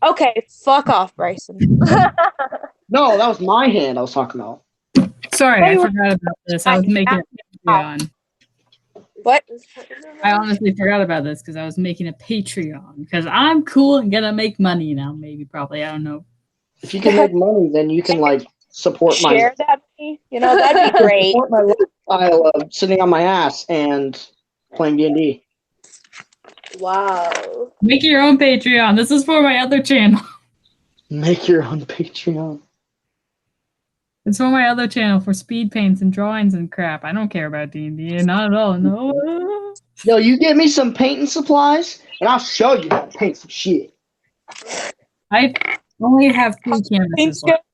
Okay, fuck off, Bryson. No, that was my hand I was talking about. Sorry, I forgot about this. I was making a Patreon. What? I honestly forgot about this because I was making a Patreon because I'm cool and gonna make money now. Maybe, probably, I don't know. If you can make money, then you can like support my Share that with me. You know, that'd be great. support my lifestyle of sitting on my ass and playing D&D. Wow. Make your own Patreon. This is for my other channel. Make your own Patreon. It's for my other channel for speed paints and drawings and crap. I don't care about D&D, not at all. No. Yo, you get me some painting supplies, and I'll show you how to paint some shit. I only have 3 canvases left.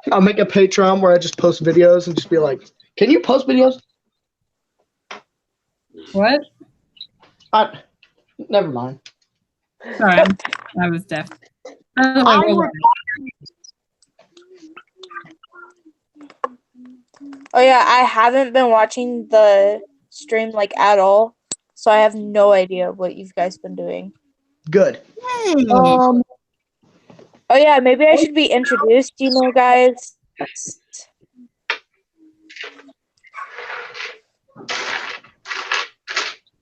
I'll make a Patreon where I just post videos and just be like, "Can you post videos?" What? Never mind. Sorry, I was deaf. Oh yeah, I haven't been watching the stream like at all, so I have no idea what you guys been doing. Good. Oh yeah, maybe I should be introduced, you know, guys.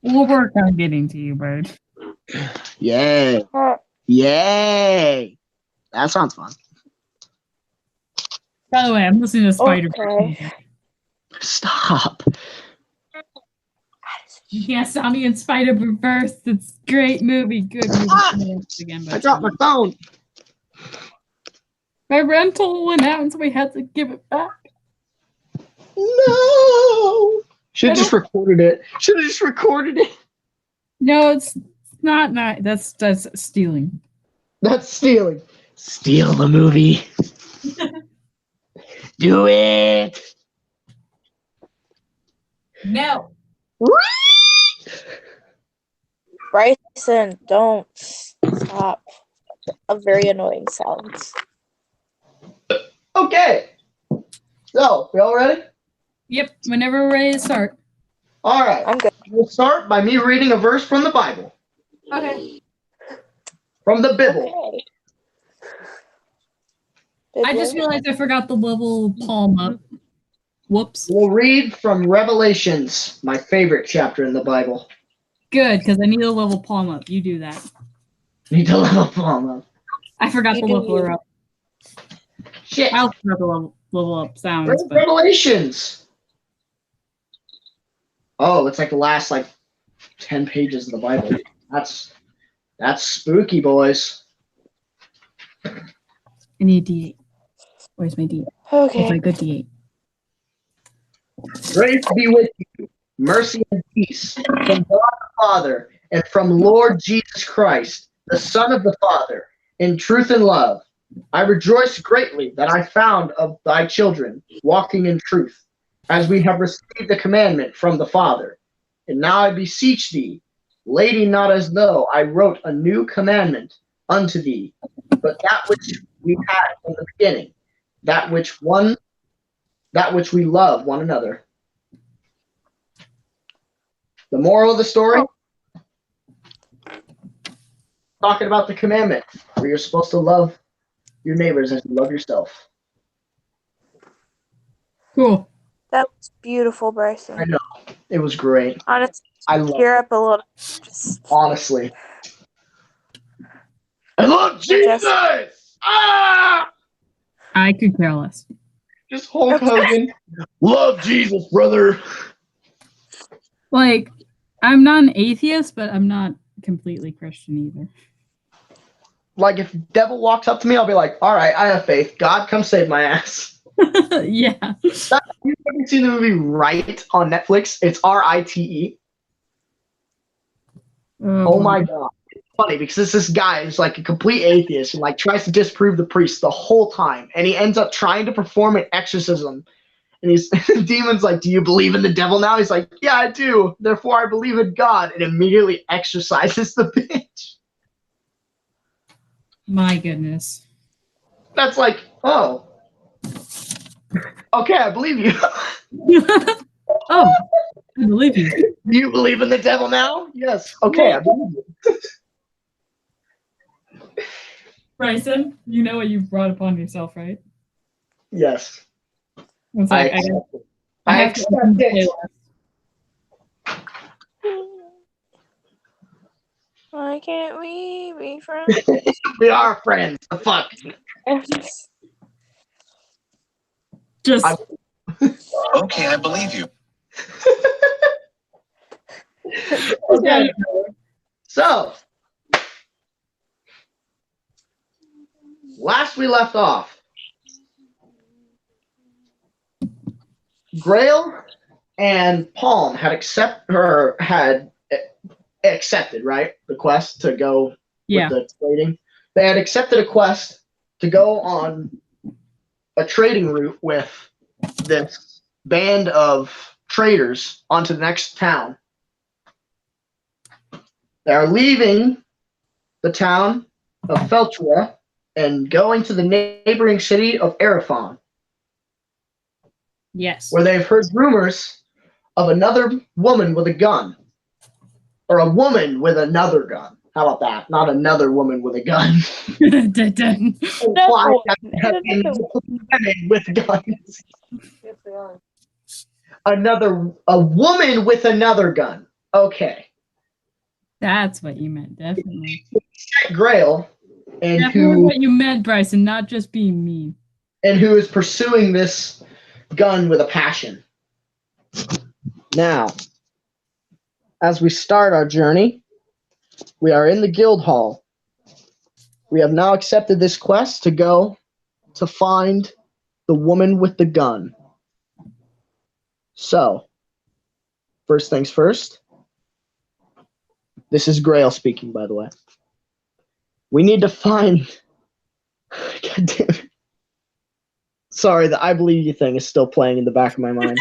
We'll work on getting to you, Bird. Yay. Yay. That sounds fun. By the way, I'm listening to Spider. Okay. Stop. You can't stop me in Spider-Verse. It's a great movie. Good movie. Again, I dropped my phone. My rental went out, and so we had to give it back. No. Should have just recorded it. Should have just recorded it. No, it's not. That's stealing. That's stealing. Steal the movie. Do it. No. Bryson, don't stop. A very annoying sounds. Okay. So, we all ready? Yep. Whenever we're ready to start. All right. I'm good. We'll start by me reading a verse from the Bible. Okay. From the Bible. Okay. I just realized I forgot the level palm up. Whoops. We'll read from Revelations, my favorite chapter in the Bible. Good, because I need a level palm up. You do that. Need to level palm up. I forgot the level her up. Shit. I also forgot the level up sounds. But... Revelations. Oh, it's like the last 10 pages of the Bible. That's spooky, boys. I need D8. Where's my D8? Okay. Where's my good D8? Grace be with you, mercy and peace from God the Father and from Lord Jesus Christ, the Son of the Father, in truth and love. I rejoice greatly that I found of thy children walking in truth, as we have received the commandment from the Father. And now I beseech thee, lady, not as though I wrote a new commandment unto thee, but that which we had from the beginning, that which we love one another. The moral of the story? Talking about the commandment, where you're supposed to love your neighbors as you love yourself. Cool. That was beautiful, Bryson. I know. It was great. Honestly, I love tear up a little. Just... Honestly. I love Jesus! Ah! I could care less. Just Hulk Hogan. Love Jesus, brother. Like, I'm not an atheist, but I'm not completely Christian either. Like, if devil walks up to me, I'll be like, all right, I have faith. God, come save my ass. Yeah. You've ever seen the movie Right on Netflix? It's R-I-T-E. Oh my God. It's funny because it's this guy who's like a complete atheist and like tries to disprove the priest the whole time. And he ends up trying to perform an exorcism. And the demon's like, do you believe in the devil now? He's like, yeah, I do. Therefore, I believe in God. And immediately exorcises the bitch. My goodness. That's like, oh. Okay, I believe you. Oh, I believe you. Do you believe in the devil now? Yes. Okay, I believe you. Bryson, you know what you've brought upon yourself, right? Yes. One I sec, accept it. I I have to open accept the it. Why can't we be friends? We are friends. The fuck. Just Okay, I believe you. Okay. So, last we left off, Grail and Palm had accepted, right, the quest to go yeah. with the trading. They had accepted a quest to go on a trading route with this band of traders onto the next town. They are leaving the town of Feltria and going to the neighboring city of Arathon, Yes. where they've heard rumors of another woman with a gun. Or a woman with another gun. How about that? Not another woman with a gun. Dun-dun. Imply that there have been women with guns. Yes, they are. A woman with another gun. Okay. That's what you meant, definitely. Grail, and Definitely what you meant, Bryson, not just being mean. who is pursuing this gun with a passion. Now, as we start our journey, we are in the guild hall. We have now accepted this quest to go to find the woman with the gun. So, first things first. This is Grail speaking, by the way. We need to find. God damn it. Sorry, the I believe you thing is still playing in the back of my mind.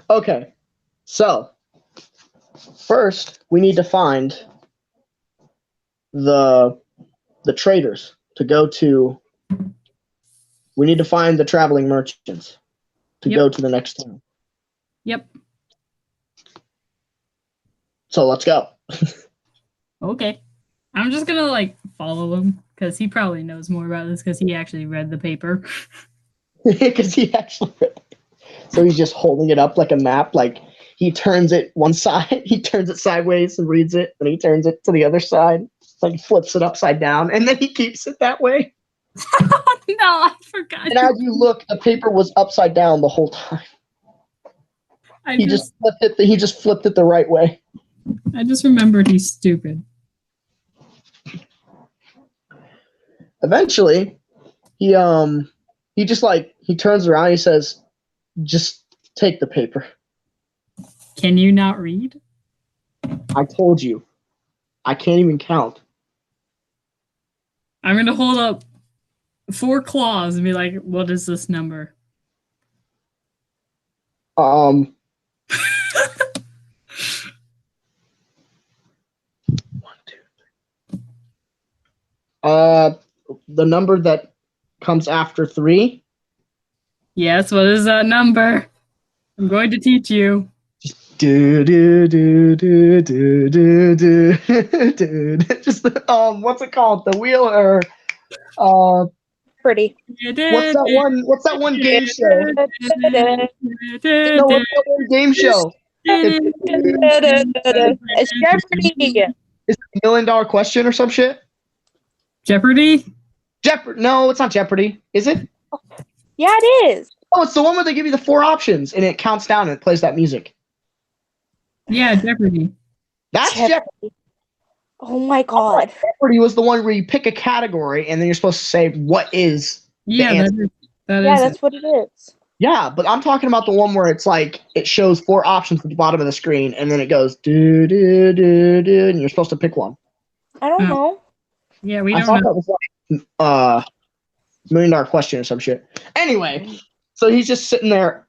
Okay, so first we need to find the traders to go to. We need to find the traveling merchants to go to the next town. Yep. So let's go. Okay. I'm just gonna follow him because he probably knows more about this because he actually read the paper. Because he actually read it. So he's just holding it up like a map. Like he turns it one side, he turns it sideways and reads it, and he turns it to the other side, like flips it upside down, and then he keeps it that way. No, I forgot. And as you look, the paper was upside down the whole time. He just flipped it. He just flipped it the right way. I just remembered he's stupid. Eventually, he just he turns around. He says, "Just take the paper." Can you not read? I told you, I can't even count. I'm gonna hold up 4 claws and be like, "What is this number?" The number that comes after 3. Yes, what is that number? I'm going to teach you. Do do do do do do do do. Just what's it called? The wheel or Pretty. What's that one game show? No, what's that one game show? It's Jeopardy. Is it $1 million question or some shit? Jeopardy? Jeopardy? No, it's not Jeopardy. Is it? Yeah, it is. Oh, it's the one where they give you the 4 options and it counts down and it plays that music. Yeah, Jeopardy. That's Jeopardy. Oh my god. Jeopardy was the one where you pick a category and then you're supposed to say what is. Yeah, that's what it is. Yeah, but I'm talking about the one where it's like it shows 4 options at the bottom of the screen and then it goes do do do do and you're supposed to pick one. I don't know. Yeah, we I don't thought know. that was like $1 million question or some shit. Anyway, so he's just sitting there.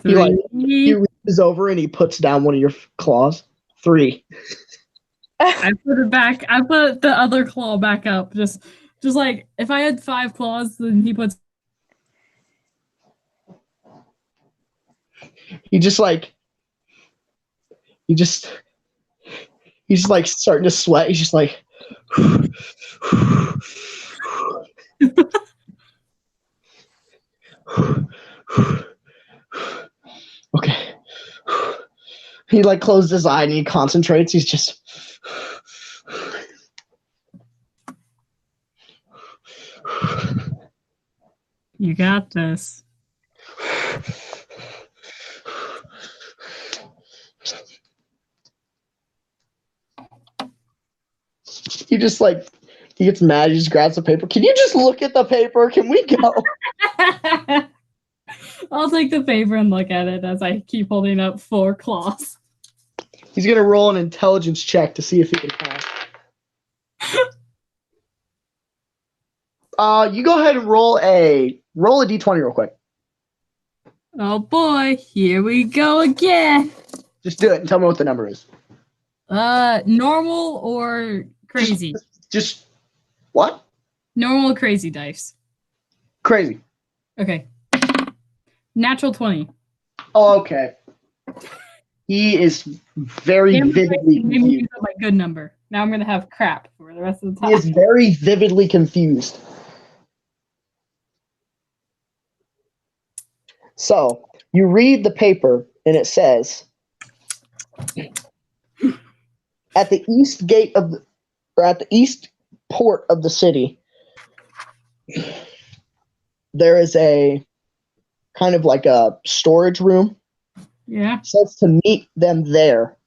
He reaches over and he puts down one of your claws. 3. I put it back. I put the other claw back up. Just like if I had 5 claws, then he puts. He just like he's like starting to sweat. He's just like okay. He like closed his eye and he concentrates. He's just You got this. he just like he gets mad. He just grabs the paper. Can you just look at the paper? Can we go? I'll take the paper and look at it as I keep holding up 4 claws. He's gonna roll an intelligence check to see if he can pass. You go ahead and roll a d20 real quick. Oh boy, here we go again. Just do it and tell me what the number is. Normal or crazy? Just what? Normal or crazy dice? Crazy. Okay. Natural 20. Oh, okay. He is very vividly confused. My good number. Now I'm gonna have crap for the rest of the time. He is very vividly confused. So you read the paper and it says, at the east gate of the, or at the east port of the city, there is a kind of like a storage room. Yeah. It says to meet them there,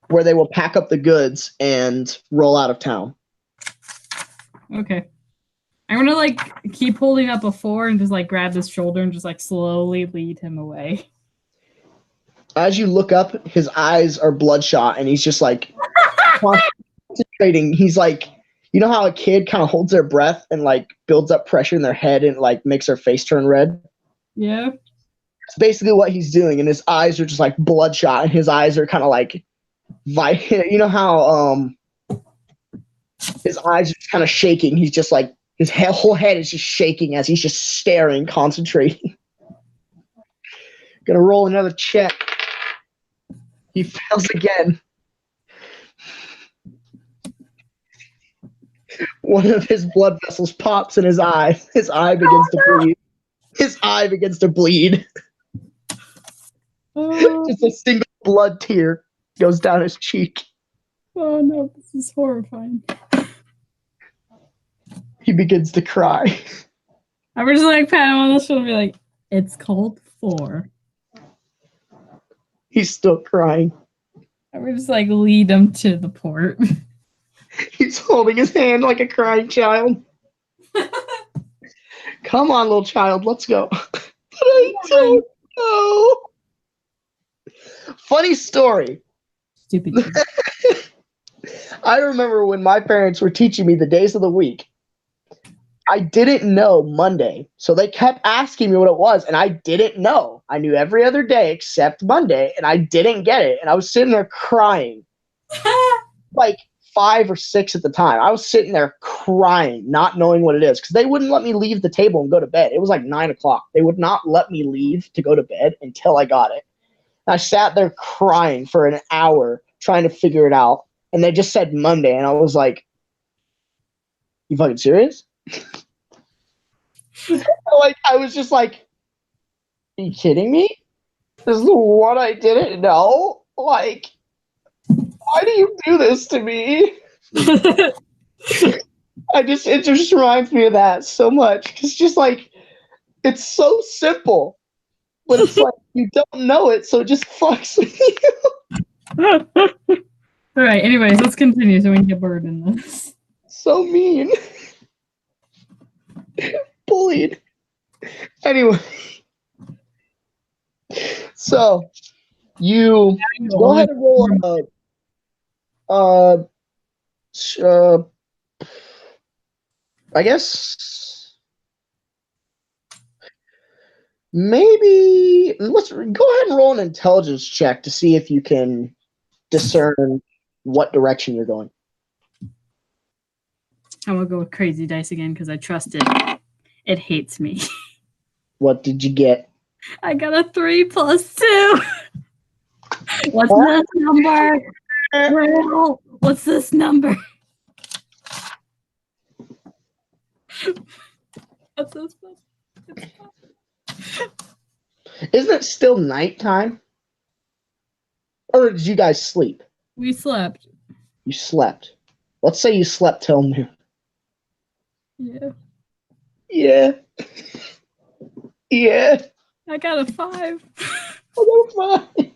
where they will pack up the goods and roll out of town. Okay. I'm gonna like keep holding up a 4 and just like grab his shoulder and just like slowly lead him away. As you look up, his eyes are bloodshot and he's just like concentrating. He's like, you know how a kid kind of holds their breath and like builds up pressure in their head and like makes their face turn red? Yeah. That's basically what he's doing, and his eyes are just like bloodshot and his eyes are kind of like you know how his eyes are kind of shaking. He's just like his whole head is just shaking as he's just staring, concentrating. Gonna roll another check. He fails again. One of his blood vessels pops in his eye. His eye begins to bleed. His eye begins to bleed. Just a single blood tear goes down his cheek. Oh no, this is horrifying. He begins to cry. I was just like pat him on the shoulder and be like, it's called 4. He's still crying. I would just like lead him to the port. He's holding his hand like a crying child. Come on, little child, let's go. But I don't know. Funny story. Stupid. I remember when my parents were teaching me the days of the week, I didn't know Monday. So they kept asking me what it was, and I didn't know. I knew every other day except Monday, and I didn't get it. And I was sitting there crying. Like 5 or 6 at the time. I was sitting there crying, not knowing what it is, because they wouldn't let me leave the table and go to bed. It was like 9 o'clock. They would not let me leave to go to bed until I got it. I sat there crying for an hour trying to figure it out. And they just said Monday. And I was like, you fucking serious? Like, I was just like, are you kidding me? This is what I didn't know? Like, why do you do this to me? It just reminds me of that so much. It's just like, it's so simple. But it's like, you don't know it, so it just fucks with you. All right, anyways, let's continue so we can get bird in this. So mean. Bullied. Anyway. So, you go ahead and roll I guess maybe let's go ahead and roll an intelligence check to see if you can discern what direction you're going. I'm gonna go with crazy dice again because I trust it. It hates me. What did you get? I got a 3 plus 2. What's this number? Well, what's this number? What's this? Isn't it still nighttime? Or did you guys sleep? We slept. You slept. Let's say you slept till noon. Yeah. Yeah. Yeah. I got a 5. Oh, fine.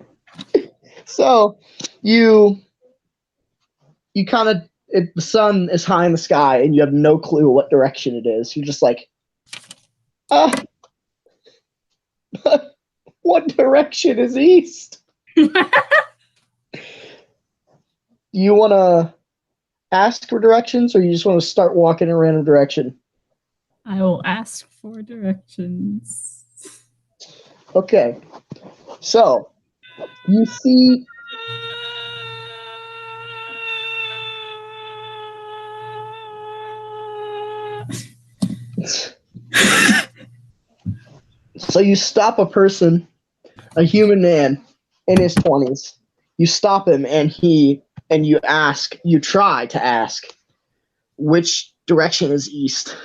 So you kind of, the sun is high in the sky and you have no clue what direction it is. You're just like, what direction is east? You want to ask for directions, or you just want to start walking in a random direction? I will ask for directions. Okay. So you see so you stop a person, a human man in his 20s. You stop him and you try to ask, which direction is east?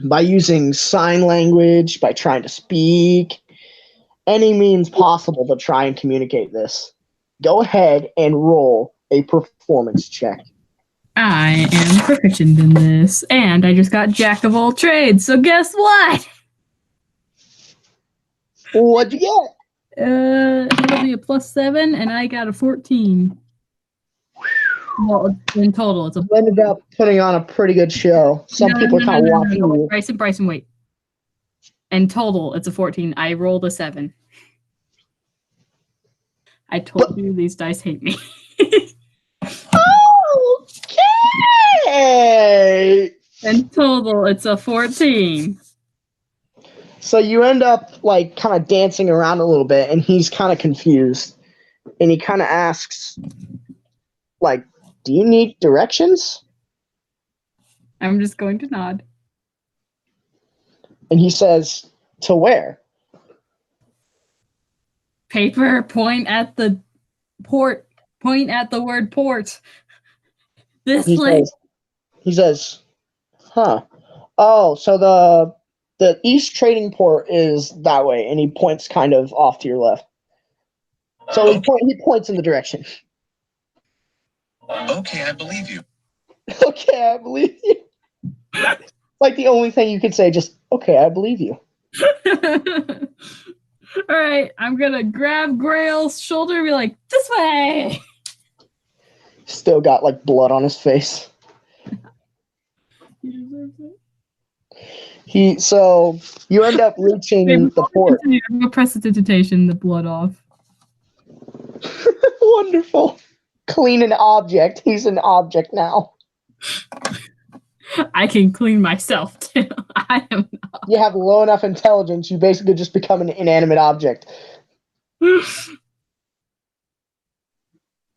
By using sign language, by trying to speak, any means possible to try and communicate this. Go ahead and roll a performance check. I am proficient in this, and I just got Jack of all trades, so guess what? What'd you get? It'll be a +7, and I got a 14. Well, in total, it's a... You ended up putting on a pretty good show. Some people are kind of watching you. Bryson, wait. In total, it's a 14. I rolled a 7. I told you these dice hate me. Okay. In total, it's a 14. So you end up like kind of dancing around a little bit, and he's kind of confused. And he kind of asks, like, do you need directions? I'm just going to nod. And he says, to where? Paper, point at the port. Point at the word port. This way. He says, huh. Oh, so the East Trading Port is that way, and he points kind of off to your left. So he points in the direction. Okay, I believe you. Okay, I believe you. Like the only thing you could say, just, okay, I believe you. All right, I'm gonna grab Grail's shoulder and be like, this way. Still got like blood on his face. So you end up reaching the port. I'm gonna prestidigitation the blood off. Wonderful. Clean an object. He's an object now. I can clean myself too. I am not. You have low enough intelligence, you basically just become an inanimate object. You're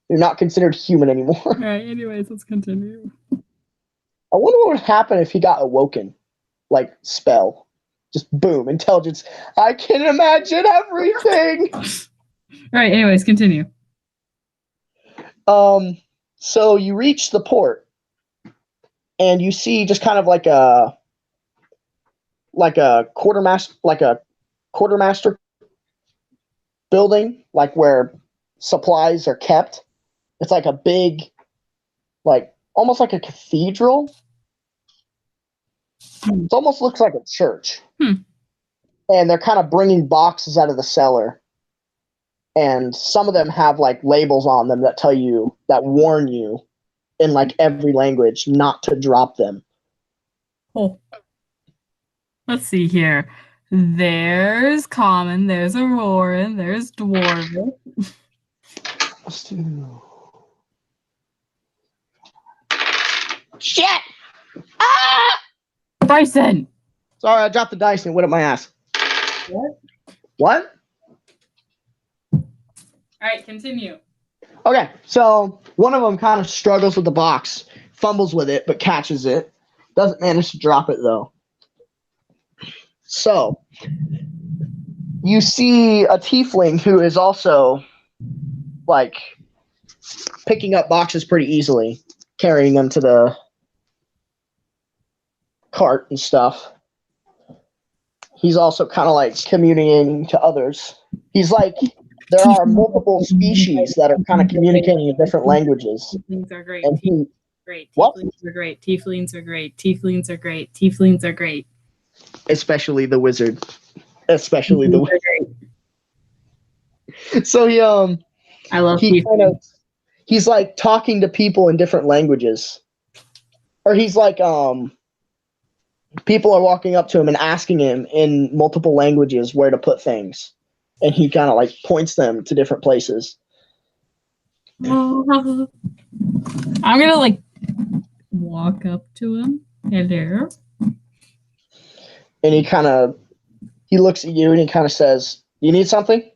not considered human anymore. All right, anyways, let's continue. I wonder what would happen if he got awoken. Like, spell. Just boom, intelligence. I can imagine everything! All right, anyways, continue. So you reach the port, and you see just kind of like a quartermaster building, like where supplies are kept. It's like a big, like almost like a cathedral. It almost looks like a church. And they're kind of bringing boxes out of the cellar. And some of them have like labels on them that warn you in like every language not to drop them. Oh. Let's see here. There's common, there's Auroran, there's dwarven. Shit! Ah! Bryson! Sorry, I dropped the dice and went up my ass. What? What? Alright, continue. Okay, so one of them kind of struggles with the box, fumbles with it, but catches it. Doesn't manage to drop it, though. So, you see a tiefling who is also, like, picking up boxes pretty easily, carrying them to the cart and stuff. He's also kind of, like, communicating to others. He's like, there are multiple species that are kind of communicating in different languages. Tieflings are great. And he, Great. what? Tieflings are great. Tieflings are great. Tieflings are great. Tieflings are great. Especially the wizard. Especially the Tieflings wizard. are great. So I love he kind of, tieflings. he's like talking to people in different languages. Or he's like, people are walking up to him and asking him in multiple languages where to put things. And he kind of like points them to different places. I'm gonna like walk up to him. Hello. And he looks at you and he kind of says, "You need something?"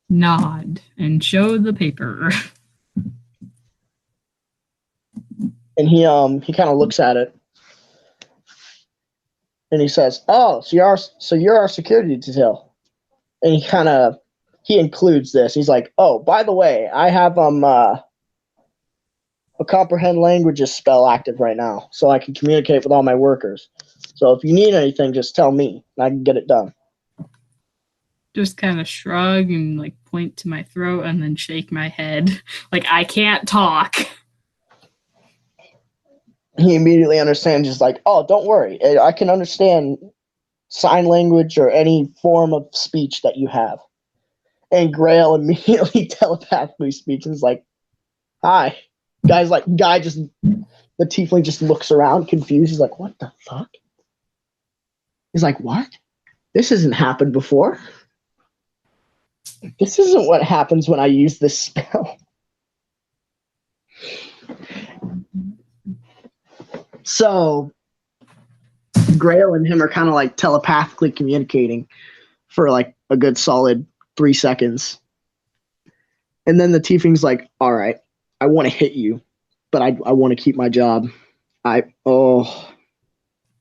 Nod and show the paper. And he kind of looks at it. And he says, "Oh, so you're our security detail." And he includes this. He's like, "Oh, by the way, I have a comprehend languages spell active right now, so I can communicate with all my workers. So if you need anything, just tell me, and I can get it done." Just kind of shrug and like point to my throat and then shake my head. Like I can't talk. He immediately understands, just like, "Oh, don't worry. I can understand sign language or any form of speech that you have." And Grail immediately telepathically speaks and is like, "Hi." The tiefling just looks around confused. He's like, "What the fuck?" He's like, "What? This hasn't happened before. This isn't what happens when I use this spell." So Grail and him are kind of like telepathically communicating for like a good solid 3 seconds. And then the tiefling's like, "All right, I want to hit you, but I want to keep my job. Oh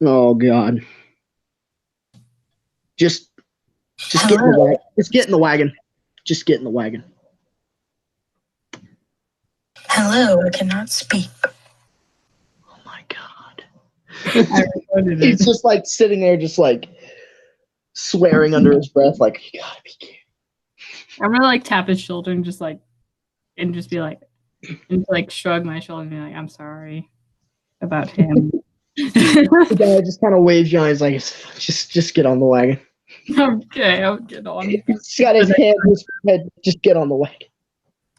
God. Just get in the wagon. Just get in the wagon. Just get in the wagon." Hello, I cannot speak. Oh my God. I recorded He's it. just like sitting there, just like swearing under his breath, like, "You gotta be kidding." I'm gonna like tap his shoulder and just be like, and like shrug my shoulder and be like, I'm sorry about him. The guy just kind of waves you on. He's like, just get on the wagon." Okay, I'll get on. He's got his hand in his head. Just get on the wagon.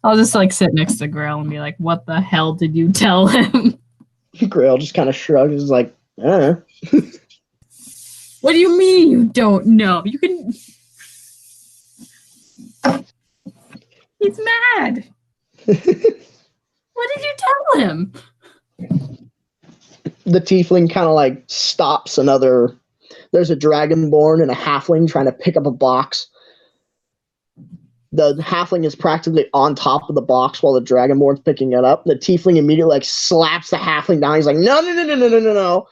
I'll just like sit next to Grail and be like, what the hell did you tell him? Grail just kind of shrugs. He's like, "I don't know." What do you mean you don't know? You can. He's mad. What did you tell him? The tiefling kind of like stops another. There's a dragonborn and a halfling trying to pick up a box. The halfling is practically on top of the box while the dragonborn's picking it up. The tiefling immediately like slaps the halfling down. He's like, "No, no, no, no, no, no, no, no."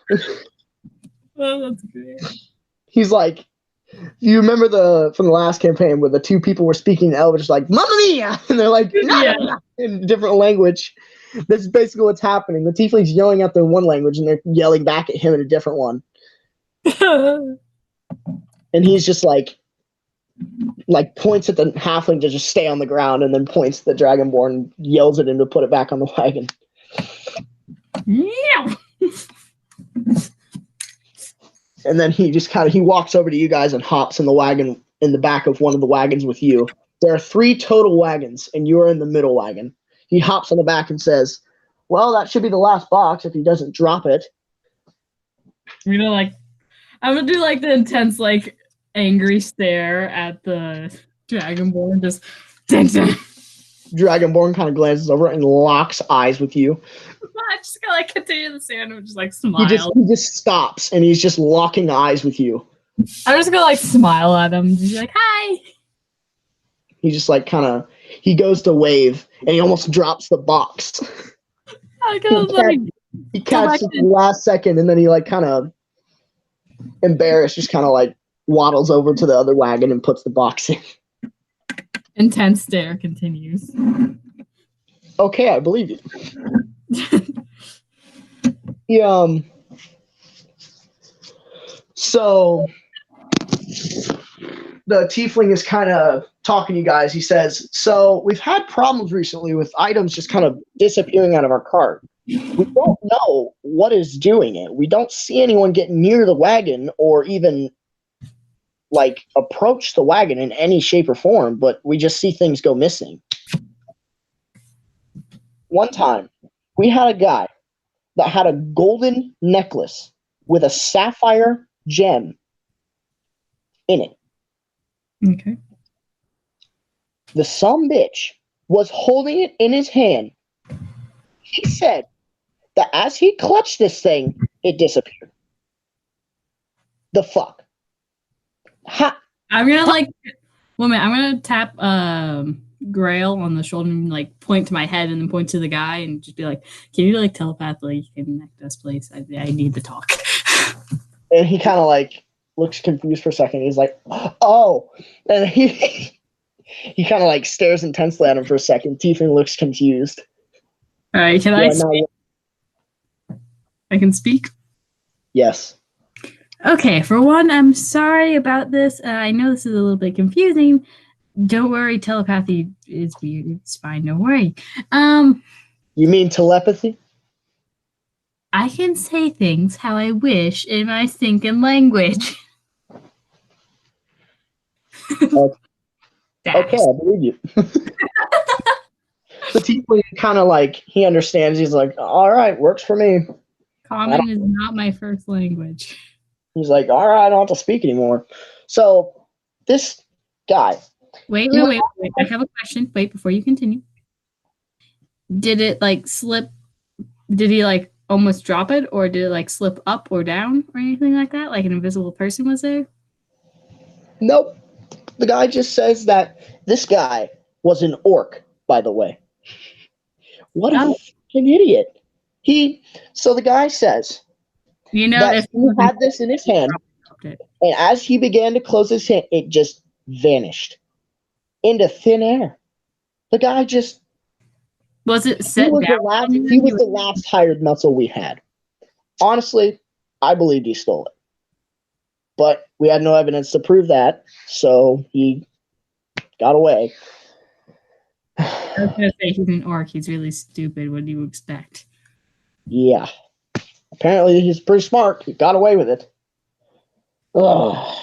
Oh, that's great. He's like, you remember from the last campaign where the two people were speaking Elvish, like, "Mamma mia!" And they're like, "No, Yeah. no, no," in a different language. This is basically what's happening. The tiefling's yelling out their one language and they're yelling back at him in a different one. And he's just like points at the halfling to just stay on the ground and then points at the dragonborn and yells at him to put it back on the wagon. Yeah. And then he just he walks over to you guys and hops in the wagon, in the back of one of the wagons with you. There are 3 total wagons and you're in the middle wagon. He hops on the back and says, "Well, that should be the last box if he doesn't drop it." I'm gonna do like the intense, like angry stare at the dragonborn. Just dun, dun. Dragonborn kind of glances over and locks eyes with you. I'm just gonna like continue the sandwich, just like He smile. just stops and he's just locking eyes with you. I'm just gonna like smile at him, just be like, hi. He just like he goes to wave, and he almost drops the box. I goes like He catches it the last second, and then he like kind of embarrassed, just kind of like waddles over to the other wagon and puts the box in. Intense stare continues. Okay, I believe you. So the tiefling is kind of talking to you guys. He says, so we've had problems recently with items just kind of disappearing out of our cart. We don't know what is doing it. We don't see anyone get near the wagon or even like approach the wagon in any shape or form, but we just see things go missing. One time, we had a guy that had a golden necklace with a sapphire gem in it. Okay. The sumbitch was holding it in his hand. He said that as he clutched this thing, it disappeared. The fuck? I'm gonna I'm gonna tap Grail on the shoulder and like point to my head and then point to the guy and just be like, can you like telepathically connect us, please? I need to talk. And he kind of like looks confused for a second. He's like, oh. And he kind of like stares intensely at him for a second. Tiefling looks confused. All right, can I speak? I can speak? Yes. Okay, for one, I'm sorry about this. I know this is a little bit confusing. Don't worry, telepathy is weird. It's fine, don't worry. You mean telepathy? I can say things how I wish in my stinking language. Okay, I believe you. The tiefling kind of like, he understands. He's like, all right, works for me. Common is not my first language. He's like, all right, I don't have to speak anymore. So this guy. Wait. I have a question. Wait, before you continue. Did it like slip? Did he like almost drop it, or did it like slip up or down or anything like that? Like an invisible person was there? Nope. The guy just says that this guy was an orc, by the way. What a fucking idiot. So the guy says that he had this in his hand, and as he began to close his hand, it just vanished into thin air. The guy just... Was it set he was down? He was the last hired muscle we had. Honestly, I believed he stole it. But we had no evidence to prove that, so he got away. I was going to say he's an orc. He's really stupid. What do you expect? Yeah. Apparently he's pretty smart. He got away with it. Ugh.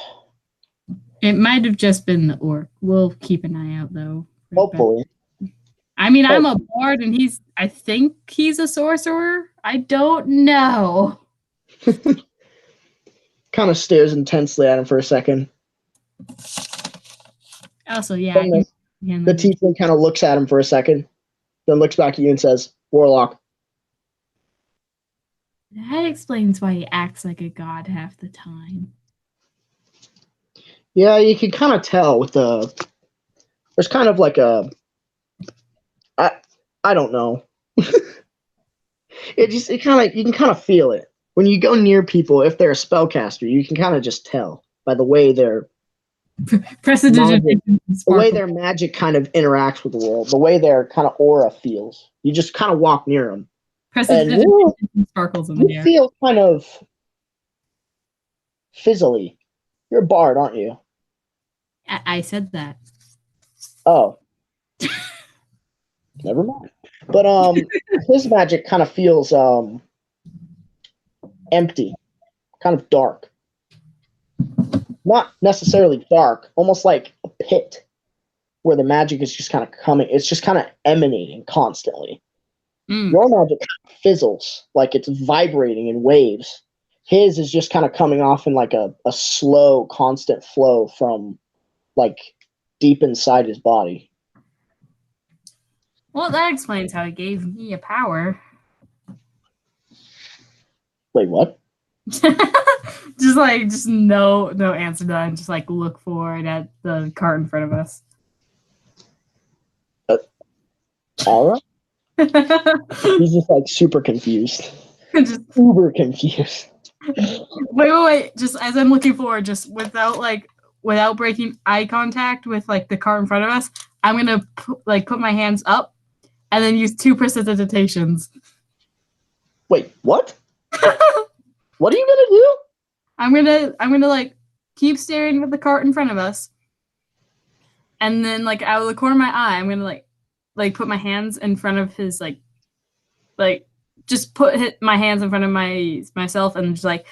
It might have just been the orc. We'll keep an eye out, though. Hopefully. I mean, I'm a bard, and I think he's a sorcerer. I don't know. Kind of stares intensely at him for a second. Also, yeah. The tiefling kind of looks at him for a second, then looks back at you and says, Warlock. That explains why he acts like a god half the time. Yeah, you can kind of tell with there's kind of like a... I don't know. You can kind of feel it. When you go near people, if they're a spellcaster, you can kind of just tell by the way their magic kind of interacts with the world, the way their kind of aura feels. You just kind of walk near them. Sparkles in the air. You feel kind of fizzly. You're a bard, aren't you? I said that. Oh. Never mind. But his magic kind of feels empty, kind of dark. Not necessarily dark, almost like a pit where the magic is just kind of coming. It's just kind of emanating constantly. Your magic kind of fizzles, like it's vibrating in waves. His is just kind of coming off in like a slow, constant flow from like deep inside his body. Well, that explains how he gave me a power. Wait, what? just no answer done. Just like look forward at the cart in front of us. All right. He's just like super confused. Just, Uber confused. wait. Just as I'm looking forward, just without breaking eye contact with like the car in front of us, I'm gonna put my hands up and then use 2 precipitations. Wait, what? What are you gonna do? I'm gonna like keep staring at the cart in front of us, and then like out of the corner of my eye, I'm gonna like put my hands in front of his like just put my hands in front of myself and just like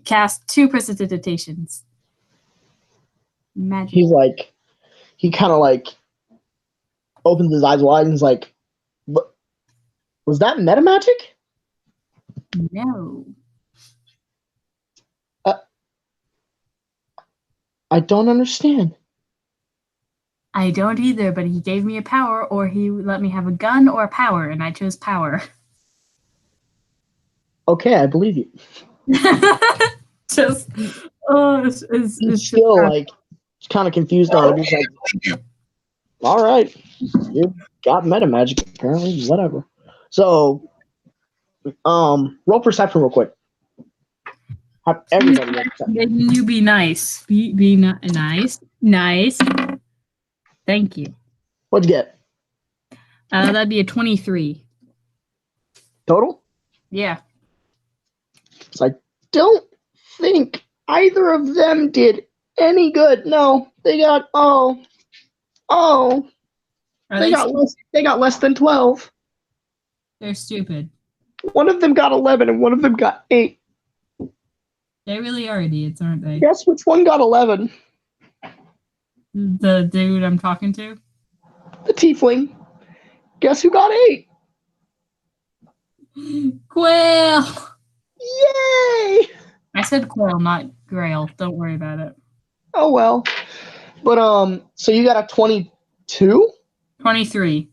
cast 2 precipitations. Magic. He's like, he kind of like opens his eyes wide and is like, "What? Was that meta magic?" No. I don't understand. I don't either, but he gave me a power, or he let me have a gun or a power, and I chose power. Okay, I believe you. Just, He's still like kind of confused on it. He's like, all right, you got meta magic apparently, whatever. So, roll perception real quick. Have everybody roll perception. You be nice. Be nice. Thank you. What'd you get? That'd be a 23. Total? Yeah. So I don't think either of them did any good. No, they got they got less than 12. They're stupid. One of them got 11 and one of them got 8. They really are idiots, aren't they? Guess which one got 11? The dude I'm talking to? The tiefling. Guess who got 8? Quail! Yay! I said quail, not grail. Don't worry about it. Oh well. But so you got a 22? 23.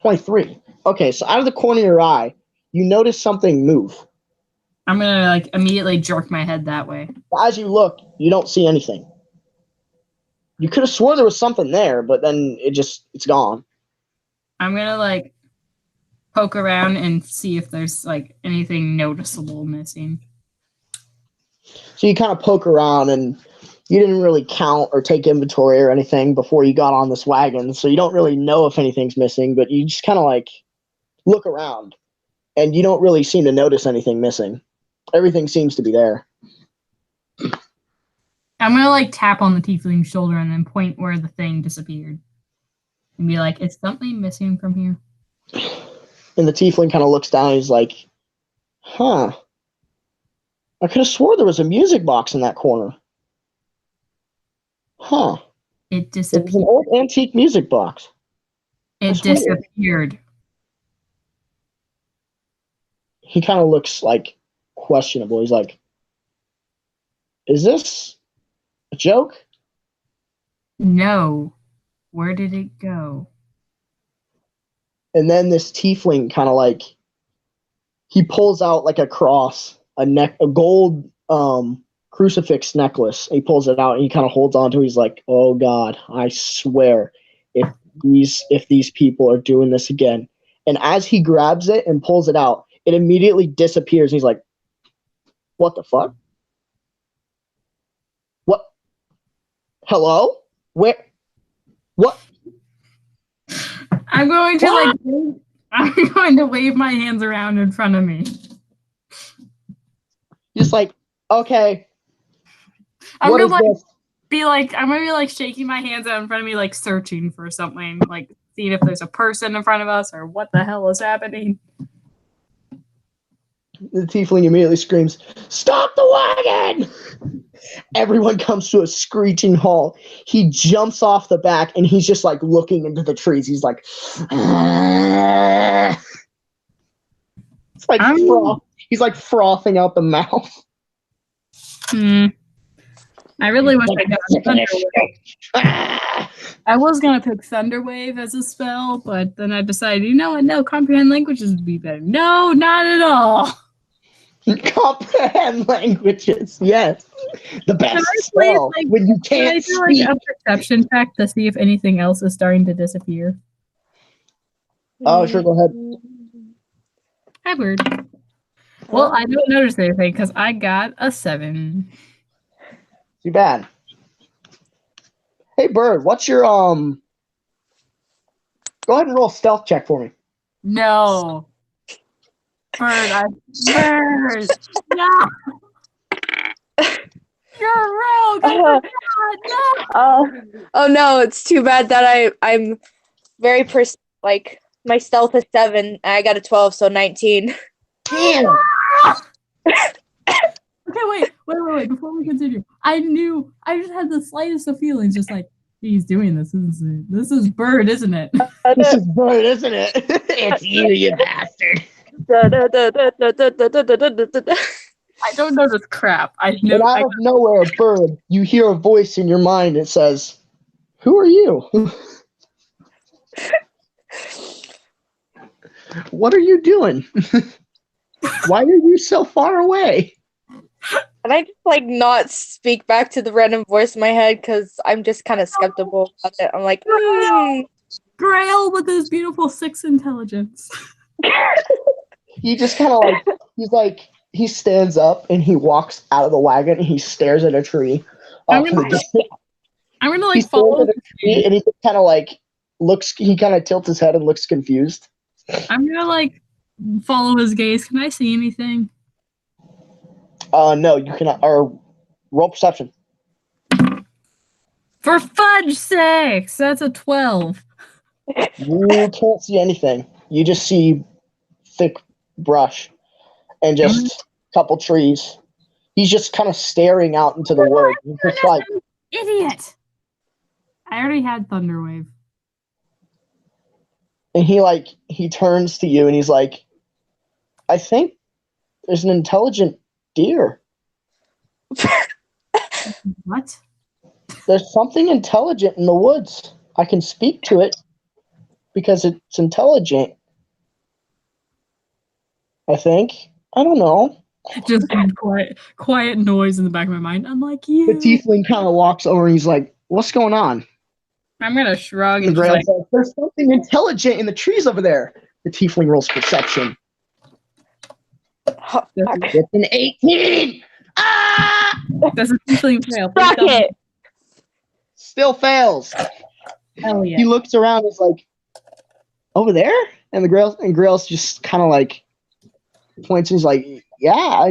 23. Okay, so out of the corner of your eye, you notice something move. I'm gonna like immediately jerk my head that way. As you look, you don't see anything. You could have swore there was something there, but then it's gone. I'm gonna like poke around and see if there's like anything noticeable missing. So you kind of poke around and you didn't really count or take inventory or anything before you got on this wagon, so you don't really know if anything's missing, but you just kind of like look around and you don't really seem to notice anything missing. Everything seems to be there. I'm gonna like tap on the tiefling's shoulder and then point where the thing disappeared. And be like, is something missing from here? And the tiefling kind of looks down and he's like, huh. I could have swore there was a music box in that corner. Huh. It It was disappeared. an old antique music box. It That's weird. disappeared. He kind of looks like questionable. He's like, is this a joke? No. Where did it go? And then this tiefling kind of like, he pulls out like a cross, a gold crucifix necklace. He pulls it out and he kind of holds on to it. He's like, oh God, I swear if these people are doing this again. And as he grabs it and pulls it out, it immediately disappears. And he's like, what the fuck? What? Hello? Where? What? I'm going to wave my hands around in front of me. Just like, okay. I'm What gonna is this? I'm gonna be like shaking my hands out in front of me, like searching for something, like seeing if there's a person in front of us or what the hell is happening. The tiefling immediately screams, stop the wagon! Everyone comes to a screeching halt. He jumps off the back and he's just like looking into the trees. He's like, it's like he's like frothing out the mouth. I really wish I got Thunderwave. I was gonna pick Thunderwave as a spell, but then I decided, you know what? No, comprehend languages would be better. No, not at all. Comprehend languages, yes. The best please, spell when you Can I can't do like speak. a perception check to see if anything else is starting to disappear? Oh, sure, go ahead. Hi, Bird. Well, I don't notice anything because I got a 7. Too bad. Hey, Bird, what's your Go ahead and roll a stealth check for me. No. Bird. No. You're wrong. I forgot. No. Oh no, it's too bad that I'm very my stealth is 7 and I got a 12, so 19. Damn. Okay, wait. Before we continue, I just had the slightest of feelings, just like he's doing this. This is Bird, isn't it? This is Bird, isn't it? It's you bastard. I don't know this crap. I And know. out of nowhere, Bird, you hear a voice in your mind that says, "Who are you? What are you doing? Why are you so far away?" And I just not speak back to the random voice in my head because I'm just kind of skeptical about it. I'm like, Grail with his beautiful 6 intelligence. He just kind of he stands up and he walks out of the wagon and he stares at a tree. I'm gonna He follow stares at a tree and he kind of looks. He kind of tilts his head and looks confused. I'm gonna follow his gaze. Can I see anything? No, you cannot. Or roll perception. For fudge sakes, that's a 12. You can't see anything. You just see thick brush and just a couple trees. He's just kind of staring out into the woods. He's just like, Idiot! I already had Thunderwave. and he turns to you and he's like, "I think there's an intelligent deer. What? There's something intelligent in the woods. I can speak to it because it's intelligent. I think. I don't know." Just quiet noise in the back of my mind. I'm like, The you. tiefling kind of walks over and he's like, "What's going on?" I'm gonna shrug And and the just Grail says, "There's something intelligent in the trees over there." The tiefling rolls perception. It's an 18! Ah! Does a tiefling fail? Please suck tell me. it. Still fails. Hell yeah. He looks around and is like, "Over there?" And Grail's just kind of points and he's like, "Yeah,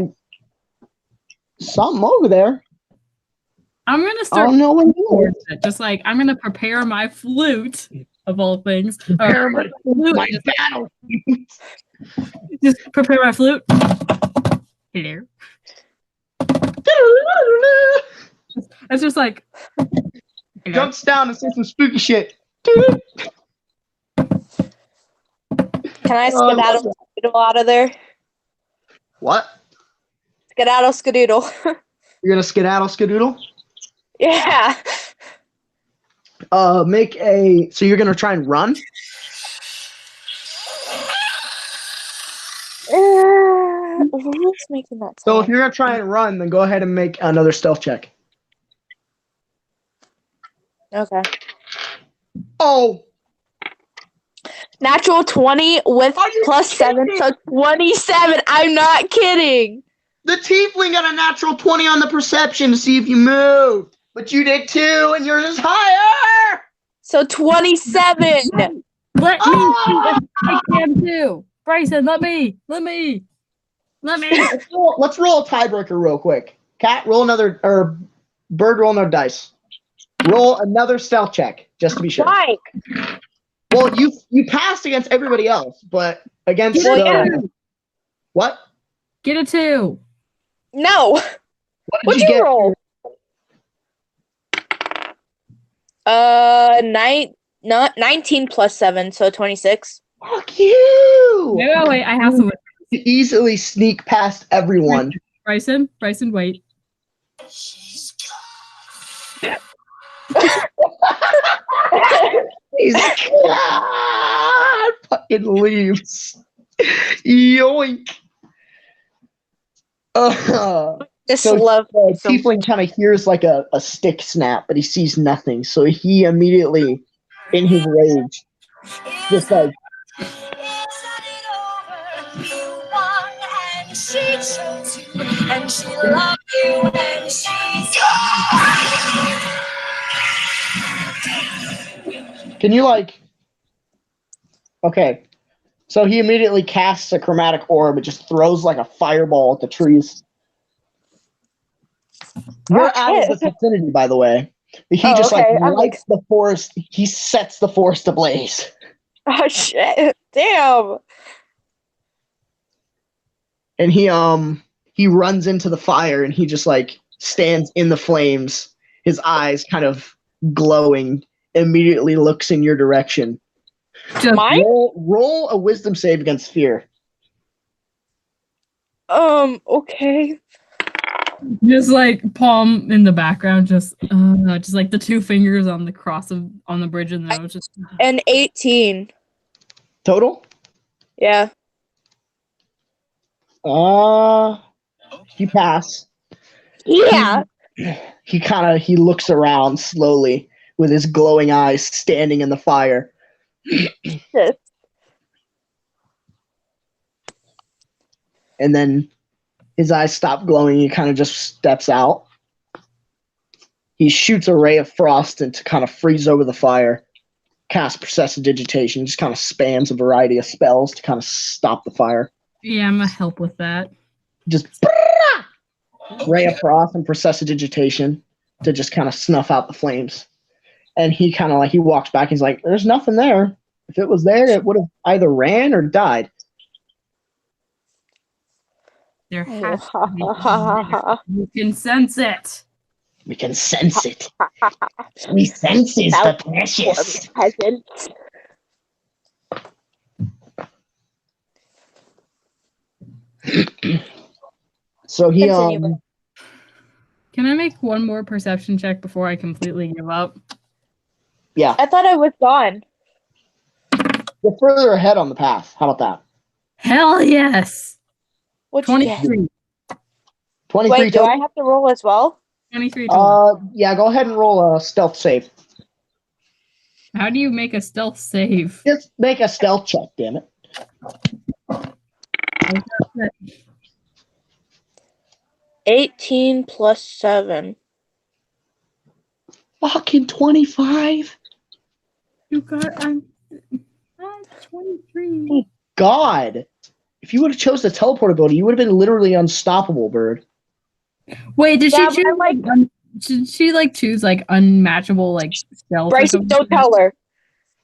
something over there. I'm gonna I start don't know what it is." towards it. Just I'm gonna prepare my flute of all things. Prepare my flute. battle. Just prepare my flute. Hello. It's just hello. Jumps down and says some spooky shit. Can I skedaddle out of there? What? Skedaddle skadoodle. You're gonna skedaddle skadoodle? Yeah. So you're gonna try and run? Who's making that sound? So if you're gonna try and run, then go ahead and make another stealth check. Okay. Oh! Natural 20 with plus 7, so 27. I'm not kidding. The tiefling got a natural 20 on the perception to see if you moved. But you did too, and yours is higher! So 27. Let me. I can too. Bryson, let me. Let's roll a tiebreaker real quick. Cat, roll another, or Bird, roll another dice. Roll another stealth check, just to be sure. Why? Well, you passed against everybody else, but against what? Get a 2. No. What What'd did you get? roll? 19 plus 7, so 26. Fuck you! No, wait, I have to. You easily sneak past everyone. Bryson, wait. He's fucking leaves. Yoink. Just So love Tiefling kind of hears a stick snap, but he sees nothing. So he immediately, in his rage, just And she loves you when she's Can you Okay, so he immediately casts a chromatic orb. It just throws like a fireball at the trees. You're Oh out of the shit. vicinity, by the way. He Oh, just okay. I'm like, lights the forest. He sets the forest ablaze. oh shit. Damn. And he runs into the fire and he just stands in the flames, his eyes kind of glowing, immediately looks in your direction. Just Mine? Roll a wisdom save against fear. Okay. Just like palm in the background, just like the two fingers on the cross on the bridge, and then I was just An 18. Total? Yeah. You pass. Yeah. He looks around slowly with his glowing eyes standing in the fire. Yes. And then his eyes stop glowing. He kind of just steps out. He shoots a ray of frost and to kind of freeze over the fire. Casts Prestidigitation. Just kind of spams a variety of spells to kind of stop the fire. yeah, I'm gonna help with that. Just ray of frost and Prestidigitation to just kind of snuff out the flames. And he kind of he walks back. He's like, "There's nothing there. If it was there, it would have either ran or died." There has to be something. You can sense it. We can sense it. We senses the precious. Peasants. So he Continue. Can I make one more perception check before I completely give up? yeah, I thought I was gone. get further ahead on the path. How about that? Hell yes. What'd you get? 23. 23 Wait, do I have to roll as well? 23 total. Yeah, go ahead and roll a stealth save. How do you make a stealth save? Just make a stealth check, damn it. 18 plus 7. Fucking 25. You got I'm 23. God. If you would have chose the teleport ability, you would have been literally unstoppable, Bird. Wait, did Yeah, she but choose should she choose unmatchable stealth? Bryce, or something? don't tell her.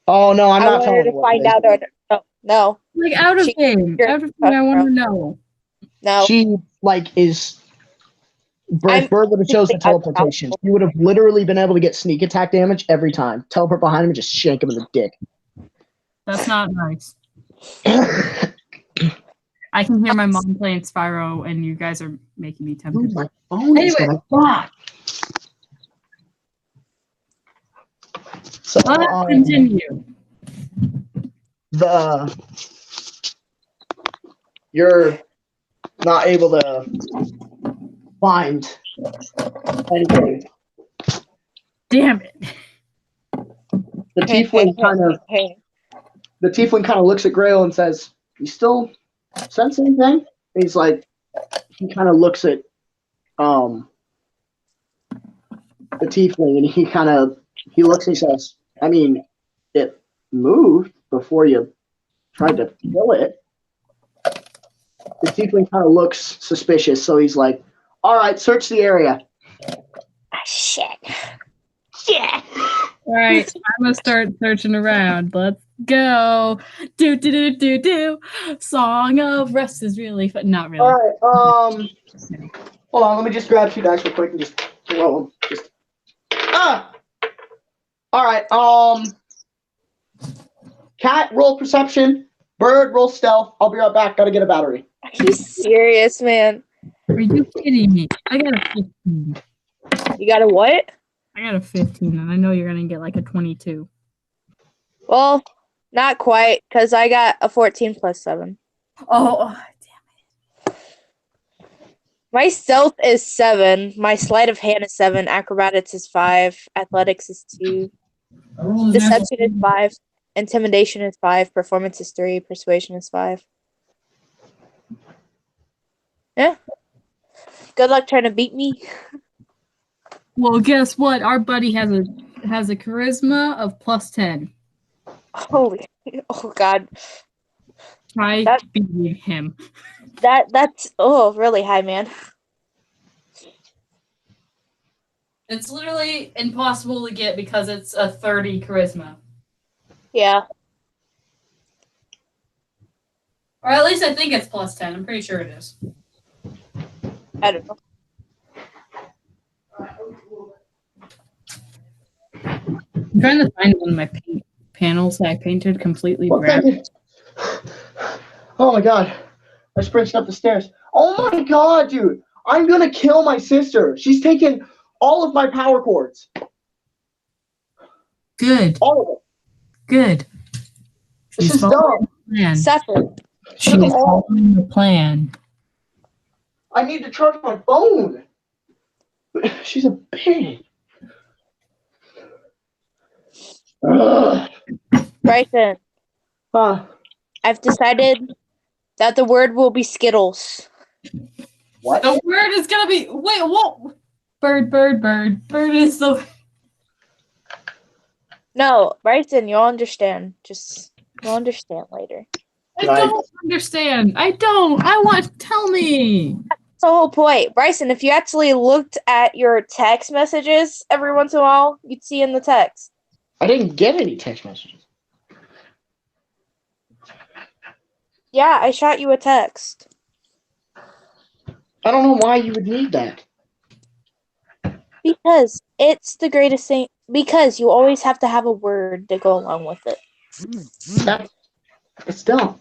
Oh, no, I'm I not want telling her you to what find it is. out. No. Out of She- game. you're- Out of game, I want to know. No. She, is... If Bird would have chosen I'm teleportation, he would have literally been able to get sneak attack damage every time. Teleport behind him and just shank him in the dick. That's not nice. I can hear my mom playing Spyro, and you guys are making me tempted. my phone is Anyway. gonna die. So, Let's continue. You're not able to find anything. Damn it. The tiefling kind of looks at Grail and says, "You still sense anything?" And he's like, he kind of looks at the tiefling and he looks and he says, "I mean, it moved before you tried to kill it." The tiefling kind of looks suspicious, so he's like, "All right, search the area." Ah, shit. Yeah. All right, I'm gonna start searching around. Let's go. Do. Song of Rest is really fun. Not really. All right. Hold on. Let me just grab 2 dice real quick and just roll them. All right. Cat, roll perception. Bird, roll stealth. I'll be right back. Gotta get a battery. Are you serious, man? Are you kidding me? I got a 15. You got a what? I got a 15, and I know you're gonna get a 22. Well, not quite, because I got a 14 plus 7. Oh, damn. My stealth is 7. My sleight of hand is 7. Acrobatics is 5. Athletics is 2. Deception is 5. Intimidation is 5. Performance is 3. Persuasion is 5. Yeah. Good luck trying to beat me. Well, guess what? Our buddy has a charisma of +10. Holy, oh God, Try That- beating him. that's really high, man. It's literally impossible to get because it's a 30 charisma. Yeah. Or at least I think it's +10. I'm pretty sure it is. I don't know. I'm trying to find one of my panels that I painted completely brown. Oh my god. I sprinted up the stairs. Oh my god, dude. I'm gonna kill my sister. She's taken all of my power cords. Good. All of it. Good. This She's is following dumb. the plan. Suffer. She's following the plan. I need to charge my phone. She's a pig. Ugh. Bryson, I've decided that the word will be Skittles. What? The word is gonna be what? Bird. Bird is the. No, Bryson, you'll understand. You'll understand later. I don't understand. I don't. I want. Tell me. That's the whole point. Bryson, if you actually looked at your text messages every once in a while, you'd see in the text. I didn't get any text messages. Yeah, I shot you a text. I don't know why you would need that. Because it's the greatest thing. Because you always have to have a word to go along with it. It's dumb.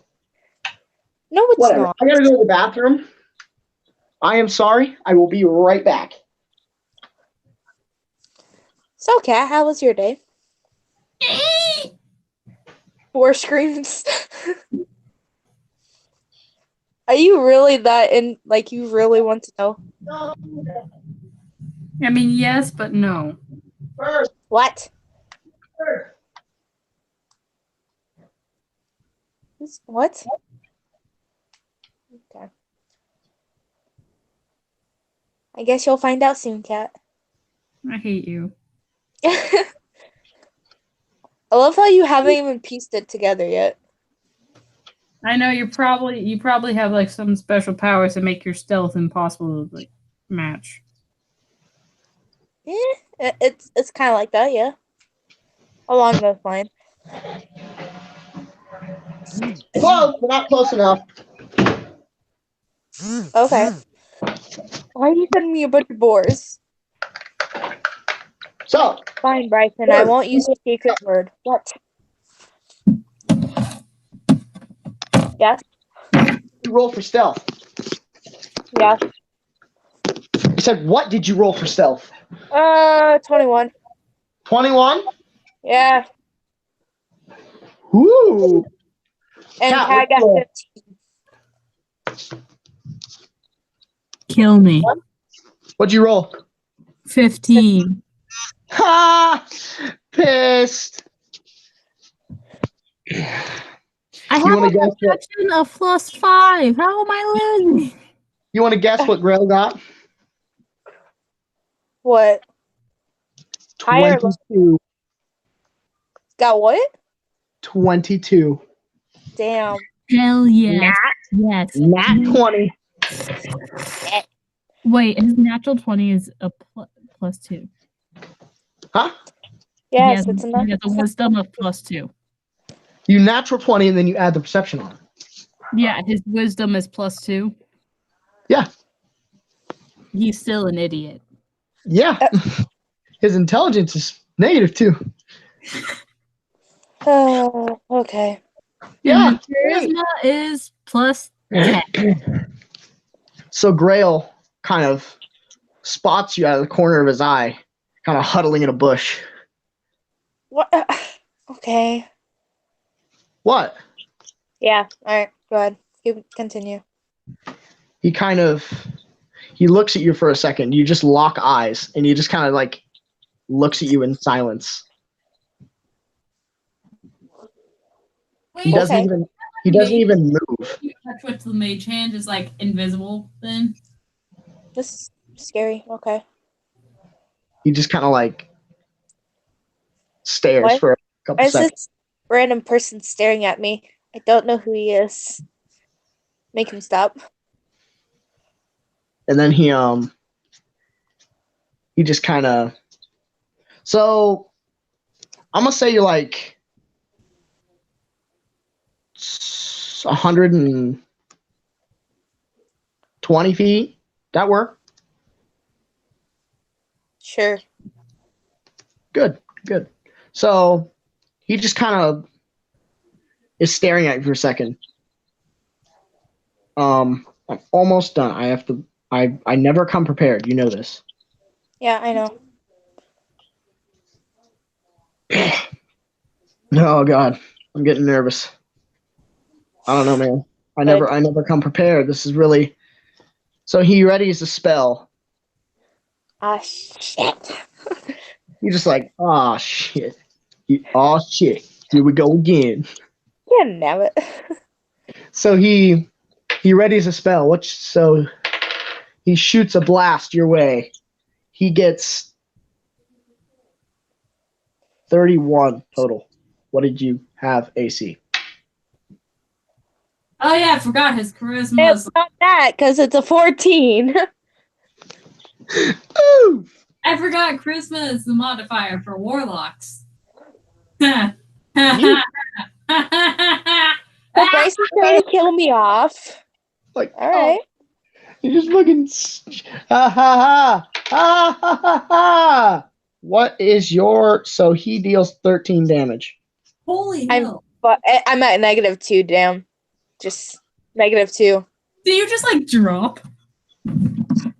No, it's Whatever. not. I gotta go to the bathroom. I am sorry. I will be right back. So, Kat, how was your day? 4 screams. Are you really that in? Like, you really want to know? I mean, yes, but no. First. What? What? Okay. I guess you'll find out soon, Kat. I hate you. I love how you haven't even pieced it together yet. I know you probably have like some special powers that make your stealth impossible to like match. It's kind of like that, yeah. Along those lines. Close, but not close enough. Okay. Why are you sending me a bunch of boars? So, Fine, Bryson. I won't use a secret word. What? Yes? you roll for stealth. Yes. You said, what did you roll for stealth? 21. 21? Yeah. Ooh. And Kat, Kat got what'd you roll? 15. Kill me. What'd you roll? 15. Ha! Pissed. I You have wanna a guess what? perception of +5. How am I losing? You want to guess what Grail got? What? Higher. 22. Got what? 22. Damn. Hell yes. Yes. Nat 20. Wait, his natural 20 is a +2. Huh? Yes, He it's has enough. a wisdom of +2. You natural 20 and then you add the perception on it. Yeah, his wisdom is +2. Yeah. He's still an idiot. Yeah. His intelligence is negative too. Okay. Yeah. And his charisma is +10. So Grail kind of spots you out of the corner of his eye, kind of huddling in a bush. What? Okay. What? Yeah. All right. Go ahead. Continue. He looks at you for a second. You just lock eyes, and he just kind of like looks at you in silence. He doesn't even move. Touch with the mage hand is like invisible then. This is scary. Okay. He just kind of like stares What? for a Why couple is seconds. this random person staring at me? I don't know who he is. Make him stop. And then he just kind of. So I'm gonna say you're like 120 feet. That work? Sure. Good. So he just kind of is staring at you for a second. I'm almost done. I have to. I never come prepared. You know this. Yeah, I know. Oh God, I'm getting nervous. I don't know, man. I never come prepared. This is really. So he readies the spell. Ah, shit. You're just like, oh shit. Oh shit. Here we go again. Yeah, damn it. So he readies a spell. So he shoots a blast your way. He gets 31 total. What did you have, AC? Oh yeah, I forgot his charisma It's was. not that, because it's a 14. Ooh! I forgot charisma is the modifier for warlocks. You- But Bryce is trying to kill me off. Like, Alright. you just fucking. Ha ha ha! Ha ha ha ha! What is your. So he deals 13 damage. Holy I'm- hell! But I'm at -2, damn. Just -2. Do you just like drop?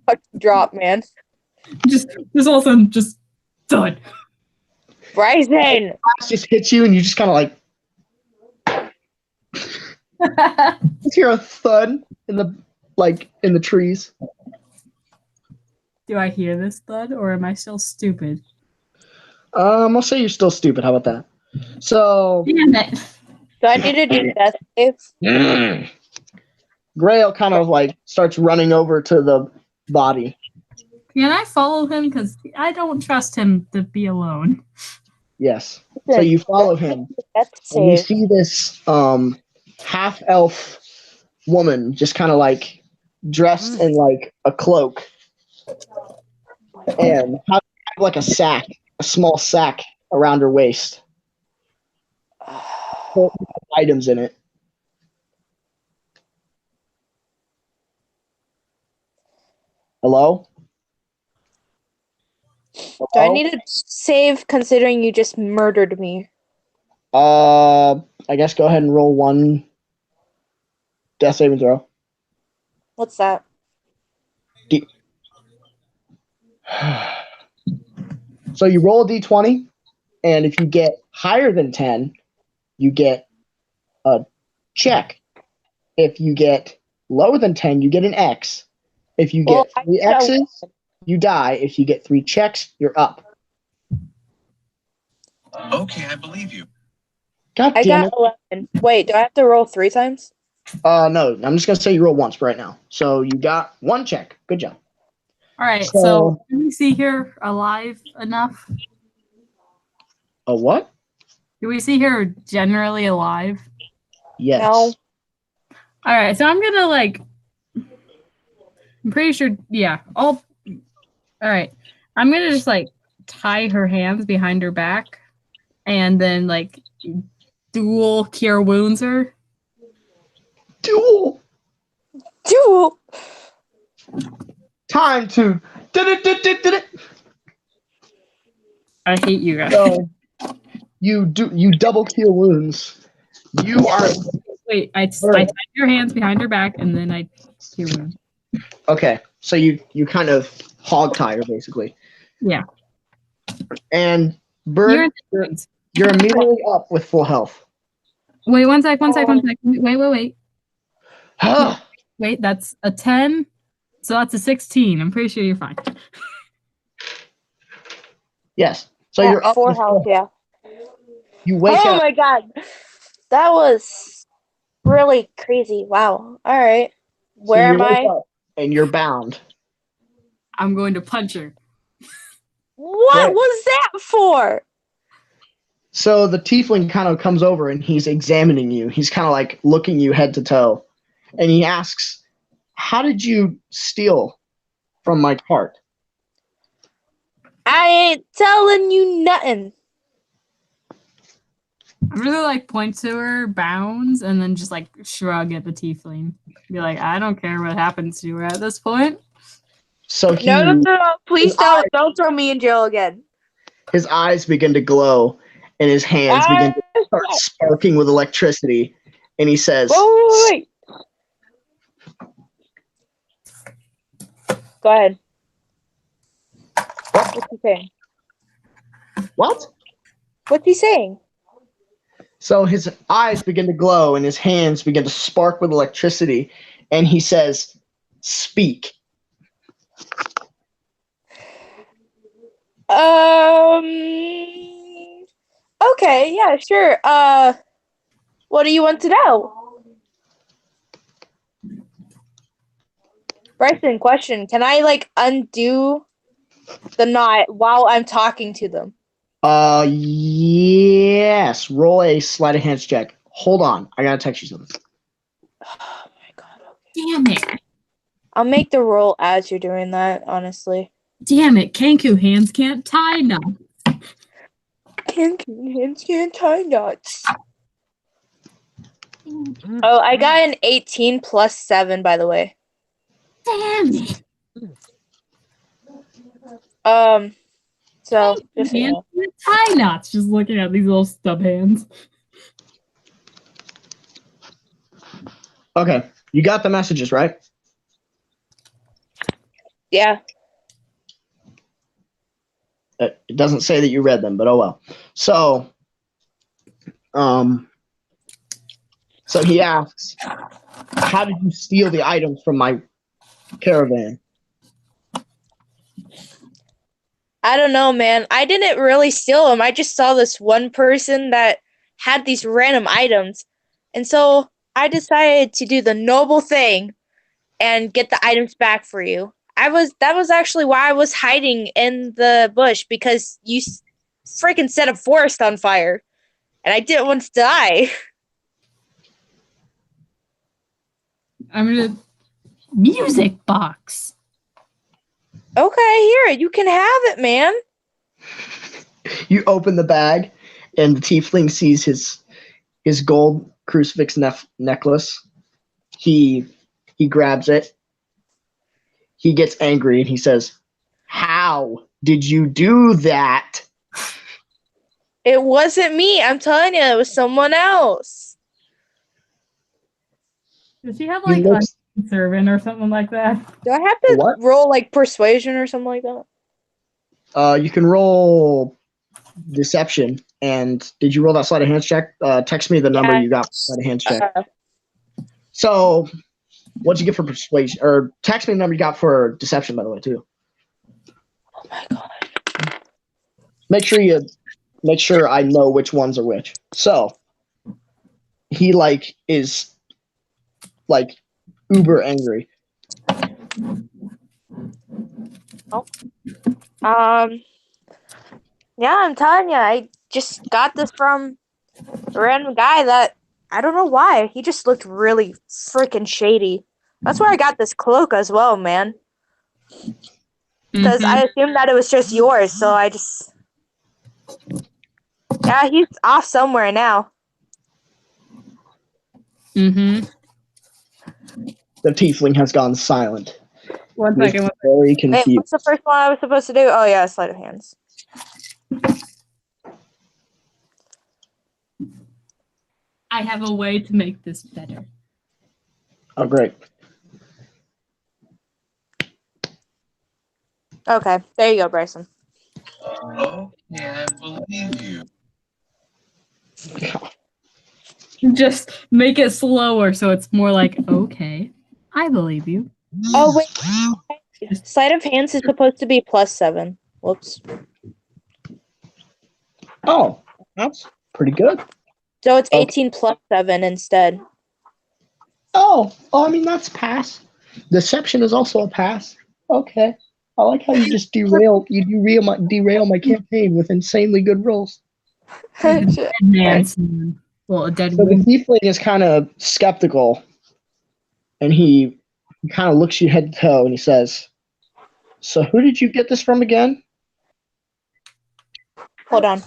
Fuck, drop, man. Just all of a sudden, just thud. Bryson! Just hits you and you just kind of like. You hear a thud in the trees. Do I hear this thud, or am I still stupid? I'll say you're still stupid. How about that? So Damn it! So I need to do death saves. Grail kind of like starts running over to the body. Can I follow him? Because I don't trust him to be alone. Yes. So you follow him, Death and you save. see this half elf woman just kind of like dressed in like a cloak and have like a small sack around her waist. Items in it. Hello? Do I need to save considering you just murdered me? I guess go ahead and roll one death saving throw. What's that? So you roll a d20, and if you get higher than 10, you get a check. If you get lower than 10, you get an X. If you get 3 X's, you die. If you get 3 checks, you're up. Okay, I believe you. God I damn got it. 11. Wait, do I have to roll 3 times? No, I'm just going to say you roll once right now. So you got 1 check. Good job. All right, So- so can we see her alive enough? A what? Do we see her generally alive? Yes. No. All right, so I'm gonna like. I'm pretty sure. Yeah. All right. I'm gonna just like tie her hands behind her back, and then like dual cure wounds her. Duel. Duel! Time to. I hate you guys. So you double kill wounds. You are Wait, I tied your hands behind her back, and then I cure wound. okay. So you kind of hog tie her basically. Yeah. And You're in Bird, the you're immediately up with full health. Wait, one sec. Wait. Huh. Wait, that's a 10. So that's a 16. I'm pretty sure you're fine. Yes. So At you're up 4 with health, full health. yeah. You wake Oh up. my god. That was really crazy. Wow. Alright. So Where you am wake I? up and you're bound. I'm going to punch her. What Right. was that for? So the tiefling kind of comes over and he's examining you. He's kind of like looking you head to toe. And he asks, how did you steal from my cart? I ain't telling you nothing. I really like point to her, bounds, and then just like shrug at the tiefling. Be like, I don't care what happens to her at this point. So he, No. Please don't throw me in jail again. his eyes begin to glow and his hands begin to start sparking with electricity. And he says, Wait. Go ahead. What's he saying? what? What's he saying? So his eyes begin to glow and his hands begin to spark with electricity. And he says, speak. Okay, yeah, sure. What do you want to know? Bryson, question. Can I, like, undo the knot while I'm talking to them? Yes. Roll a sleight of hands check. Hold on. I gotta text you something. Oh my god. Damn it. I'll make the roll as you're doing that, honestly. Damn it. Kenku hands can't tie now. Hands can't tie knots. Oh, I got an 18 plus 7, by the way. Damn it. So, just so you Hands know. can't tie knots. Just looking at these little stub hands. Okay. You got the messages, right? Yeah. It doesn't say that you read them, but oh well. So he asks, how did you steal the items from my caravan? I don't know, man. I didn't really steal them. I just saw this one person that had these random items. And so I decided to do the noble thing and get the items back for you. That was actually why I was hiding in the bush, because you freaking set a forest on fire and I didn't want to die. I'm gonna music box. Okay, here, you can have it, man. You open the bag, and the tiefling sees his gold crucifix necklace. He grabs it. He gets angry and he says, how did you do that? It wasn't me. I'm telling you, it was someone else. Does she have He like looks, a servant or something like that? Do I have to What? roll like persuasion or something like that? you can roll deception. And did you roll that sleight of hands check? Text me the number Yeah. you got for sleight of hands check. So, what'd you get for persuasion? Or text me the number you got for deception, by the way, too. Oh my god. Make sure I know which ones are which. So, he is uber angry. Yeah, I'm telling you, I just got this from a random guy that I don't know why. He just looked really freaking shady. That's where I got this cloak as well, man. Because I assumed that it was just yours, so I just. Yeah, he's off somewhere now. The tiefling has gone silent. One He is second. very Wait, confused. what's the first one I was supposed to do? Oh, yeah, sleight of hands. I have a way to make this better. Oh, great. Okay, there you go, Bryson. Oh, can't believe you. Just make it slower so it's more like, okay, I believe you. Oh, wait. Sleight of hands is supposed to be +7. Whoops. Oh, that's pretty good. So it's Okay. 18 plus 7 instead. Oh, I mean, that's a pass. Deception is also a pass. Okay. I like how you just derail my campaign with insanely good rolls. Dead man scene. Well, a dead So the woman. tiefling is kind of skeptical, and he kind of looks you head to toe, and he says, "So who did you get this from again?" Hold on.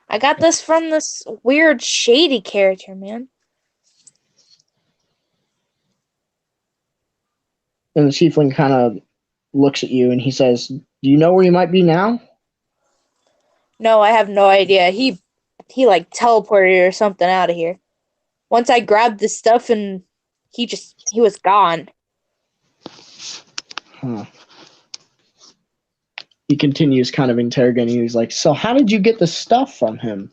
I got this from this weird shady character, man. And the tiefling kind of looks at you, and he says, "Do you know where you might be now?" No, I have no idea. He like teleported or something out of here. Once I grabbed the stuff and he was gone. Huh. He continues kind of interrogating you. He's like, "So how did you get the stuff from him?"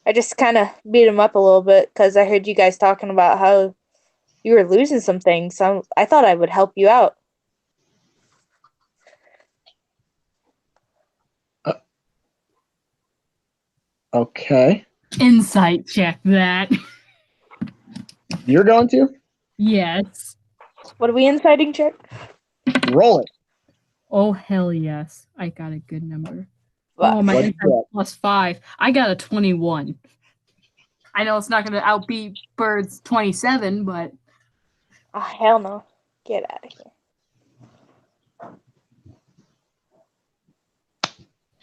I just kind of beat him up a little bit because I heard you guys talking about how you were losing some things. So I thought I would help you out. Okay. Insight check that. You're going to? Yes. What are we inciting check? Roll it. Oh, hell yes. I got a good number. What? Oh, my What'd you insight plus 5. I got a 21. I know it's not going to outbeat Bird's 27, but Oh, hell no. Get out of here.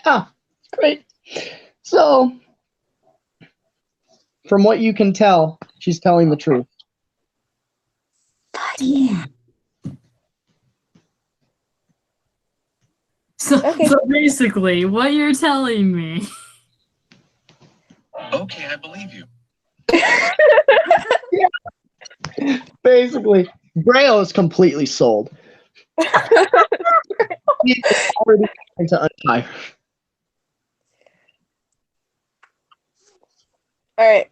Ah, great. So, from what you can tell, she's telling the truth. Fuck yeah. so, Okay. so basically, what you're telling me. Okay, I believe you. Basically, Grail is completely sold. He's already trying to untie her. Alright,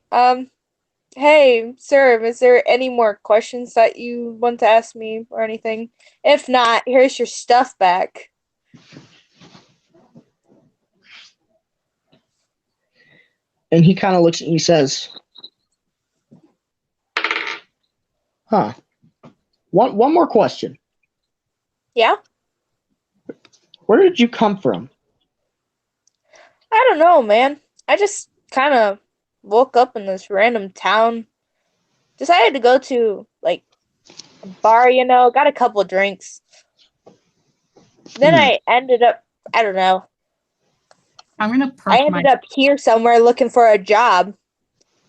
hey, sir, is there any more questions that you want to ask me or anything? If not, here's your stuff back. And he kind of looks at you and says, "Huh. One more question. Yeah? Where did you come from?" I don't know, man. I just kind of woke up in this random town. Decided to go to, like, a bar, got a couple drinks. Then I ended up, I don't know. I'm going to I perk my. ended up here somewhere looking for a job.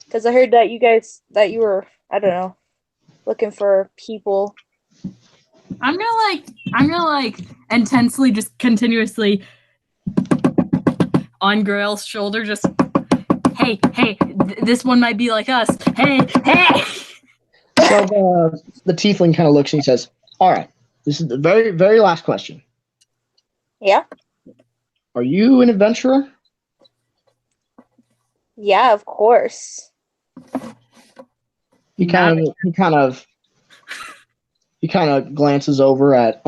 Because I heard that you were, I don't know, looking for people. I'm gonna intensely just continuously on Grail's shoulder, just hey, this one might be like us. Hey. So the tiefling kind of looks and he says, "All right, this is the very, very last question. Yeah? Are you an adventurer?" Yeah, of course. He kind of glances over at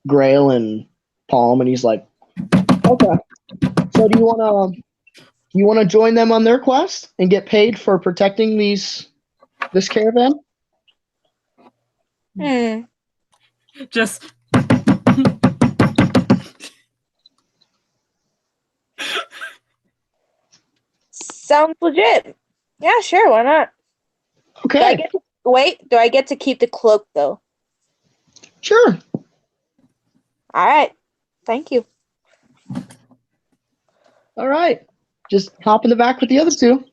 Grail and Palm, and he's like, "Okay. So do you wanna join them on their quest and get paid for protecting this caravan?" Just Sounds legit. Yeah, sure, why not? Okay, Do I get to keep the cloak, though? sure. Alright. Thank you. All right. Just hop in the back with the other two.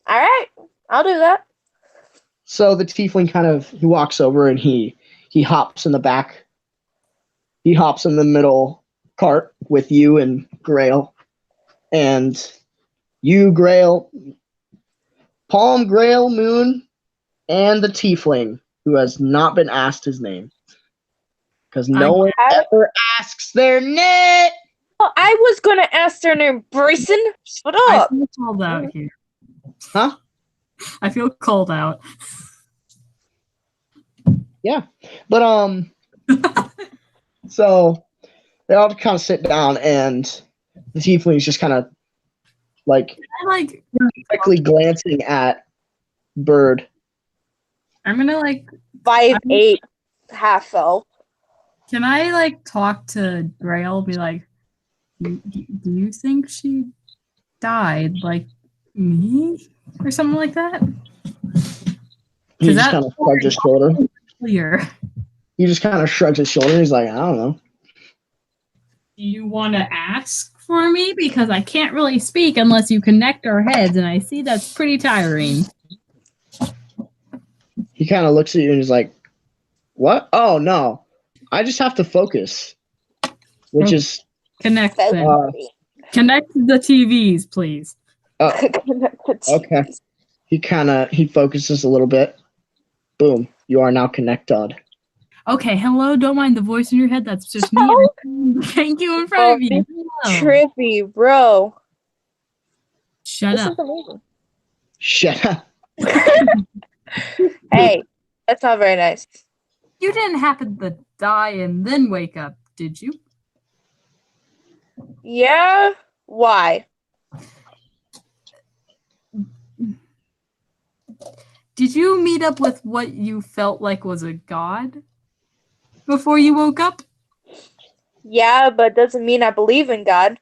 Alright. I'll do that. So the tiefling he walks over and he hops in the back. He hops in the middle cart with you and Grail. And you, Grail, Palm, Grail, Moon, and the tiefling, who has not been asked his name. Because no one ever asks their name. Oh, I was gonna ask their name, Bryson. Shut I up. feel called out here. Huh? I feel called out. Yeah. But so they all kind of sit down and the tiefling's just kind of like I like. quickly glancing at Bird. I'm gonna like. 5'8", half elf. Can I like talk to Grail? Be like, do you think she died like me or something like that? He just that- kind of shrugs his shoulder. Clear. He just kind of shrugs his shoulder. He's like, I don't know. Do you want to ask for me? Because I can't really speak unless you connect our heads, and I see that's pretty tiring. He kind of looks at you and he's like, what? Oh, no. I just have to focus. Which Okay. is... Connect them. February. Connect the TVs, please. Okay. He focuses a little bit. Boom. You are now connected. Okay, hello. Don't mind the voice in your head. That's just me. Thank you in front Oh, of you. Hello. Trippy, bro. Shut This up. is amazing. Shut up. Hey, that's not very nice. You didn't happen to die and then wake up, did you? Yeah? Why? Did you meet up with what you felt like was a god before you woke up? Yeah, but doesn't mean I believe in God.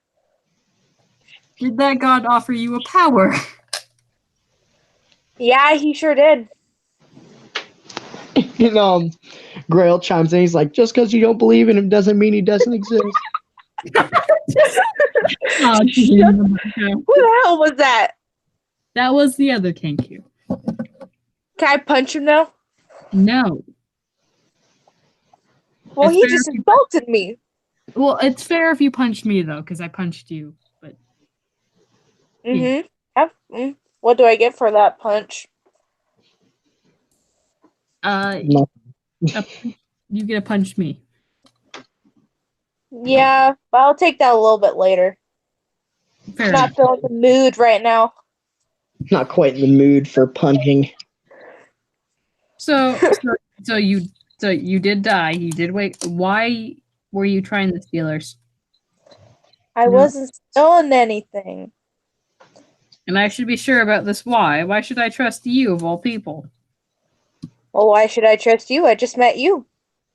Did that god offer you a power? Yeah, he sure did. You know, Grail chimes in. He's like, just because you don't believe in him doesn't mean he doesn't exist. Oh, Who the hell was that? that was the other Kenku. Can I punch him now? No. Well, It's he fair just if you- insulted me. Well, it's fair if you punched me though, because I punched you. But Mm-hmm. Yep. What do I get for that punch? No. you get to punch me. Yeah, but I'll take that a little bit later. Fair Not enough. feeling the mood right now. Not quite in the mood for punching. So you did die. You did wake. Why were you trying the Steelers? I No. wasn't stealing anything. And I should be sure about this. Why? Why should I trust you of all people? Well, why should I trust you? I just met you.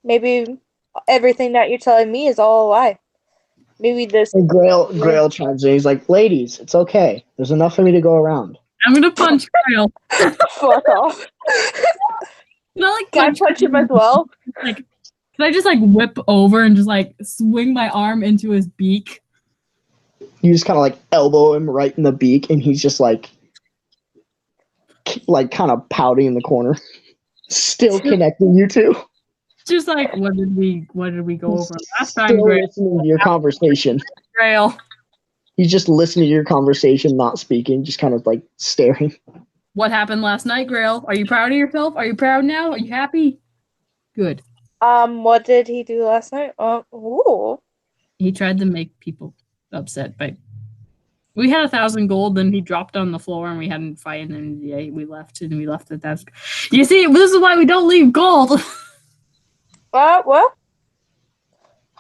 Maybe everything that you're telling me is all a lie. Maybe this. And Grail chimes in. He's like, ladies, it's okay. There's enough for me to go around. I'm gonna punch Kyle. Fuck off. Can I like Can I punch him as well? Like, can I just like whip over and just like swing my arm into his beak? You just kind of like elbow him right in the beak, and he's just like kind of pouting in the corner. Still connecting you two. Just like what did we go over last time, Still Grail? listening to your conversation. Grail. He's just listening to your conversation, not speaking, just kind of like staring. What happened last night, Grail? Are you proud of yourself? Are you proud now? Are you happy? Good. What did he do last night? Ooh. He tried to make people upset, but we had 1,000 gold, then he dropped on the floor and we had a fight, and then yeah, we left the desk. You see, this is why we don't leave gold. Well.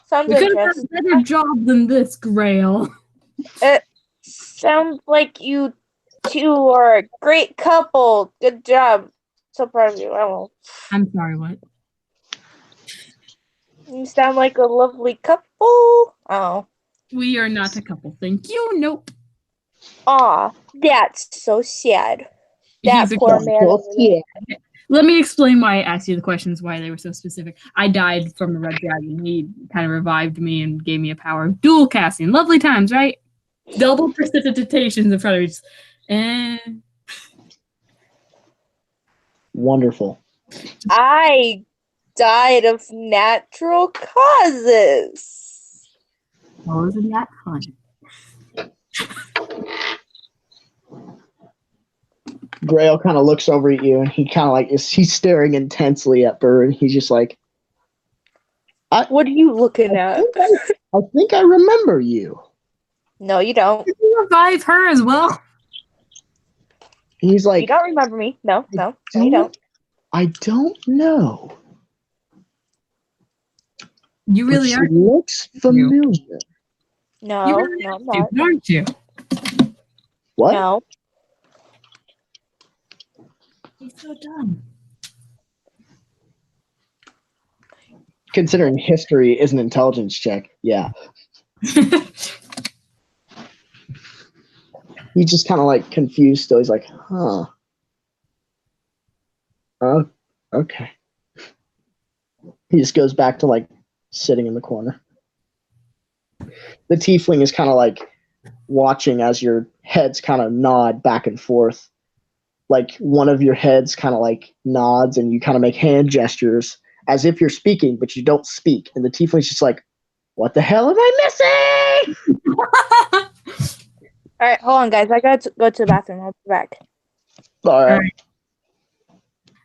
Sounds We could have done interesting. a better job than this, Grail. It sounds like you two are a great couple. Good job. So proud of you. Oh, I'm sorry, what? you sound like a lovely couple. Oh. We are not a couple, thank you. Nope. Aw, that's so sad. That He's a poor couple. man. over there. Yeah. Let me explain why I asked you the questions, why they were so specific. I died from a red dragon. He kind of revived me and gave me a power of dual casting. Lovely times, right? Double precipitations in front of each. And Wonderful. I died of natural causes. oh, isn't that fun? Grail kind of looks over at you, and he kind of like he's staring intensely at Bird. He's just like, What are you looking at? I think I remember you. No, you don't. Did you revive her as well? He's You like, don't remember me. No, you don't. I don't know. You really But are. she looks familiar. No, You really no, I'm are, not. aren't you? What? No. He's so dumb. Considering history is an intelligence check, yeah. He's just kind of like confused still. He's like, huh. Oh, okay. He just goes back to like sitting in the corner. The tiefling is kind of like watching as your heads kind of nod back and forth. Like one of your heads kind of like nods and you kind of make hand gestures as if you're speaking, but you don't speak. And the tiefling's just like, what the hell am I missing? All right, hold on, guys. I got to go to the bathroom. I'll be back. All right.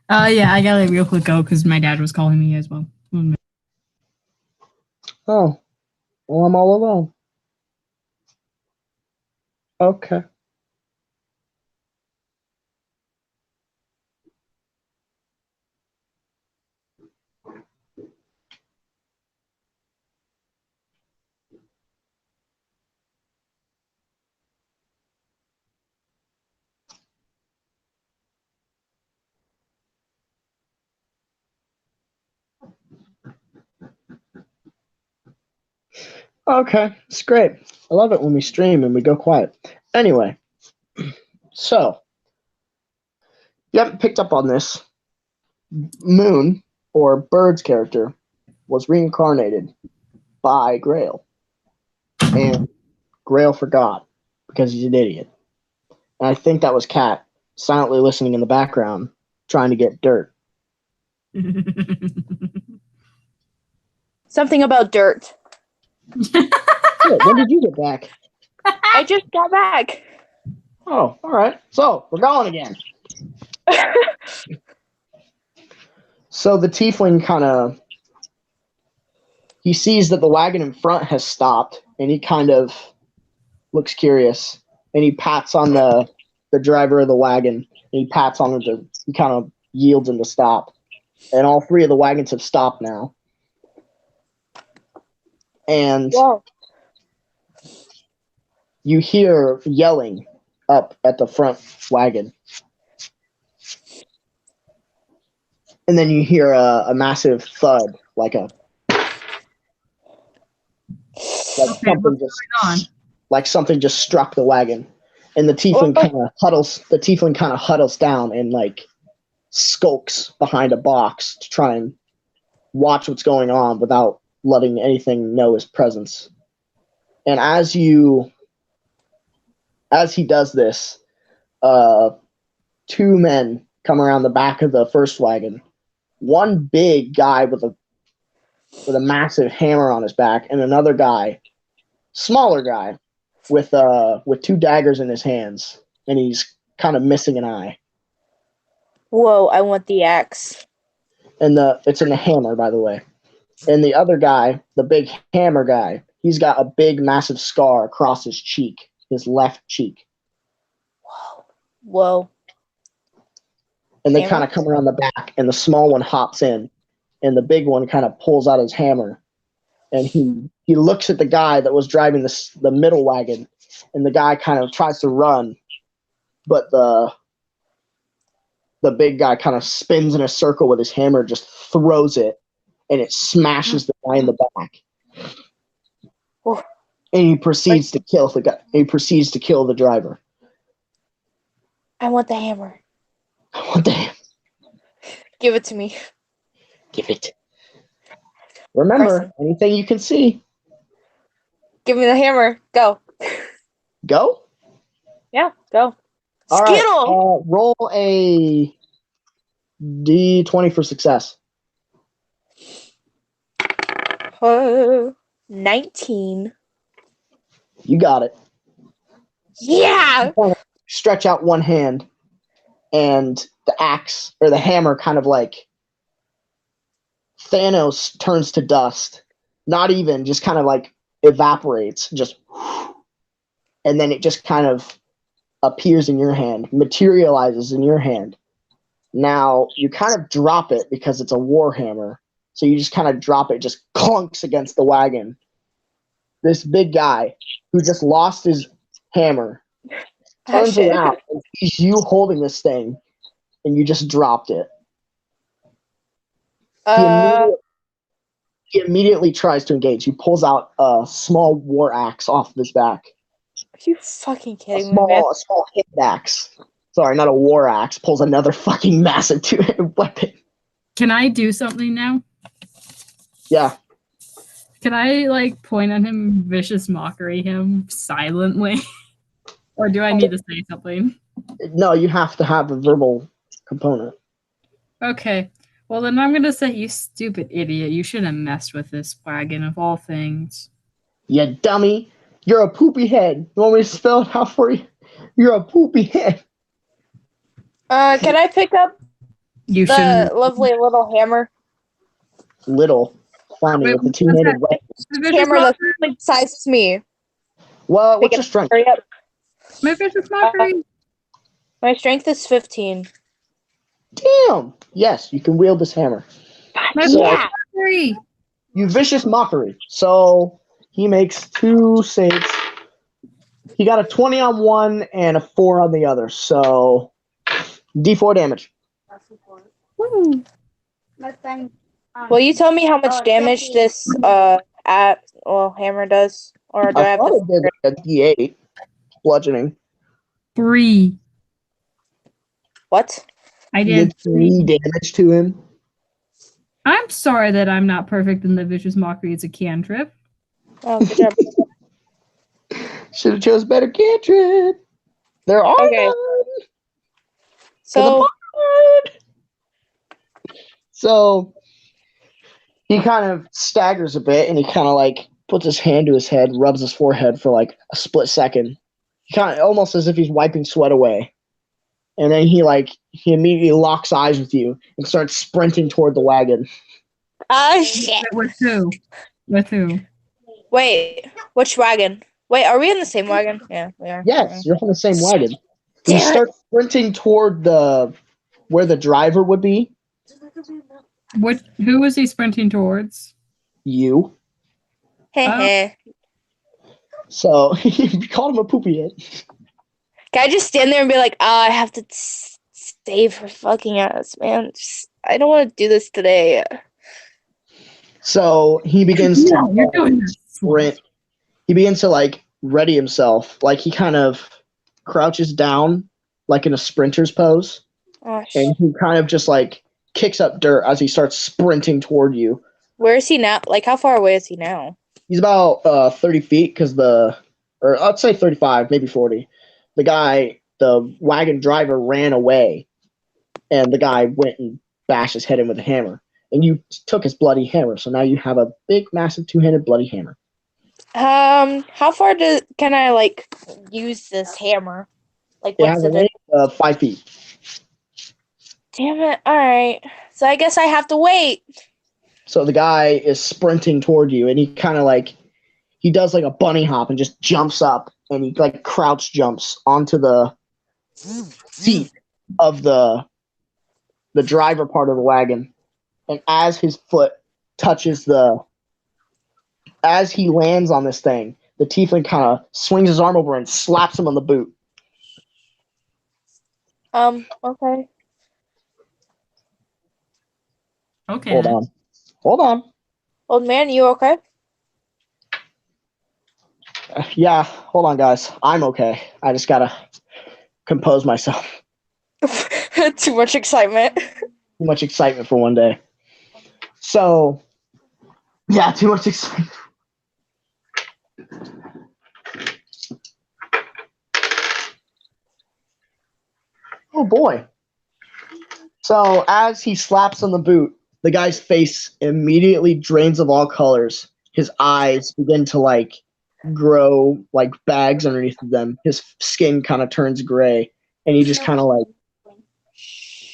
Yeah, I gotta real quick go because my dad was calling me as well. Oh, well, I'm all alone. Okay. Okay, it's great. I love it when we stream and we go quiet. Anyway, so you haven't picked up on this. Moon, or Bird's character, was reincarnated by Grail. And Grail forgot because he's an idiot. And I think that was Kat silently listening in the background, trying to get dirt. Something about dirt. Shit, when did you get back? I just got back. Oh, all right. So we're going again. So the tiefling kind of, he sees that the wagon in front has stopped, and he kind of looks curious, and he pats on the driver of the wagon, and he pats on him to, he kind of yields him to stop. And all three of the wagons have stopped now. And Whoa. you hear yelling up at the front wagon. And then you hear a massive thud, like something just struck the wagon. And the tiefling kind of huddles. The tiefling kind of huddles down and like skulks behind a box to try and watch what's going on without letting anything know his presence. And as he does this, two men come around the back of the first wagon. One big guy with a massive hammer on his back, and another guy, smaller guy, with two daggers in his hands, and he's kind of missing an eye. Whoa, I want the axe. And it's in the hammer, by the way. And the other guy, the big hammer guy, he's got a big, massive scar across his cheek, his left cheek. Whoa. And they kind of come around the back, and the small one hops in, and the big one kind of pulls out his hammer, and he looks at the guy that was driving the middle wagon, and the guy kind of tries to run, but the big guy kind of spins in a circle with his hammer, just throws it, and it smashes the guy in the back. Oh. And he proceeds to kill the guy. He proceeds to kill the driver. I want the hammer. What the hell? Give it to me. Give it. Remember, anything you can see. Give me the hammer. Go. Go? Yeah, go. All Skittle! right, roll a D20 for success. 19. You got it. Yeah! Stretch out one hand, and the axe, or the hammer, kind of like Thanos turns to dust. Not even, just kind of like evaporates. Just, and then it just kind of appears in your hand, materializes in your hand. Now, you kind of drop it because it's a warhammer. So you just kind of drop it, just clunks against the wagon. This big guy who just lost his hammer turns shit. around and sees you holding this thing, and you just dropped it. He immediately tries to engage. He pulls out a small war axe off of his back. Are you fucking A kidding me, man? small hit axe. Sorry, not a war axe. Pulls another fucking massive two-handed weapon. Can I do something now? Yeah. Can I like point at him, vicious mockery him silently? Or do I need to say something? No, you have to have a verbal component. Okay. Well, then I'm going to say, you stupid idiot. You should have messed with this wagon of all things. You dummy. You're a poopy head. You want me to spell it out for you? You're a poopy head. Can I pick up You the shouldn't. lovely little hammer? Little. Funny Wait, with the what's two-handed that? weapon. My Hammer that's the size as me. Well, what's Pick your it strength? Hurry up. vicious mockery. My strength is 15. Damn. Yes, you can wield this hammer. My So- vicious mockery. You vicious mockery. So he makes 2 saves. He got a 20 on one and a 4 on the other. So D4 damage. Woo. Will you tell me how much damage this hammer does? Or do I I have thought to it did a D8 bludgeoning. 3. what? I You did did 3 damage to him. I'm sorry that I'm not perfect in the vicious mockery. It's a cantrip. Oh, good job. Should have chose better cantrip. There are Okay. none. So So he kind of staggers a bit and he kind of like puts his hand to his head, rubs his forehead for like a split second. He kind of almost as if he's wiping sweat away. And then he immediately locks eyes with you and starts sprinting toward the wagon. shit. With who? With who? Wait, which wagon? Wait, are we in the same wagon? Yeah, we are. Yes, you're on the same wagon. He Damn it. starts sprinting toward where the driver would be. Who was he sprinting towards? You. Heh. So he called him a poopy head. Can I just stand there and be like, I have to save her fucking ass, man. I don't want to do this today. So he begins No, you're doing to this. sprint. He begins to like ready himself. Like he kind of crouches down like in a sprinter's pose. Oh, And he kind of just like kicks up dirt as he starts sprinting toward you. Where is he now? Like, how far away is he now? He's about 30 feet because or I'd say 35, maybe 40. The wagon driver ran away, and the guy went and bashed his head in with a hammer. And you took his bloody hammer, so now you have a big, massive two-handed bloody hammer. How far can I like use this hammer? Like, It what's has the a range of 5 feet. Damn it! All right, so I guess I have to wait. So the guy is sprinting toward you, and he kind of like he does like a bunny hop and just jumps up, and he like crouch jumps onto the seat of the driver part of the wagon. And as his foot touches as he lands on this thing, the tiefling kind of swings his arm over and slaps him on the boot. Okay. Okay. Hold on. Old man, you okay? Yeah, hold on, guys. I'm okay. I just gotta compose myself. Too much excitement. Too much excitement for one day. So, yeah, too much excitement. Oh boy. So, as he slaps on the boot, the guy's face immediately drains of all colors. His eyes begin to like grow like bags underneath them. His skin kind of turns gray, and he just kind of like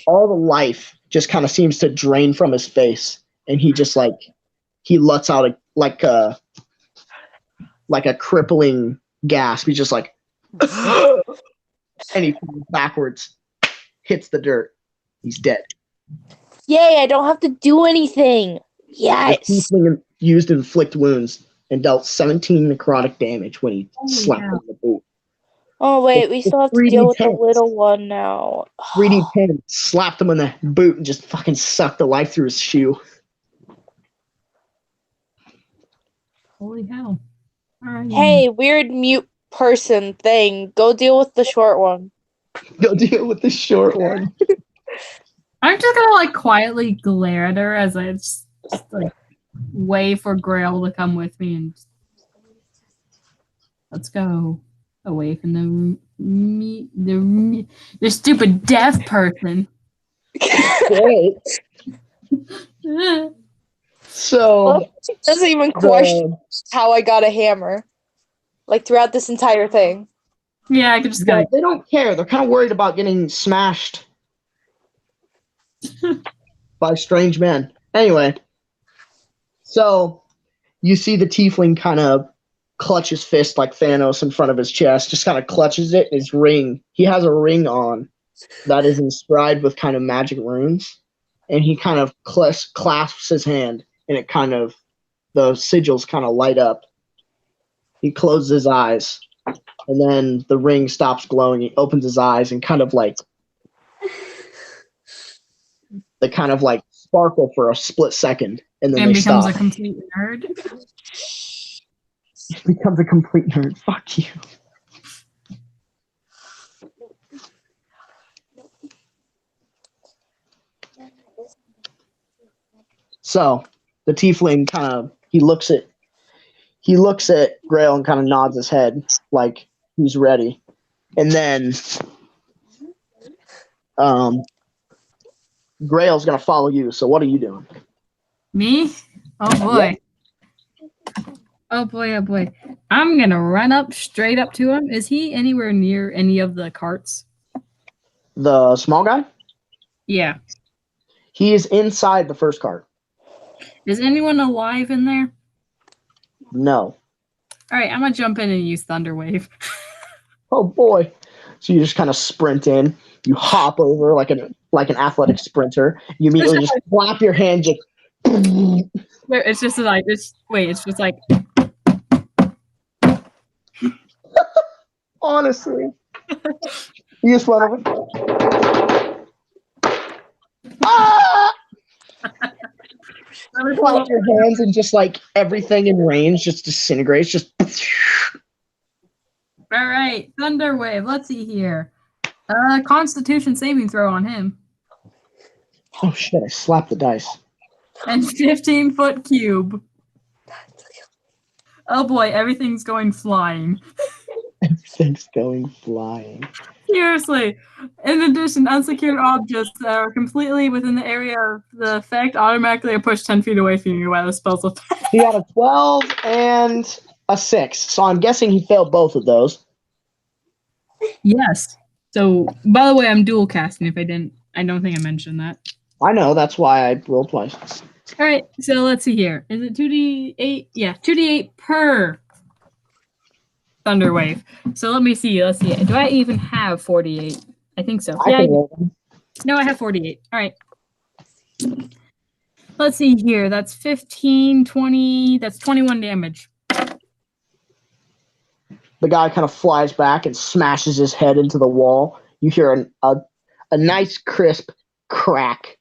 all the life just kind of seems to drain from his face, and he just like he lets out like a crippling gasp. He's just like and he falls backwards, hits the dirt. He's dead. Yay! I don't have to do anything. The Yes. tiefling used inflict wounds and dealt 17 necrotic damage when he slapped him in the boot. Oh wait, we still have to 3D deal with the pins. little one now. 3D pin slapped him in the boot and just fucking sucked the life through his shoe. Holy hell. All right. Hey, weird mute person thing. Go deal with the short one. Go deal with the short one. I'm just gonna like quietly glare at her as I just like wait for Grail to come with me and let's go away from the stupid deaf person. Great. So She doesn't even question how I got a hammer. Like throughout this entire thing. Yeah, I could just go. they don't care. They're kind of worried about getting smashed by strange men. Anyway, so you see the tiefling kind of clutch his fist like Thanos in front of his chest, just kind of clutches it. His ring. He has a ring on that is inscribed with kind of magic runes, and he kind of clasps his hand, and it kind of the sigils kind of light up. He closes his eyes, and then the ring stops glowing. He opens his eyes, and kind of like they kind of like sparkle for a split second, and then And they becomes stop. a complete nerd. He becomes a complete nerd. Fuck you. So the tiefling kind of he looks at Grail and kind of nods his head like he's ready, and then Grail's gonna follow you. So what are you doing? Me? Oh boy. Oh boy, oh boy. I'm gonna run up straight up to him. Is he anywhere near any of the carts? The small guy? Yeah. He is inside the first cart. Is anyone alive in there? No. Alright, I'm gonna jump in and use Thunder Wave. Oh boy. So you just kind of sprint in. You hop over like an athletic sprinter. You immediately just flap your hand. Just It's just like it's just like honestly. You just went over. Ah! Flap your hands and just like everything in range just disintegrates. Just alright, Thunder Wave. Let's see here. Constitution saving throw on him. oh shit! I slapped the dice. And 15-foot cube. Oh boy, everything's going flying. Everything's going flying. Seriously. In addition, unsecured objects that are completely within the area of the effect automatically are pushed 10 feet away from you while the spell's effect. He got a 12 and a 6, so I'm guessing he failed both of those. Yes. So, by the way, I'm dual casting. If I didn't, I don't think I mentioned that. I know, that's why I rolled twice. All right, so let's see here. Is it 2d8? Yeah, 2d8 per Thunder Wave. So let me see. Let's see. Do I even have 48? I think so. I can roll them. No, I have 48. All right. Let's see here. That's 15, 20. That's 21 damage. The guy kind of flies back and smashes his head into the wall. You hear a nice crisp crack.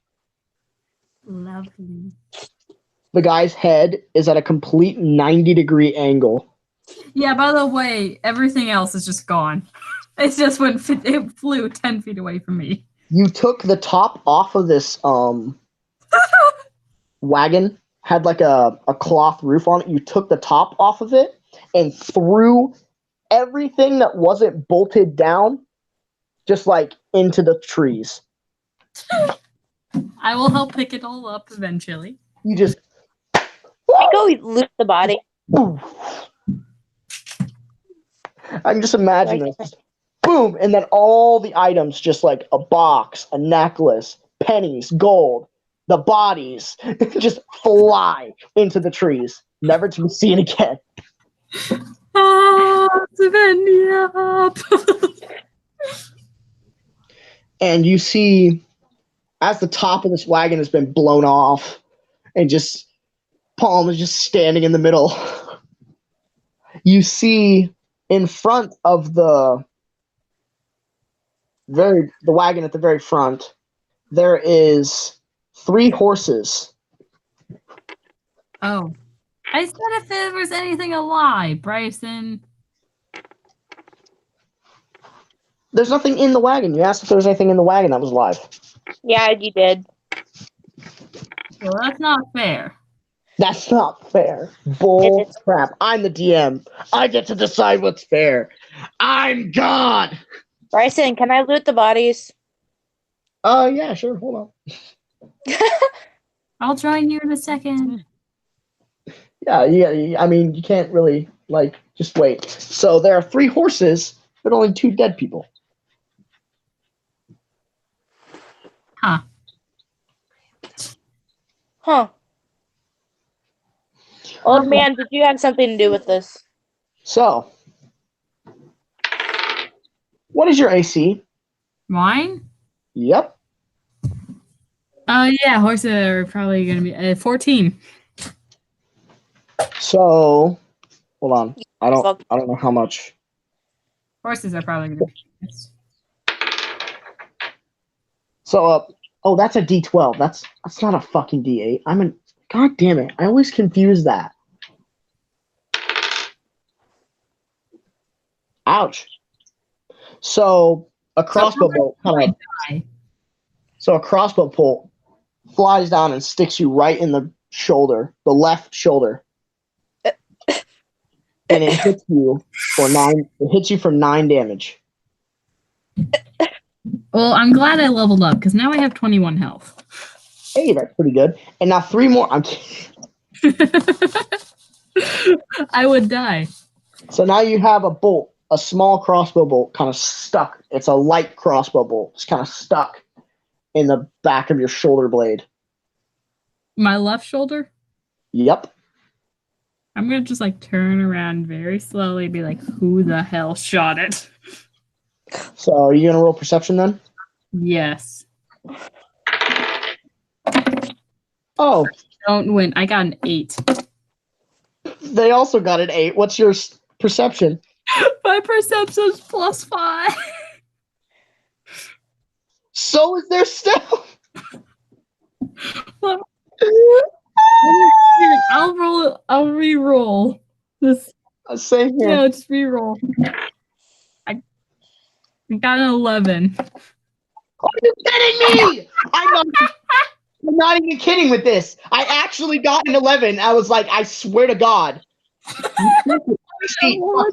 Lovely. The guy's head is at a complete 90-degree angle. Yeah, by the way, everything else is just gone. It just it flew 10 feet away from me. You took the top off of this wagon, had like a cloth roof on it. You took the top off of it and threw everything that wasn't bolted down just like into the trees. I will help pick it all up eventually. You just I go loot the body. boom. I can just imagine this. Just boom, and then all the items, just like a box, a necklace, pennies, gold, the bodies, just fly into the trees, never to be seen again. Savannah. And you see, as the top of this wagon has been blown off, and just Palm is just standing in the middle. You see in front of the the wagon at the very front, there is 3 horses. Oh. I said if there was anything alive, Bryson. There's nothing in the wagon. You asked if there was anything in the wagon that was alive. Yeah, you did. Well, that's not fair. That's not fair. Bull crap. I'm the DM. I get to decide what's fair. I'm God. Bryson, can I loot the bodies? Yeah, sure. Hold on. I'll join you in a second. Yeah, I mean, you can't really, just wait. So there are 3 horses, but only 2 dead people. Huh. Huh. Old man, did you have something to do with this? So, what is your AC? Mine? Yep. Yeah, horses are probably going to be 14. So, hold on. I don't know how much. Horses are probably going to be. So, that's a D12. That's not a fucking D8. God damn it. I always confuse that. Ouch. So, a crossbow bolt So a crossbow bolt flies down and sticks you right in the shoulder, the left shoulder. And it hits you for 9. It hits you for 9 damage. Well, I'm glad I leveled up because now I have 21 health. Hey, that's pretty good. And now 3 more. I'm kidding. I would die. So now you have a bolt, a small crossbow bolt, kind of stuck. It's a light crossbow bolt. It's kind of stuck in the back of your shoulder blade. My left shoulder? Yep. I'm going to just turn around very slowly and be like, who the hell shot it? So are you going to roll perception then? Yes. Oh. Don't win. I got an 8. They also got an 8. What's your perception? My perception's +5. So is their stealth. Well, I'll roll. I'll re-roll this. Same here. No, just re-roll. I got an 11. Are you kidding me? I'm not even kidding with this. I actually got an 11. I was like, I swear to God. One more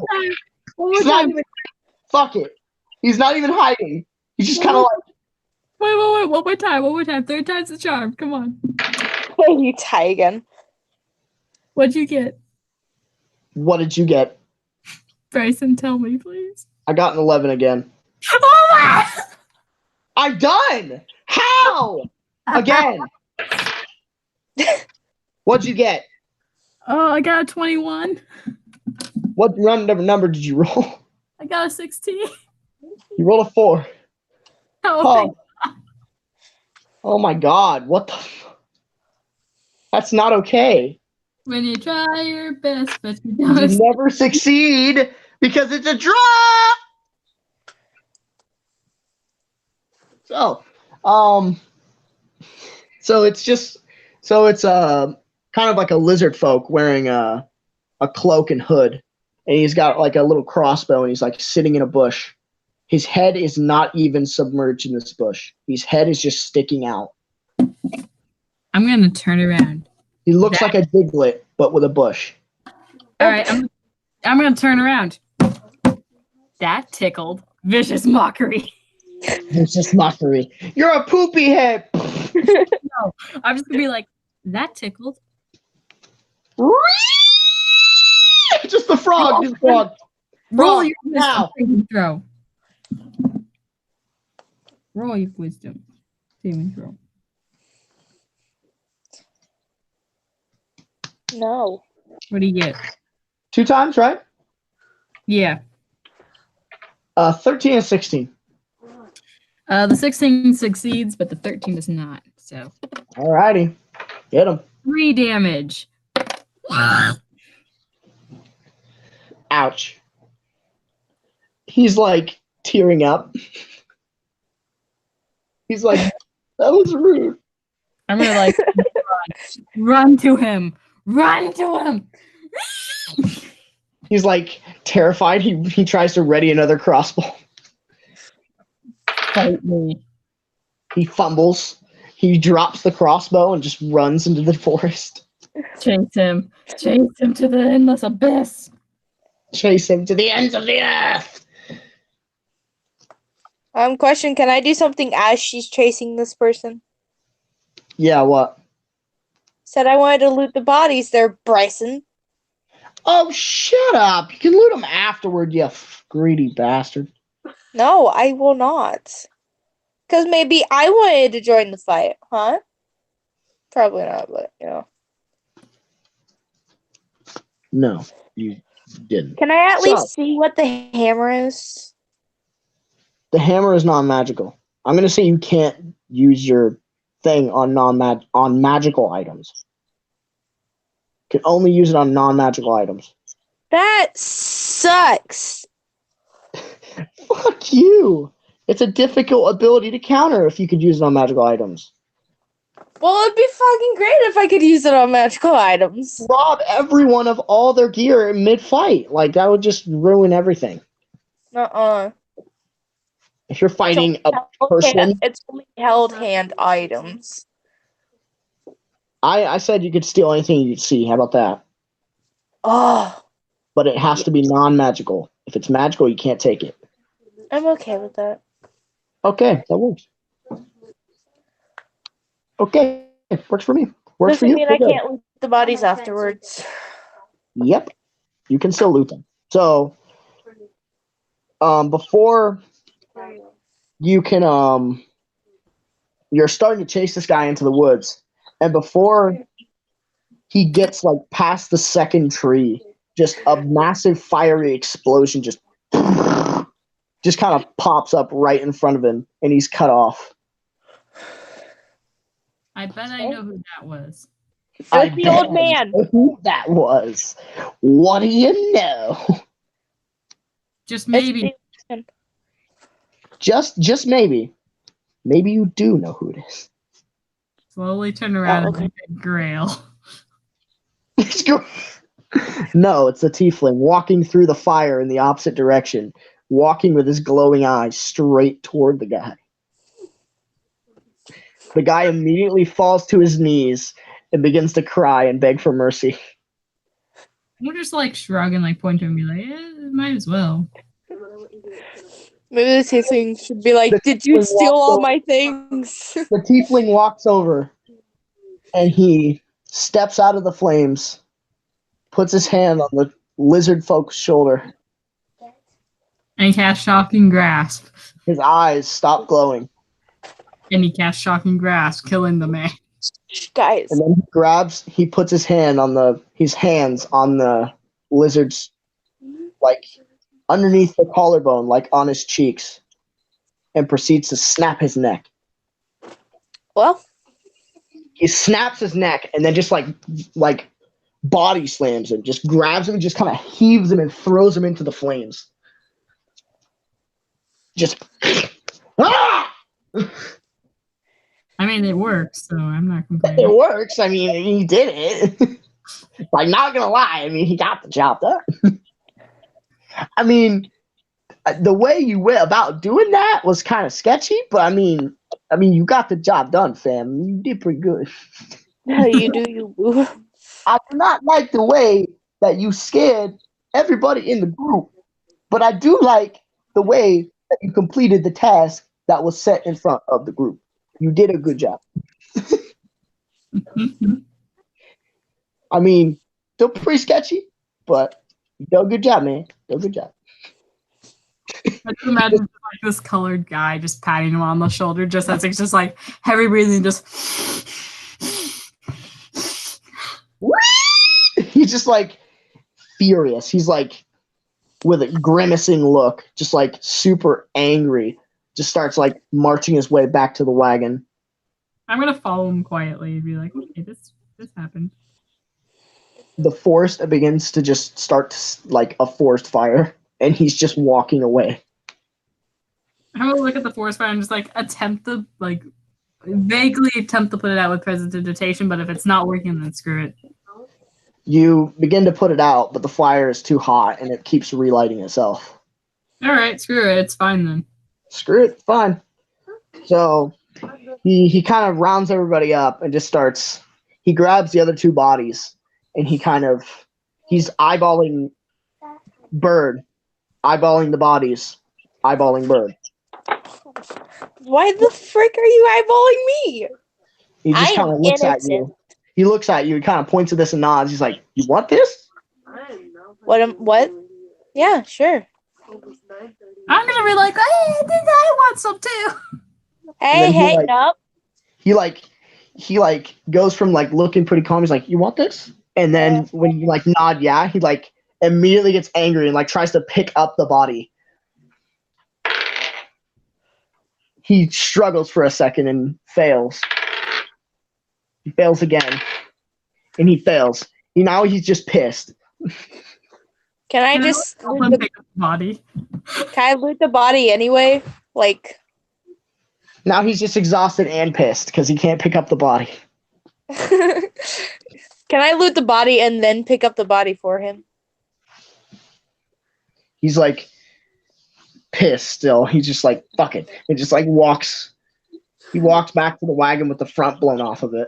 time. Fuck it. He's not even hiding. He's just kind of like. Wait. One more time. 3rd time's the charm. Come on. You tie again. What'd you get? What did you get? Bryson, tell me, please. I got an 11 again. Oh my! I'm done. How? Again. What'd you get? Oh, I got a 21. What number did you roll? I got a 16. You rolled a 4. Oh. Oh my God. What the? That's not okay. When you try your best, but you You don't. never succeed because it's a draw. So it's kind of like a lizard folk wearing a cloak and hood, and he's got a little crossbow, and he's sitting in a bush. His head is not even submerged in this bush. His head is just sticking out. I'm gonna turn around. He looks like a Diglett, but with a bush. All right, I'm gonna turn around. That tickled. Vicious mockery. Vicious mockery. You're a poopy head. No, I'm just gonna be like, that tickled. Just the frog. Just frog. Roll your now. wisdom saving throw. Roll your wisdom saving throw. No. What do you get? 2 times, right? Yeah. 13 and 16. The 16 succeeds, but the 13 does not. So. Alrighty. Get him. 3 damage. Ouch. He's tearing up. He's like, that was rude. I'm gonna like run to him. Run to him. He's like terrified. He tries to ready another crossbow. Fight me. He fumbles. He drops the crossbow and just runs into the forest. Chase him. Chase him to the endless abyss. Chase him to the ends of the earth. Question, can I do something as she's chasing this person? Yeah, what? Said I wanted to loot the bodies there, Bryson. Oh, shut up. You can loot them afterward, you greedy bastard. No, I will not. Because maybe I wanted to join the fight, huh? Probably not, but, No, you didn't. Can I at So- least see what the hammer is? The hammer is non-magical. I'm going to say you can't use your thing on magical items. You can only use it on non-magical items. That sucks. Fuck you. It's a difficult ability to counter if you could use it on magical items. Well, it'd be fucking great if I could use it on magical items. Rob everyone of all their gear mid-fight. Like, that would just ruin everything. If you're fighting a person... It's only held hand items. I said you could steal anything you see. How about that? Oh, But it has to be non-magical. If it's magical, you can't take it. I'm okay with that. Okay, that works. Okay, works for me. Works for Doesn't you. mean I can't loot the bodies afterwards. Yep, you can still loot them. So, before you can, you're starting to chase this guy into the woods, and before he gets like past the second tree, just a massive fiery explosion just kind of pops up right in front of him, and he's cut off. I bet I know who that was. It's the old man. Who that was? What do you know? Just maybe. Just maybe. Maybe you do know who it is. Slowly turn around okay. and look at Grail. No, it's a tiefling walking through the fire in the opposite direction, walking with his glowing eyes straight toward the guy. The guy immediately falls to his knees and begins to cry and beg for mercy. We'll just like shrug and like point to him and be like, yeah, might as well. Maybe the tiefling should be like, did you steal all my things? The tiefling walks over and he steps out of the flames, puts his hand on the lizard folk's shoulder. And he casts Shocking Grasp. His eyes stop glowing. And he casts Shocking Grasp, killing the man. Guys. And then he puts his hands on the lizard's, like, underneath the collarbone, like on his cheeks, and proceeds to snap his neck. Well, he snaps his neck and then just like body slams him, just grabs him and just kind of heaves him and throws him into the flames. Just ah! I mean, it works, so I'm not complaining. It works. I mean, he did it. Like, not gonna lie, I mean, he got the job done. I mean, the way you went about doing that was kind of sketchy, but I mean, you got the job done, fam. You did pretty good. how you do you boo. I do not like the way that you scared everybody in the group, but I do like the way that you completed the task that was set in front of the group. You did a good job. I mean, still pretty sketchy, but you did a good job, man. You did a good job. I can imagine like this colored guy just patting him on the shoulder, just as it's just like heavy breathing, just. He's just like furious. He's like with a grimacing look, just like super angry. Just starts like marching his way back to the wagon. I'm gonna follow him quietly and be like, okay, this happened. The forest begins to just start like a forest fire, and he's just walking away. I'm gonna look at the forest fire and just vaguely attempt to put it out with prestidigitation, but if it's not working, then screw it. You begin to put it out, but the fire is too hot and it keeps relighting itself. All right, screw it. It's fine then. Screw it, fine. So he kind of rounds everybody up and just starts. He grabs the other two bodies and he's eyeballing Bird, eyeballing the bodies, eyeballing Bird. Why the frick are you eyeballing me? He just I kind am of looks at innocent. you. He looks at you. He kind of points at this and nods. He's like, "You want this?" What? Yeah, sure. I'm gonna be like, hey, I think I want some too. Hey, then he, no. He goes from like looking pretty calm. He's like, "You want this?" And then when you like nod, yeah, he like immediately gets angry and like tries to pick up the body. He struggles for a second and fails. He fails again, and he fails. Now he's just pissed. Can I just Help him pick up the body? can I loot the body anyway? Like, Now he's just exhausted and pissed because he can't pick up the body. can I loot the body and then pick up the body for him? He's like pissed still. He's just like, fuck it. And just like walks. He walks back to the wagon with the front blown off of it.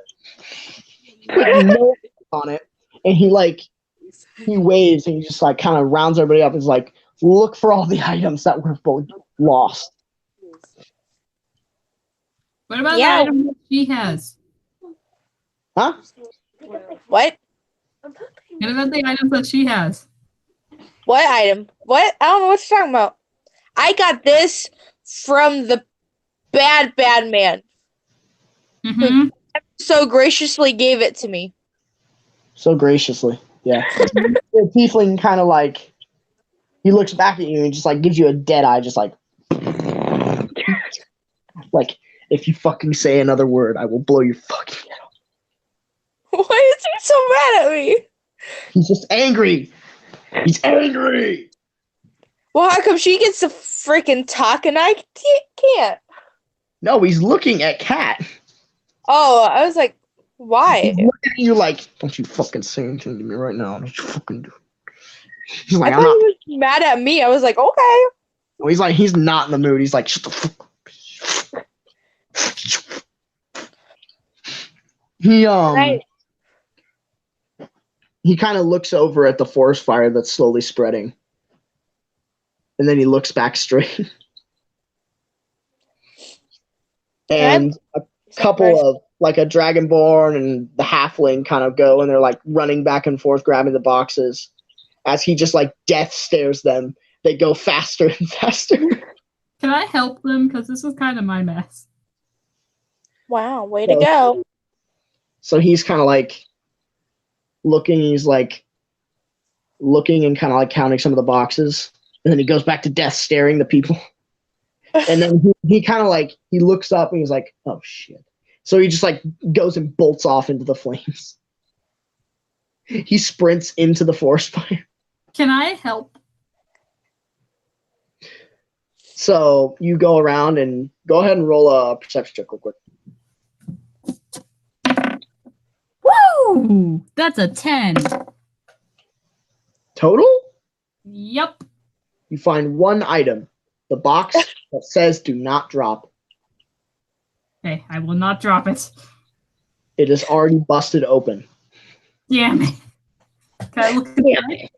With no on it. And he waves and he just like kind of rounds everybody up and is like, look for all the items that were both lost. What about the item that she has? Huh? What? What about the items that she has? What item? What? I don't know what you're talking about. I got this from the bad man. Mm-hmm. So graciously gave it to me. So graciously. Yeah. The tiefling kind of like, he looks back at you and just like gives you a dead eye, just like, if you fucking say another word, I will blow your fucking head off. Why is he so mad at me? He's just angry. He's angry. Well, how come she gets to freaking talk and I can't? No, he's looking at Kat. Oh, I was like, why? He's looking at you like, don't you fucking say anything to me right now. Don't you fucking do it. He's like, I I'm thought not. he was mad at me. I was like, okay. Well, he's like, he's not in the mood. He's like, shut the fuck up. He kind of looks over at the forest fire that's slowly spreading. And then he looks back straight. And a couple of, like a dragonborn and the halfling kind of go and they're like running back and forth, grabbing the boxes. As he just like death stares them, they go faster and faster. Can I help them? Because this is kind of my mess. Wow, way to go. So he's kind of like looking, he's like looking and kind of like counting some of the boxes. And then he goes back to death staring the people. And then he kind of like, he looks up and he's like, oh shit. So he just like goes and bolts off into the flames. He sprints into the forest fire. Can I help? So you go around and go ahead and roll a perception check real quick. Woo! That's a 10. Total? Yep. You find one item, the box that says do not drop. Okay, I will not drop it. It is already busted open. Damn it. Can I look at it?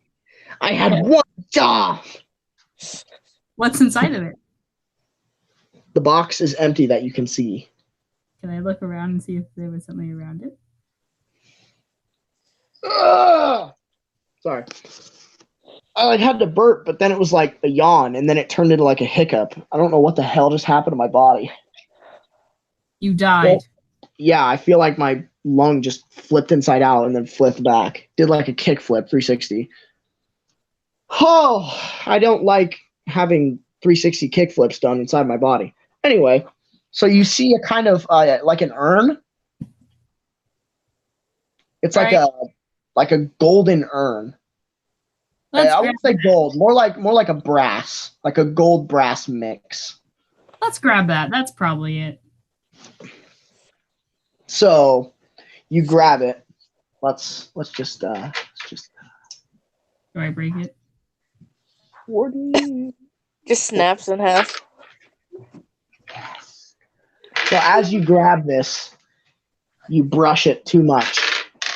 I had one job. What's inside of it? The box is empty that you can see. Can I look around and see if there was something around it? Sorry. I like had to burp, but then it was like a yawn, and then it turned into like a hiccup. I don't know what the hell just happened to my body. You died. Well, yeah, I feel like my lung just flipped inside out and then flipped back. Did like a kick flip, 360. Oh, I don't like having 360 kick flips done inside my body. Anyway, so you see a kind of like an urn. It's Right. like a golden urn. I wouldn't say gold, more like a brass, like a gold brass mix. Let's grab that. That's probably it. So you grab it. Let's just Do I break it? 40. Just snaps in half. So as you grab this, you brush it too much,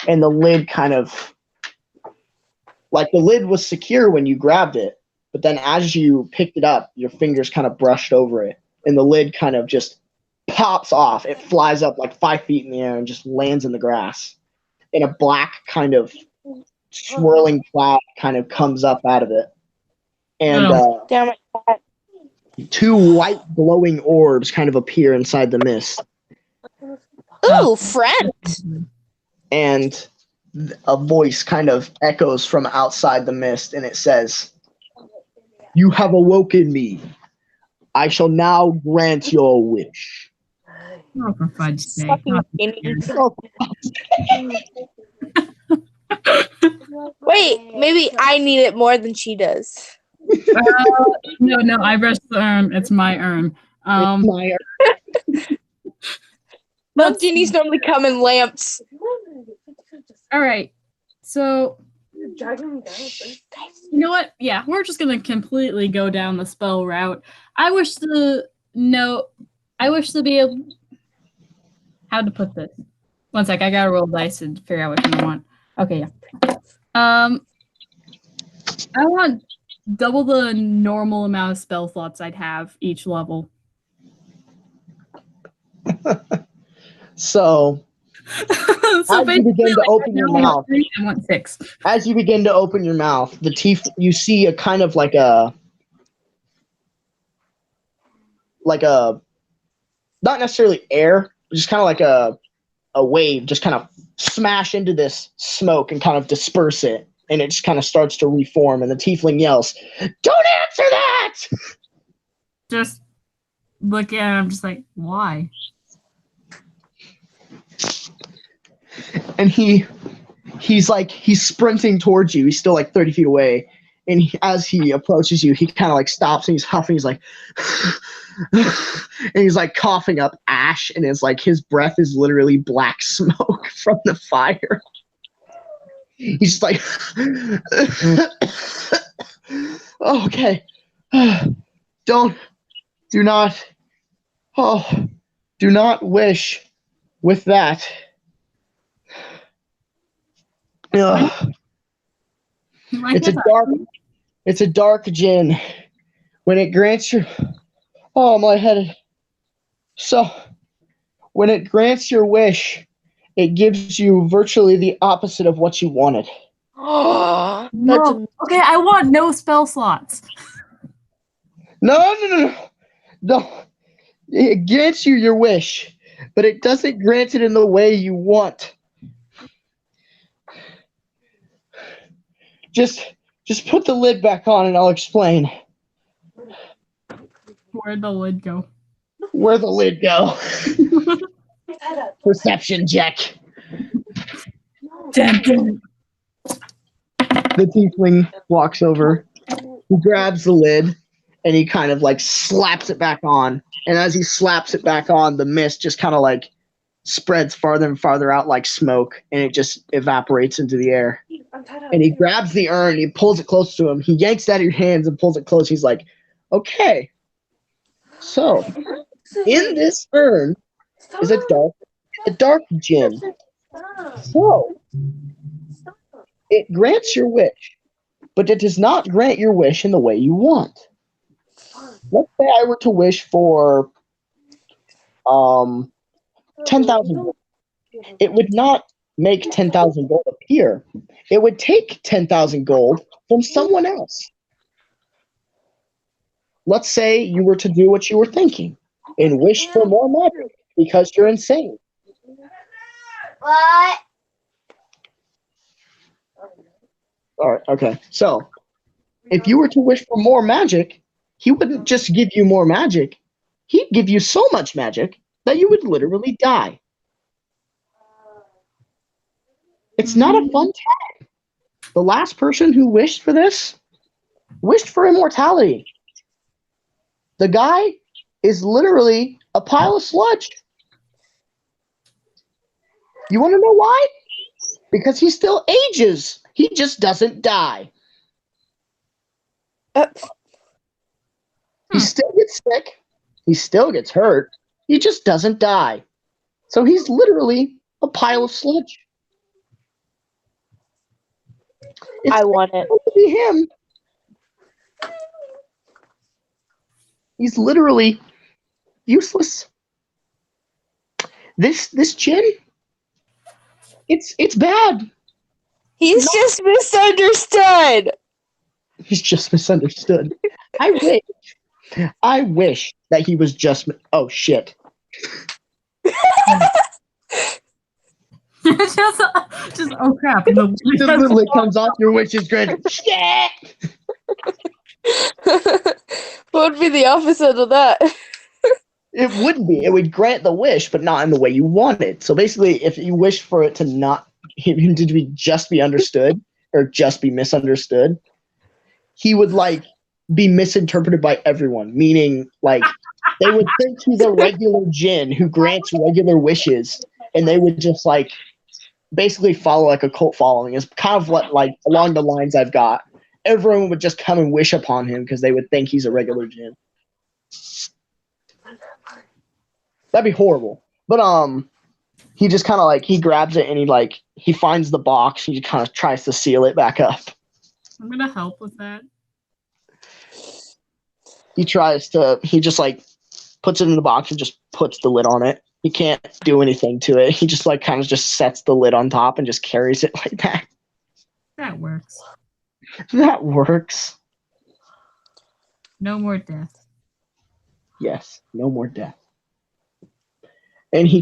and the lid kind of, like the lid was secure when you grabbed it, but then as you picked it up, your fingers kind of brushed over it, and the lid kind of just pops off. It flies up like 5 feet in the air and just lands in the grass. And a black kind of swirling cloud kind of comes up out of it. And Damn it. 2 white glowing orbs kind of appear inside the mist. Ooh, friend. And a voice kind of echoes from outside the mist, and it says, "You have awoken me. I shall now grant your wish." Oh, for fudge's sake. Fucking idiot. Wait, maybe I need it more than she does. No, I brushed the urn. It's my urn. Those genies normally come in lamps. All right. So, you know what? Yeah, we're just going to completely go down the spell route. I wish to be able... How to put this? One sec, I got to roll dice to figure out which one I want. Okay, yeah. I want double the normal amount of spell slots I'd have each level. So, So as you begin to open your mouth, I want 6. as you begin to open your mouth, you see a kind of like a not necessarily air, just kind of like a wave, just kind of smash into this smoke and kind of disperse it, and it just kind of starts to reform. And the tiefling yells, "Don't answer that!" Just look at him, just like, why? And he's sprinting towards you. He's still like 30 feet away. And as he approaches you, he kind of like stops and he's huffing. He's like, and he's like coughing up ash, and it's like his breath is literally black smoke from the fire. He's just like, oh, okay. Do not wish with that. Ugh. It's a dark gin. When it grants your my head. So when it grants your wish, it gives you virtually the opposite of what you wanted. Oh, No. Okay, I want no spell slots. No. It grants you your wish, but it doesn't grant it in the way you want. Just put the lid back on and I'll explain. Where'd the lid go? Where the lid go? Perception check. 10. The tiefling walks over. He grabs the lid and he kind of like slaps it back on. And as he slaps it back on, the mist just kind of like spreads farther and farther out like smoke, and it just evaporates into the air. And he grabs the urn, he pulls it close to him. He yanks it out of your hands and pulls it close. He's like, okay. So, in this urn is a dark gin. So, it grants your wish, but it does not grant your wish in the way you want. Let's say I were to wish for 10,000 gold. It would not make 10,000 gold appear. It would take 10,000 gold from someone else. Let's say you were to do what you were thinking and wish for more magic because you're insane. What? All right, okay. So, if you were to wish for more magic, he wouldn't just give you more magic. He'd give you so much magic that you would literally die. It's not a fun time. The last person who wished for this wished for immortality. The guy is literally a pile of sludge. You want to know why? Because he still ages. He just doesn't die. He still gets sick. He still gets hurt. He just doesn't die. So he's literally a pile of sludge. I want it. Supposed to be him. He's literally useless. This Jin, it's bad. He's just misunderstood. He's just misunderstood. I wish that he was just. Oh shit! just oh crap! It literally comes off your wish is granted. Shit! What would be the opposite of that? It would be. It would grant the wish, but not in the way you want it. So basically, if you wish for it to not to be just be understood or just be misunderstood, he would like be misinterpreted by everyone. Meaning, like they would think he's a regular djinn who grants regular wishes, and they would just like basically follow like a cult following. Is kind of what like along the lines I've got. Everyone would just come and wish upon him because they would think he's a regular djinn. That'd be horrible. But he just kind of like he grabs it and he finds the box. He kind of tries to seal it back up. I'm gonna help with that. He just like puts it in the box and just puts the lid on it. He can't do anything to it. He just like kind of just sets the lid on top and just carries it like that. That works. That works. No more death. Yes, no more death. And he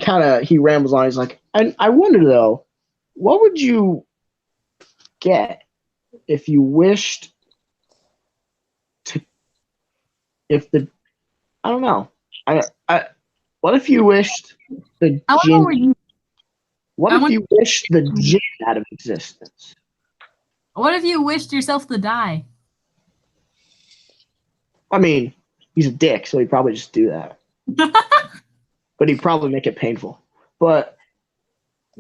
rambles on. He's like, I wonder though, what would you get if you wished to? I don't know. What if you wished the djinn? What if you wished the djinn out of existence? What if you wished yourself to die? I mean, he's a dick, so he'd probably just do that. But he'd probably make it painful. But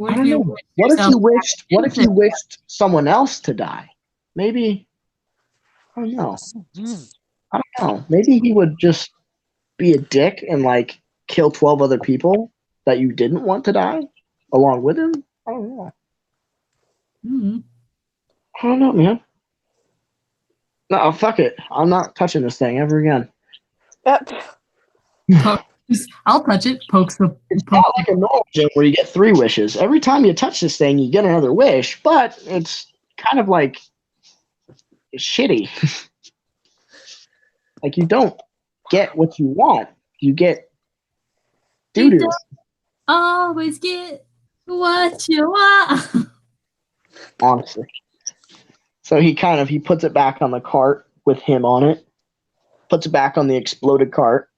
I don't know. What if you wished someone else to die? Maybe I don't know. I don't know. Maybe he would just be a dick and like kill 12 other people that you didn't want to die along with him. I don't know. Mm-hmm. I don't know, man. No, fuck it. I'm not touching this thing ever again. I'll touch it. It's not like a normal gym where you get 3 wishes. Every time you touch this thing, you get another wish, but it's kind of like it's shitty. Like you don't get what you want. You get doo-doo. Always get what you want. Honestly. So he puts it back on the cart with him on it. Puts it back on the exploded cart.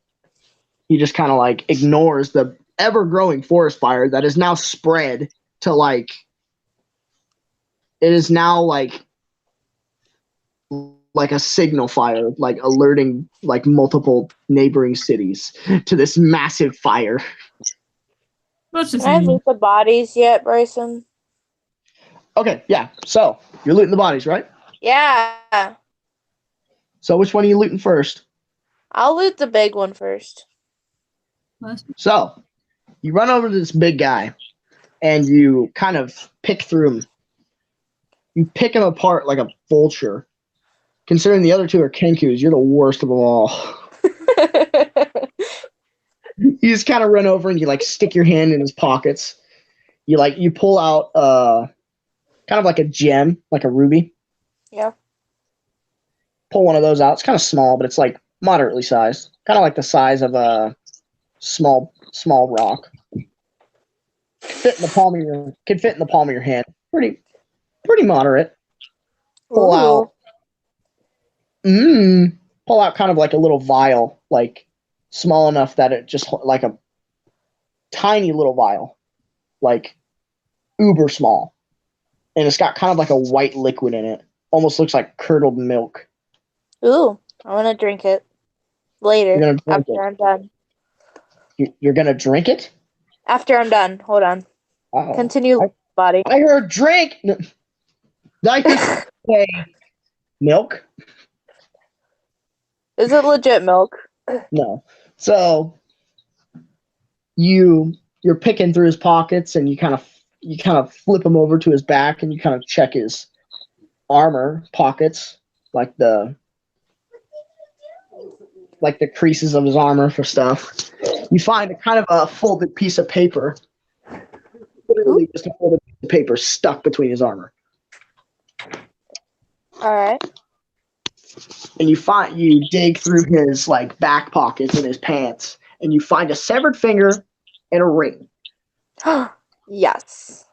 He just kind of like ignores the ever-growing forest fire that is now spread to like it is now like a signal fire, like alerting like multiple neighboring cities to this massive fire. Can I loot the bodies yet, Bryson? Okay, yeah. So you're looting the bodies, right? Yeah. So which one are you looting first? I'll loot the big one first. So you run over to this big guy and you kind of pick through him. You pick him apart like a vulture. Considering the other 2 are Kenkus, you're the worst of them all. You just kind of run over and you like stick your hand in his pockets. You pull out kind of like a gem, like a ruby. Yeah. Pull one of those out. It's kind of small, but it's like moderately sized. Kind of like the size of a small rock. Could fit in the palm of your hand. Pretty moderate. Pull out kind of like a little vial, like small enough that it just like a tiny little vial, like uber small, and it's got kind of like a white liquid in it. Almost looks like curdled milk. Ooh, I want to drink it. Later. You're gonna drink After I'm done. You're gonna drink it? After I'm done. Hold on. Oh, Continue, body. I heard drink. No. Did I just say milk? Is it legit milk? No. So you're picking through his pockets, and you kind of flip him over to his back, and you kind of check his armor pockets, like the creases of his armor for stuff. You find a kind of a folded piece of paper, literally just a folded piece of paper stuck between his armor. All right. And you dig through his like back pockets and his pants, and you find a severed finger and a ring. Yes.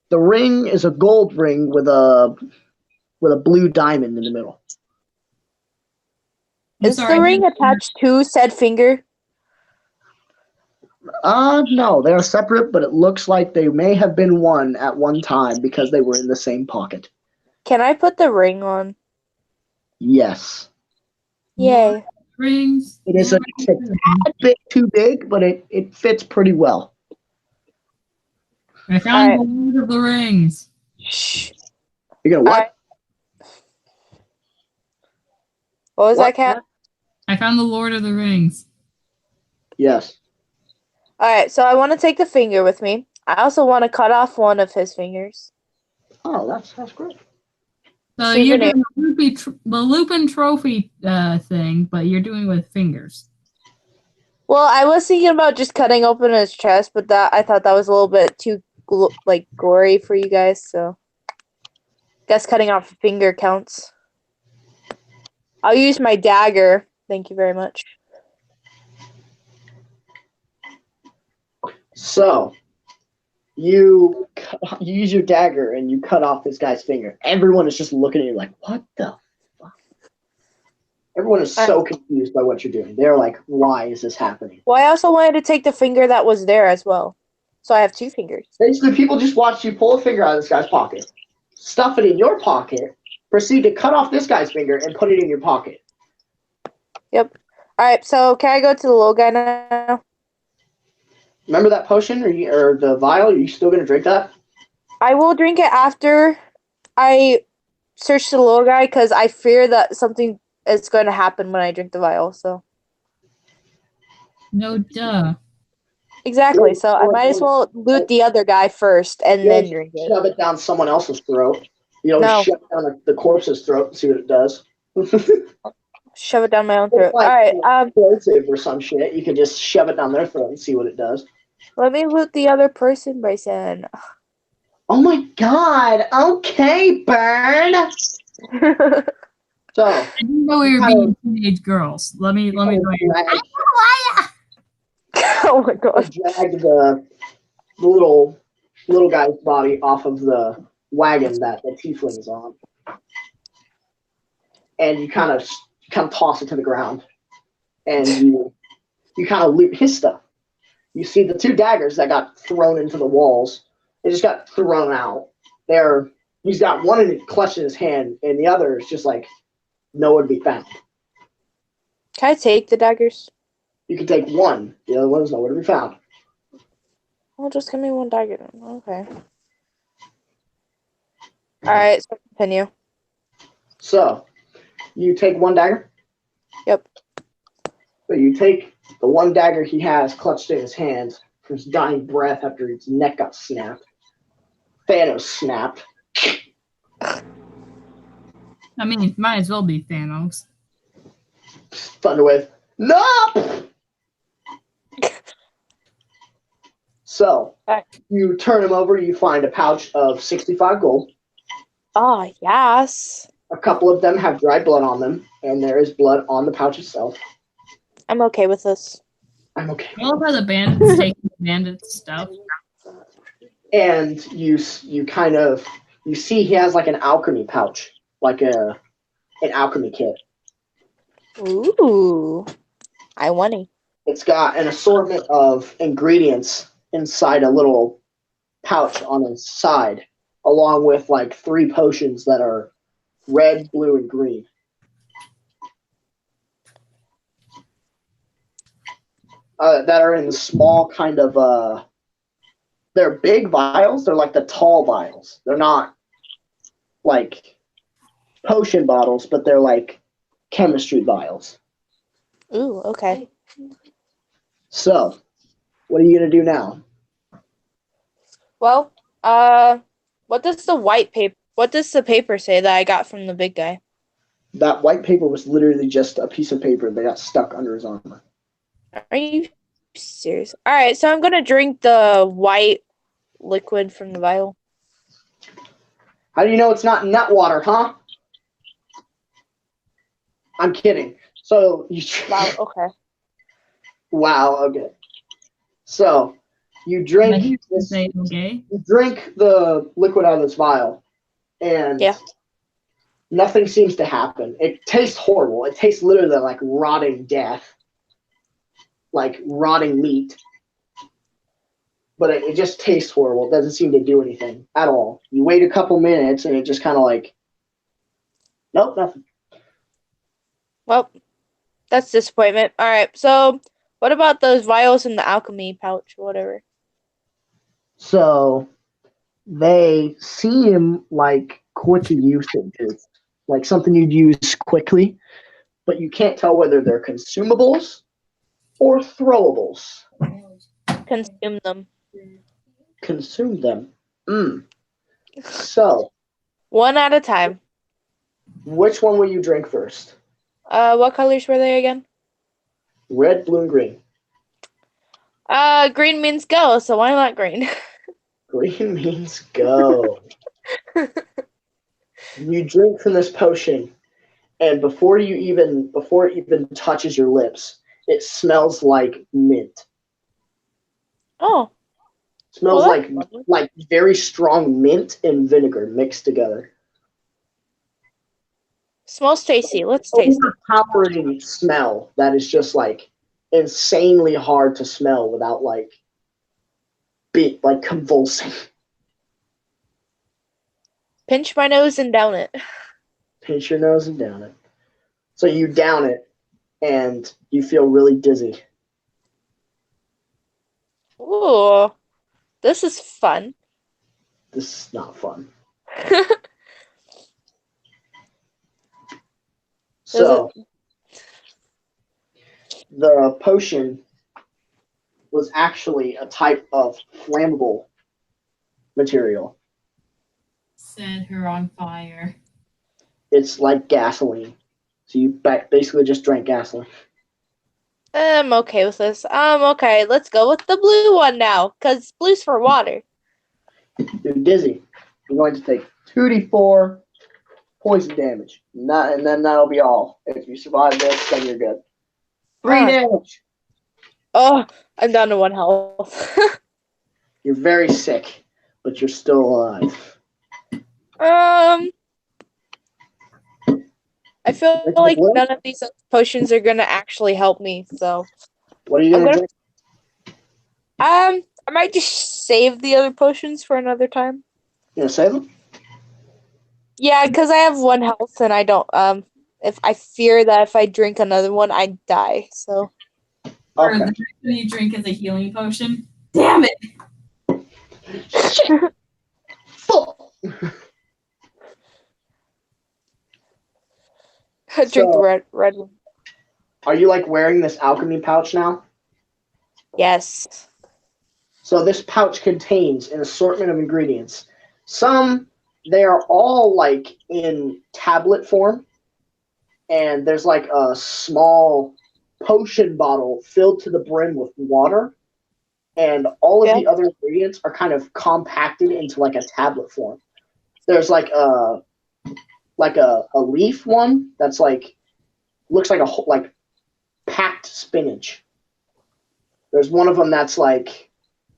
The ring is a gold ring with a blue diamond in the middle. Is the ring attached to said finger? No, they're separate, but it looks like they may have been one at one time because they were in the same pocket. Can I put the ring on? Yes. Yay. Rings. It is a bit too big, but it fits pretty well. I found the Lord of the Rings. Shh. You're gonna what? What was that, Cat? I found the Lord of the Rings. Yes. Alright, so I want to take the finger with me. I also want to cut off one of his fingers. Oh, that's great. So you're doing the Lupin Trophy thing, but you're doing it with fingers. Well, I was thinking about just cutting open his chest, but I thought that was a little bit too gory for you guys, so guess cutting off a finger counts. I'll use my dagger. Thank you very much. So, you use your dagger and you cut off this guy's finger. Everyone is just looking at you like, what the fuck? Everyone is so confused by what you're doing. They're like, why is this happening? Well, I also wanted to take the finger that was there as well. So I have two fingers. Basically, people just watched you pull a finger out of this guy's pocket, stuff it in your pocket, proceed to cut off this guy's finger and put it in your pocket. Yep. Alright, so can I go to the little guy now? Remember that potion or the vial? Are you still going to drink that? I will drink it after I search the little guy because I fear that something is going to happen when I drink the vial. So No duh. exactly. So I might as well loot the other guy first and then drink it. Shove it down someone else's throat. You don't No. shove it down the corpse's throat and see what it does. Shove it down my own throat. Like, All right. Explosive or some shit. You could just shove it down their throat and see what it does. Let me loot the other person, Bryson. Oh my god! Okay, Burn. So I didn't know we were being teenage girls. Let me tell you. Oh my god! Drag the little guy's body off of the wagon that the Tiefling is on, and you kind of toss it to the ground, and you kind of loot his stuff. You see the two daggers that got thrown into the walls. They just got thrown out. He's got one clutched in his hand, and the other is just like nowhere to be found. Can I take the daggers? You can take one. The other one is nowhere to be found. Well, just give me one dagger. Okay. Alright, so continue. So, you take one dagger? Yep. So you take the one dagger he has clutched in his hand for his dying breath after his neck got snapped. Thanos snapped. I mean, it might as well be Thanos. Thunderwave. No! So, you turn him over, you find a pouch of 65 gold. Oh, yes. A couple of them have dried blood on them, and there is blood on the pouch itself. I'm okay with this. I'm okay. I love how the bandits take the bandits' stuff. And you see he has like an alchemy pouch, like an alchemy kit. Ooh. I want it. It's got an assortment of ingredients inside a little pouch on its side, along with like 3 potions that are red, blue, and green. that are in small kind of they're big vials. They're like the tall vials. They're not like potion bottles, but they're like chemistry vials. Ooh, okay. So, what are you gonna do now? Well, what does the paper say that I got from the big guy? That white paper was literally just a piece of paper that got stuck under his armor. Are you serious? All right, so I'm gonna drink the white liquid from the vial. How do you know it's not nut water, huh? I'm kidding. So you. Wow. Okay. Wow. Okay. So you drink this. Okay. You drink the liquid out of this vial, and Yeah. nothing seems to happen. It tastes horrible. It tastes literally like rotting death, like rotting meat. But it just tastes horrible. It doesn't seem to do anything at all. You wait a couple minutes, and it just kind of like, nope, nothing. Well, that's disappointment. All right. So, what about those vials in the alchemy pouch or whatever? So they seem like quick usage, like something you'd use quickly, but you can't tell whether they're consumables or throwables. Consume them. Consume them. So, One at a time. which one will you drink first? What colors were they again? Red, blue, and green. Green means go, so why not green? Green means go. You drink from this potion, and before it even touches your lips, it smells like mint. Oh, Smells well, that's lovely. like very strong mint and vinegar mixed together. Smells tasty. Let's taste it. Overpowering smell that is just like insanely hard to smell without like convulsing. Pinch my nose and down it. Pinch your nose and down it. So you down it, and you feel really dizzy. Ooh, this is fun. This is not fun. So the potion was actually a type of flammable material. Set her on fire. It's like gasoline. So you basically just drank gasoline. I'm okay with this. Okay, let's go with the blue one now, because blue's for water. You're dizzy. You're going to take 2d4 poison damage. And then that'll be all. If you survive this, then you're good. 3 damage. Oh, I'm down to 1 health. You're very sick, but you're still alive. I feel like none of these potions are gonna actually help me, so What are you gonna drink? I might just save the other potions for another time. You gonna save them? Yeah, because I have 1 health and I don't if I fear that if I drink another one I'd die, so Okay. Or the next one you drink is a healing potion. Damn it! Full. Drink the red one. Are you like wearing this alchemy pouch now? Yes. So this pouch contains an assortment of ingredients. They are all like in tablet form, and there's like a small potion bottle filled to the brim with water, and all of the other ingredients are kind of compacted into like a tablet form. There's like a leaf one that's like looks like like packed spinach. There's one of them that's like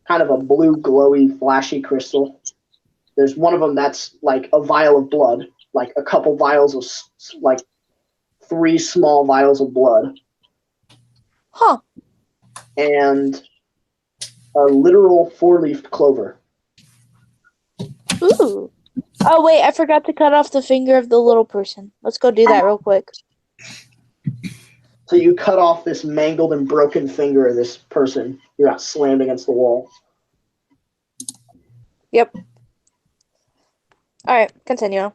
kind of a blue glowy flashy crystal. There's one of them that's like a vial of blood, like a couple vials of like 3 small vials of blood. Huh. And a literal 4-leaf clover. Ooh. Oh wait, I forgot to cut off the finger of the little person. Let's go do that real quick. So you cut off this mangled and broken finger of this person. You're not slammed against the wall. Yep. All right, continue.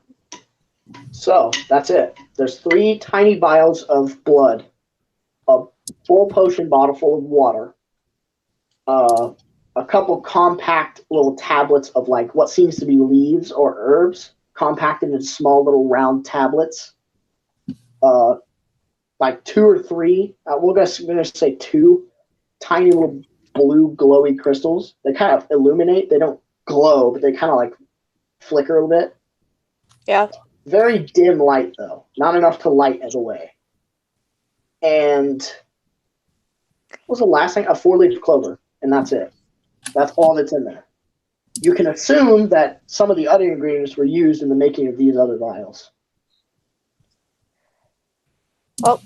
So that's it. There's 3 tiny vials of blood, a full potion bottle full of water, a couple compact little tablets of like what seems to be leaves or herbs, compacted into small little round tablets. Like 2 or 3. We're gonna say 2 tiny little blue glowy crystals. They kind of illuminate. They don't glow, but they kind of like flicker a little bit. Yeah. Very dim light, though. Not enough to light the way. And what was the last thing? A 4-leaf clover. And that's it. That's all that's in there. You can assume that some of the other ingredients were used in the making of these other vials. Well,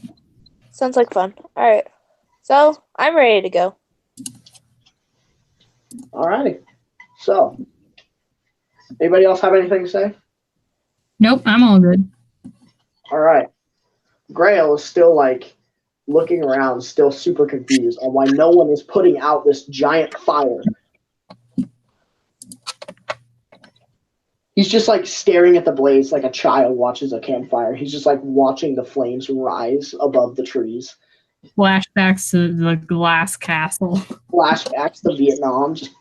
sounds like fun. All right. So, I'm ready to go. Alrighty. So, anybody else have anything to say? Nope, I'm all good. Alright. Grail is still like looking around, still super confused on why no one is putting out this giant fire. He's just like staring at the blaze like a child watches a campfire. He's just like watching the flames rise above the trees. Flashbacks to the glass castle. Flashbacks to Vietnam. Just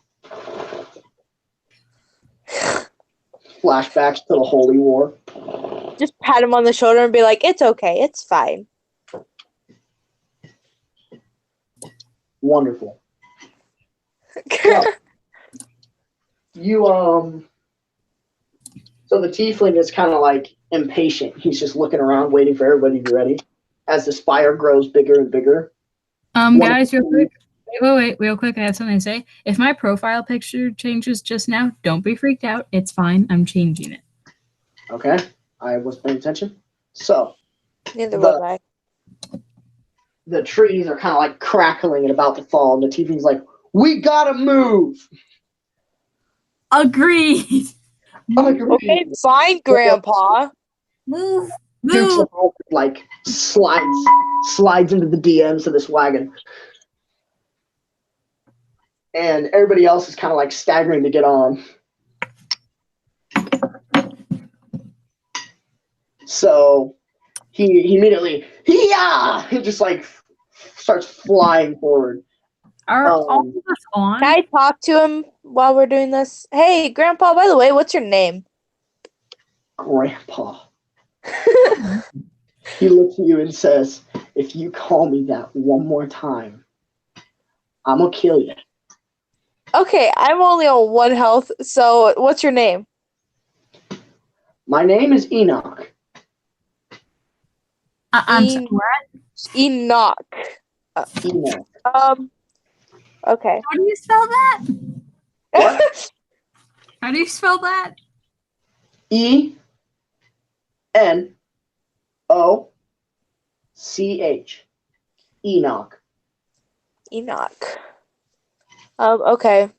flashbacks to the Holy War. Just pat him on the shoulder and be like, "It's okay. It's fine." Wonderful. So, so the tiefling is kind of like impatient. He's just looking around, waiting for everybody to be ready. As this fire grows bigger and bigger. Guys, real quick. Wait, real quick. I have something to say. If my profile picture changes just now, don't be freaked out. It's fine. I'm changing it. Okay, I was paying attention. So, Neither was I. the trees are kind of like crackling and about to fall, and the tiefling's like, "We gotta move." Agreed. Okay, fine, Grandpa. Move. Duke like slides into the DMs of this wagon, and everybody else is kind of like staggering to get on. So he immediately he just like starts flying forward. Are all of us on? Can I talk to him while we're doing this? Hey, Grandpa, by the way, what's your name? Grandpa. He looks at you and says, "If you call me that one more time, I'm gonna kill you." Okay, I'm only on 1 health, so what's your name? My name is Enoch. I'm sorry. Enoch. Enoch. Okay. How do you spell that? What? How do you spell that? E-N-O-C-H. Enoch. Enoch. Okay.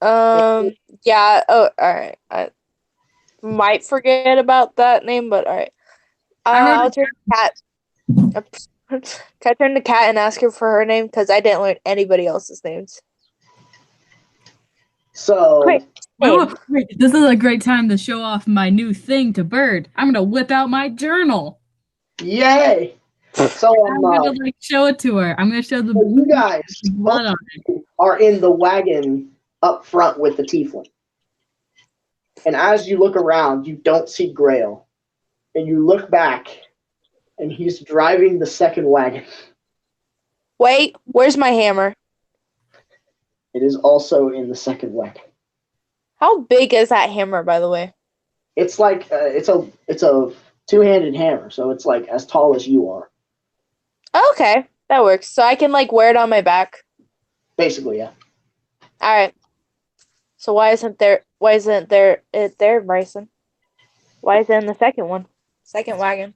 Yeah, alright. I might forget about that name, but alright. I'll turn to Cat. Can I turn to Cat and ask her for her name? Because I didn't learn anybody else's names. So, Quick. Oh, wait, this is a great time to show off my new thing to Bird. I'm gonna whip out my journal. yay! So I'm gonna show it to her. I'm gonna show the you guys blood on it. are in the wagon up front with the tiefling. And as you look around, you don't see Grail. And you look back, and he's driving the second wagon. Wait, where's my hammer? It is also in the second wagon. How big is that hammer, by the way? It's like it's a two-handed hammer, so it's like as tall as you are. Okay, that works. So I can like wear it on my back. Basically, yeah. All right. So why isn't it there, Bryson? Why is it in the second one? Second wagon.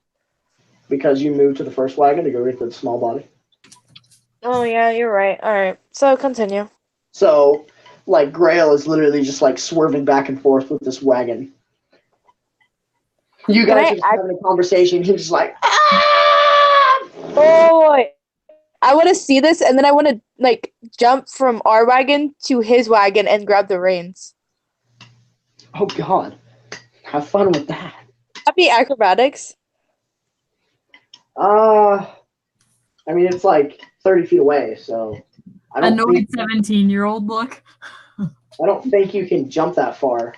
Because you moved to the first wagon to go get the small body. Oh yeah, you're right. All right. So continue. So, like, Grail is literally just like swerving back and forth with this wagon. You Can guys I are just having a conversation. He's just like, ah! Oh, I want to see this, and then I want to like jump from our wagon to his wagon and grab the reins. Oh God, have fun with that. Happy acrobatics. I mean, it's like 30 feet away, so I don't Annoyed think 17-year-old look. you can jump that far.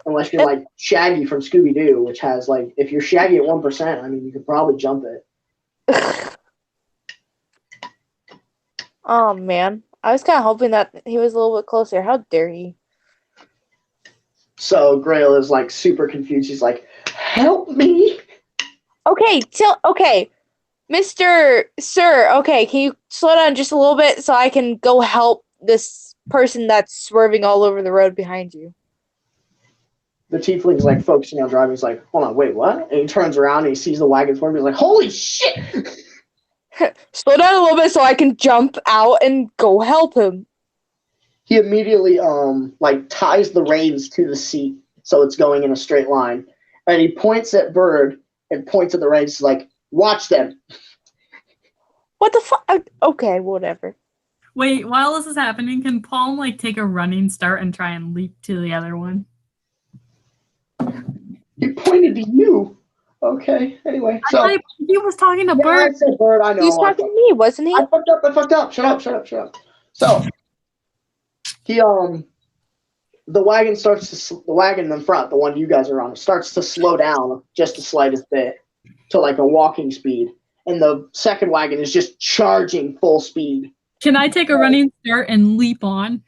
Unless you're like Shaggy from Scooby-Doo, which has like, if you're Shaggy at 1%, I mean, you could probably jump it. Oh man, I was kind of hoping that he was a little bit closer. How dare he? So Grail is like super confused. He's like, help me. Okay, Mr. Sir, okay, can you slow down just a little bit so I can go help this person that's swerving all over the road behind you? The tiefling's like focusing on driving. He's like, hold on, wait, what? And he turns around and he sees the wagon for him. He's like, holy shit! Slow down a little bit so I can jump out and go help him. He immediately like ties the reins to the seat so it's going in a straight line. And he points at Bird and points at the reins like, watch them. What the fuck? Okay, whatever. Wait, while this is happening, can Palm like take a running start and try and leap to the other one? He pointed to you. Okay, anyway. I thought he was talking to Yeah, Bird. I said Bird, I know. He was talking to me, wasn't he? I fucked up. Shut up. So, he, the wagon in front, the one you guys are on, starts to slow down just the slightest bit to like a walking speed. And the second wagon is just charging full speed. Can I take a running start and leap on?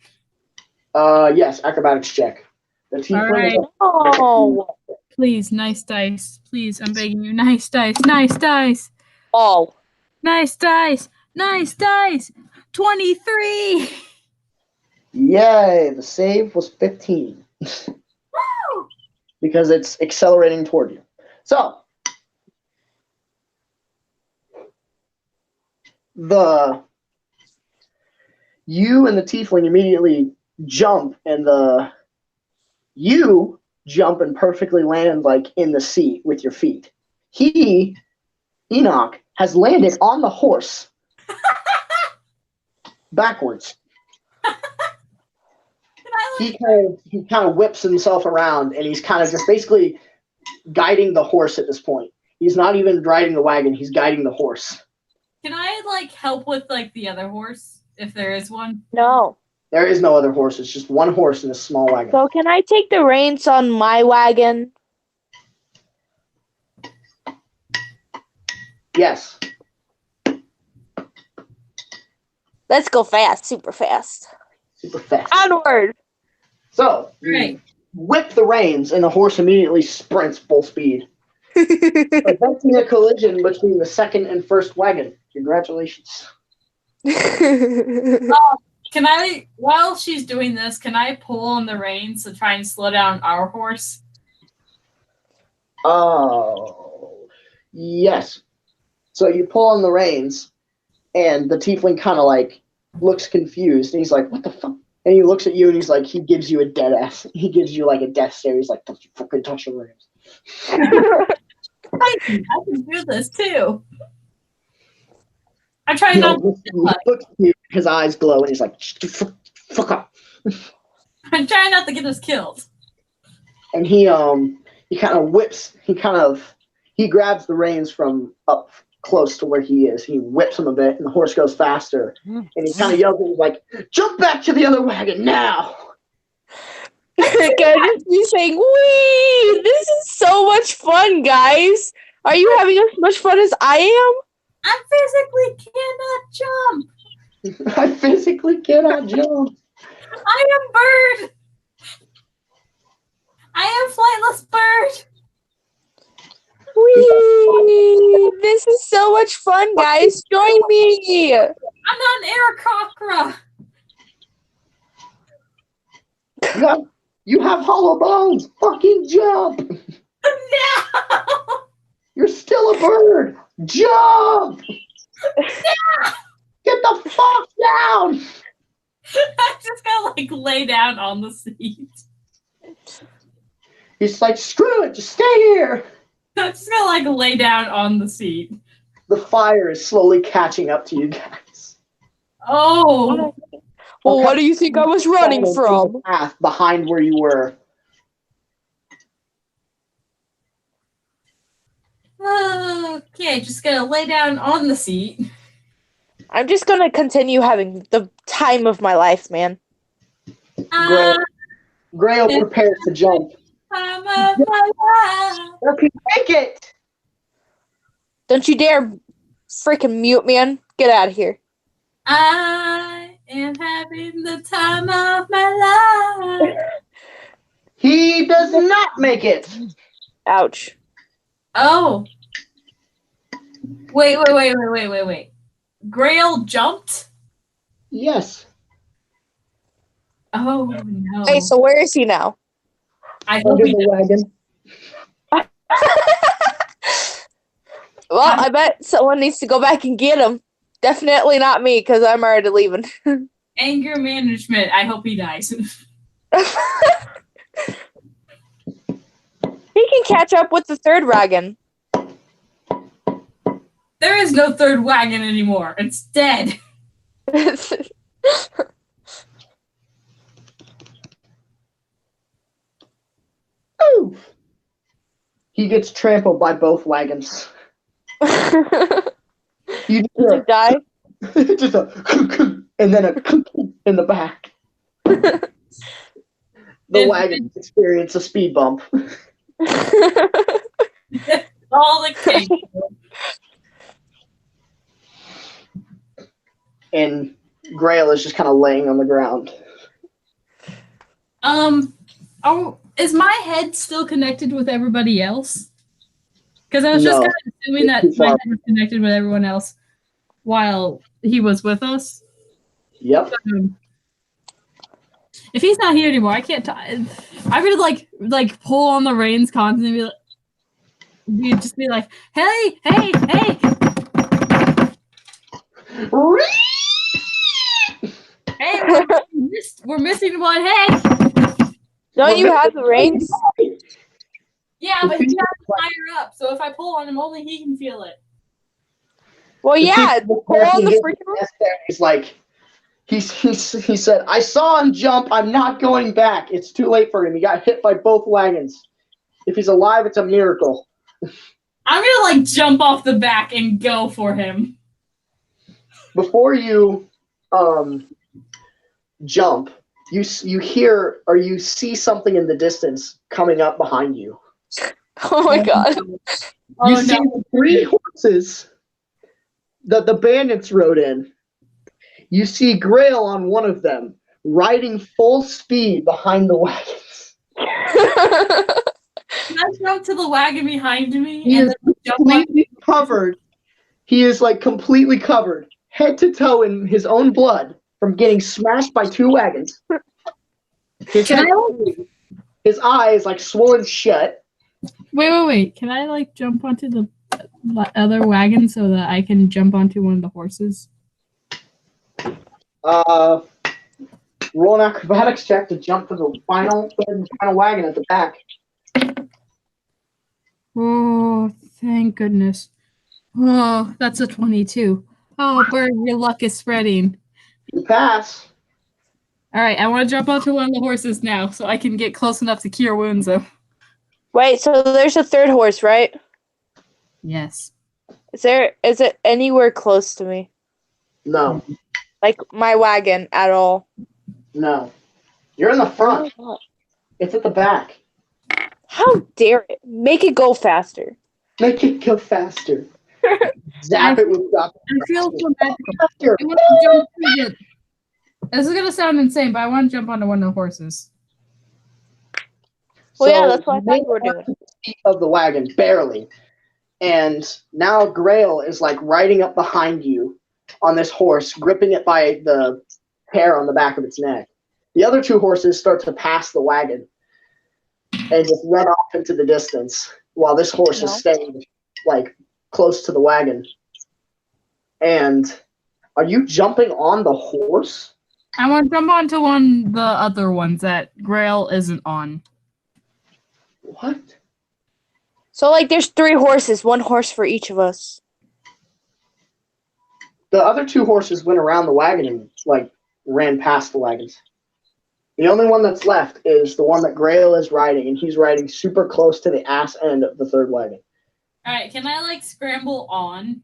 Yes, acrobatics check. The tiefling is Oh. Please, nice dice. Please, I'm begging you. Nice dice. Nice dice. Oh. Nice dice. Nice dice. 23. Yay, the save was 15. Because it's accelerating toward you. So, you and the tiefling immediately jump, and you jump and perfectly land like in the seat with your feet. Enoch, has landed on the horse backwards. He kind of whips himself around, and he's kind of just basically guiding the horse at this point. He's not even riding the wagon; he's guiding the horse. Can I like help with like the other horse if there is one? No. There is no other horse. It's just one horse in a small wagon. So can I take the reins on my wagon? Yes. Let's go fast, super fast. Super fast. Onward! So, Right. whip the reins, and the horse immediately sprints full speed, preventing a collision between the second and first wagon. Congratulations. Can I, while she's doing this, can I pull on the reins to try and slow down our horse? Oh, yes. So you pull on the reins, and the tiefling kind of like looks confused, and he's like, "What the fuck?" And he looks at you, and he's like, he gives you a dead ass. He gives you like a death stare. He's like, "Don't you fucking touch the reins." I can do this too. I try He not. looks at you, his eyes glow, and he's like, "Fuck up." I'm trying not to get us killed. And he kind of whips. He grabs the reins from up close to where he is. He whips him a bit, and the horse goes faster. And he kind of yells, and he's like, "Jump back to the other wagon now!" Can I just be saying, "Wee! This is so much fun, guys! Are you having as much fun as I am?" I physically cannot jump. I physically cannot jump. I am bird. I am flightless bird. Wee! This is so much fun, guys! Join me! I'm not an Aarakocra. You have hollow bones. Fucking jump. No. You're still a bird. Jump. No. Get the fuck down. I just gotta like lay down on the seat. He's like, screw it, just stay here. I'm just gonna like lay down on the seat. The fire is slowly catching up to you guys. Oh. Well, what do you think I was running from? The path behind where you were. Okay, just gonna lay down on the seat. I'm just gonna continue having the time of my life, man. Grail prepares to jump. Time of my life. Hope you make it. Don't you dare freaking mute, man. Get out of here. I am having the time of my life. He does not make it. Ouch. Oh. Wait. Grail jumped? Yes. Oh, no. Hey, so where is he now? I hope Under he the wagon. Well, I bet someone needs to go back and get him. Definitely not me, because I'm already leaving. anger management. I hope he dies. He can catch up with the third wagon. There is no third wagon anymore. It's dead. Ooh. He gets trampled by both wagons. You Did you die? just a and then a in the back. The wagons experience a speed bump. All the cake. And Grail is just kind of laying on the ground. Oh, is my head still connected with everybody else? Because I was just No. kind of assuming that It's too my far. head was connected with everyone else while he was with us. Yep. If he's not here anymore, I can't. I would like pull on the reins constantly. Just be like, hey. Hey, we're missing one. Hey. Don't you have the reins? Yeah, but he has to higher up, so if I pull on him, only he can feel it. Well, yeah. Pull on the freaking. He's like, he said, I saw him jump. I'm not going back. It's too late for him. He got hit by both wagons. If he's alive, it's a miracle. I'm gonna like jump off the back and go for him. Before you jump, you hear or you see something in the distance coming up behind you. Oh my god. You see 3 horses that the bandits rode in. You see Grail on one of them, riding full speed behind the wagons. Can I jump to the wagon behind me? He And is then jump completely covered. He is like completely covered, head to toe in his own blood from getting smashed by 2 wagons. His eye is like swollen shut. Wait. Can I like jump onto the other wagon so that I can jump onto one of the horses? Roll an acrobatics check to jump to the final wagon at the back. Oh, thank goodness. Oh, that's a 22. Oh, Bird, your luck is spreading. You pass. All right, I want to jump onto one of the horses now so I can get close enough to cure wounds, though. Wait, so there's a third horse, right? Yes. Is it anywhere close to me? No. Like my wagon at all? No. You're in the front. It's at the back. How dare it? Make it go faster. Make it go faster. Zap it with I feel so magical. I want to jump to the... This is going to sound insane, but I want to jump onto one of the horses. Well, yeah, that's what I thought you were doing. Of the wagon, barely. And now Grail is like riding up behind you on this horse, gripping it by the hair on the back of its neck. The other 2 horses start to pass the wagon and just run off into the distance while this horse is staying like close to the wagon. And are you jumping on the horse? I want to jump onto one of the other ones that Grail isn't on. What? So, like, there's 3 horses, 1 horse for each of us. The other 2 horses went around the wagon and, like, ran past the wagons. The only one that's left is the one that Grail is riding, and he's riding super close to the ass end of the 3rd wagon. All right, can I like scramble on?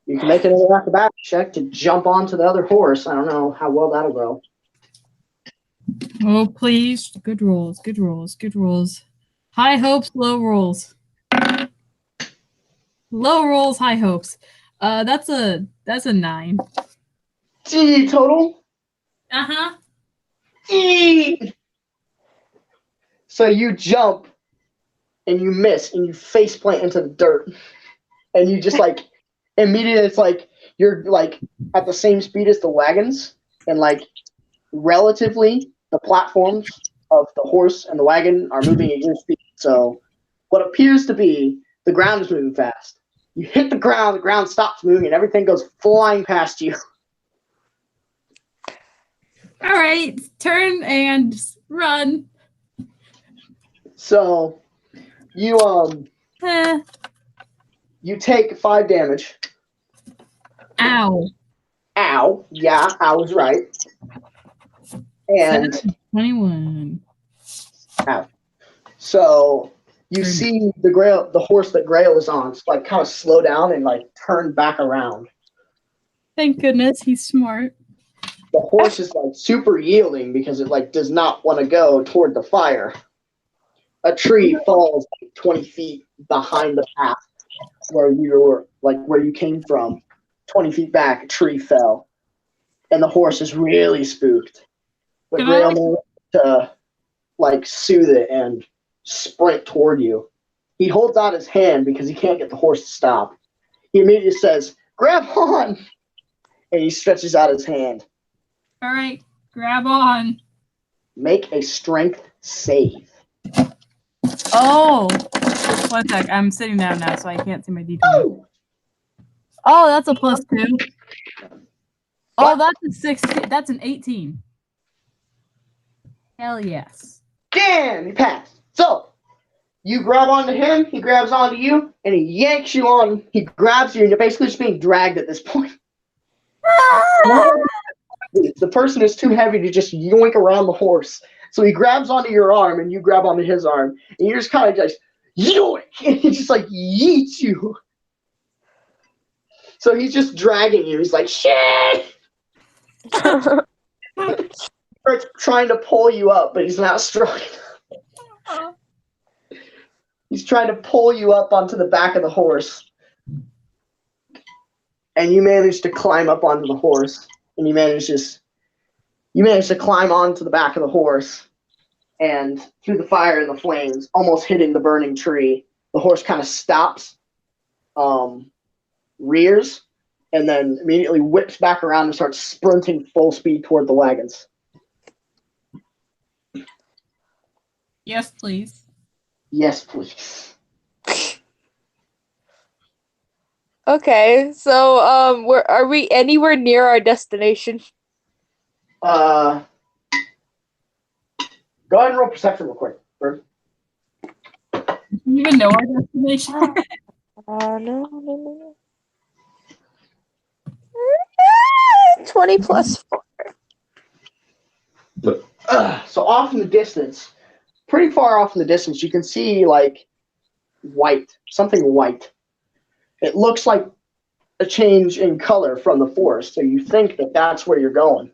You can make another acrobatics check to jump onto the other horse. I don't know how well that'll go. Oh, please. Good rolls, good rolls, good rolls. High hopes, low rolls. Low rolls, high hopes. That's a 9. Gee, total? Uh-huh. Gee! So you jump, and you miss, and you face plant into the dirt. And you just, like, immediately, it's like, you're, like, at the same speed as the wagons, and, like, relatively, the platforms of the horse and the wagon are moving at your speed. So what appears to be the ground is moving fast. You hit the ground stops moving, and everything goes flying past you. All right, turn and run. So you Eh. you take 5 damage. Ow. Ow. Yeah, I was right. And 21. ow. So you Turn. see the horse that Grail is on, like, kind of slow down and, like, turn back around. Thank goodness he's smart. The horse is, like, super yielding because it, like, does not want to go toward the fire. A tree falls, like, 20 feet behind the path where you came from. 20 feet back, a tree fell, and the horse is really spooked. But Can I, Grail like- managed to, like, soothe it and sprint toward you. He holds out his hand because he can't get the horse to stop. He immediately says, "Grab on!" And he stretches out his hand. All right, grab on. Make a strength save. Oh, 1 sec. I'm sitting down now, so I can't see my D20. Oh, that's a +2. Oh, that's a 16. That's an 18. Hell yes. Damn, you passed. So, you grab onto him, he grabs onto you, and he yanks you on. He grabs you, and you're basically just being dragged at this point. The person is too heavy to just yoink around the horse. So he grabs onto your arm, and you grab onto his arm, and you're just kind of just yoink, and he just, like, yeets you. So he's just dragging you. He's like, shit! Starts trying to pull you up, but he's not strong enough. He's trying to pull you up onto the back of the horse. And you manage to climb up onto the horse. And you manage to climb onto the back of the horse. And through the fire and the flames, almost hitting the burning tree, the horse kind of stops, rears, and then immediately whips back around and starts sprinting full speed toward the wagons. Yes, please. Yes, please. Okay, so are we anywhere near our destination? Go ahead and roll perception real quick. Bird. Do you even know our destination? No. 20 plus 4. So off in the distance, pretty far off in the distance, you can see, like, something white. It looks like a change in color from the forest, so you think that that's where you're going.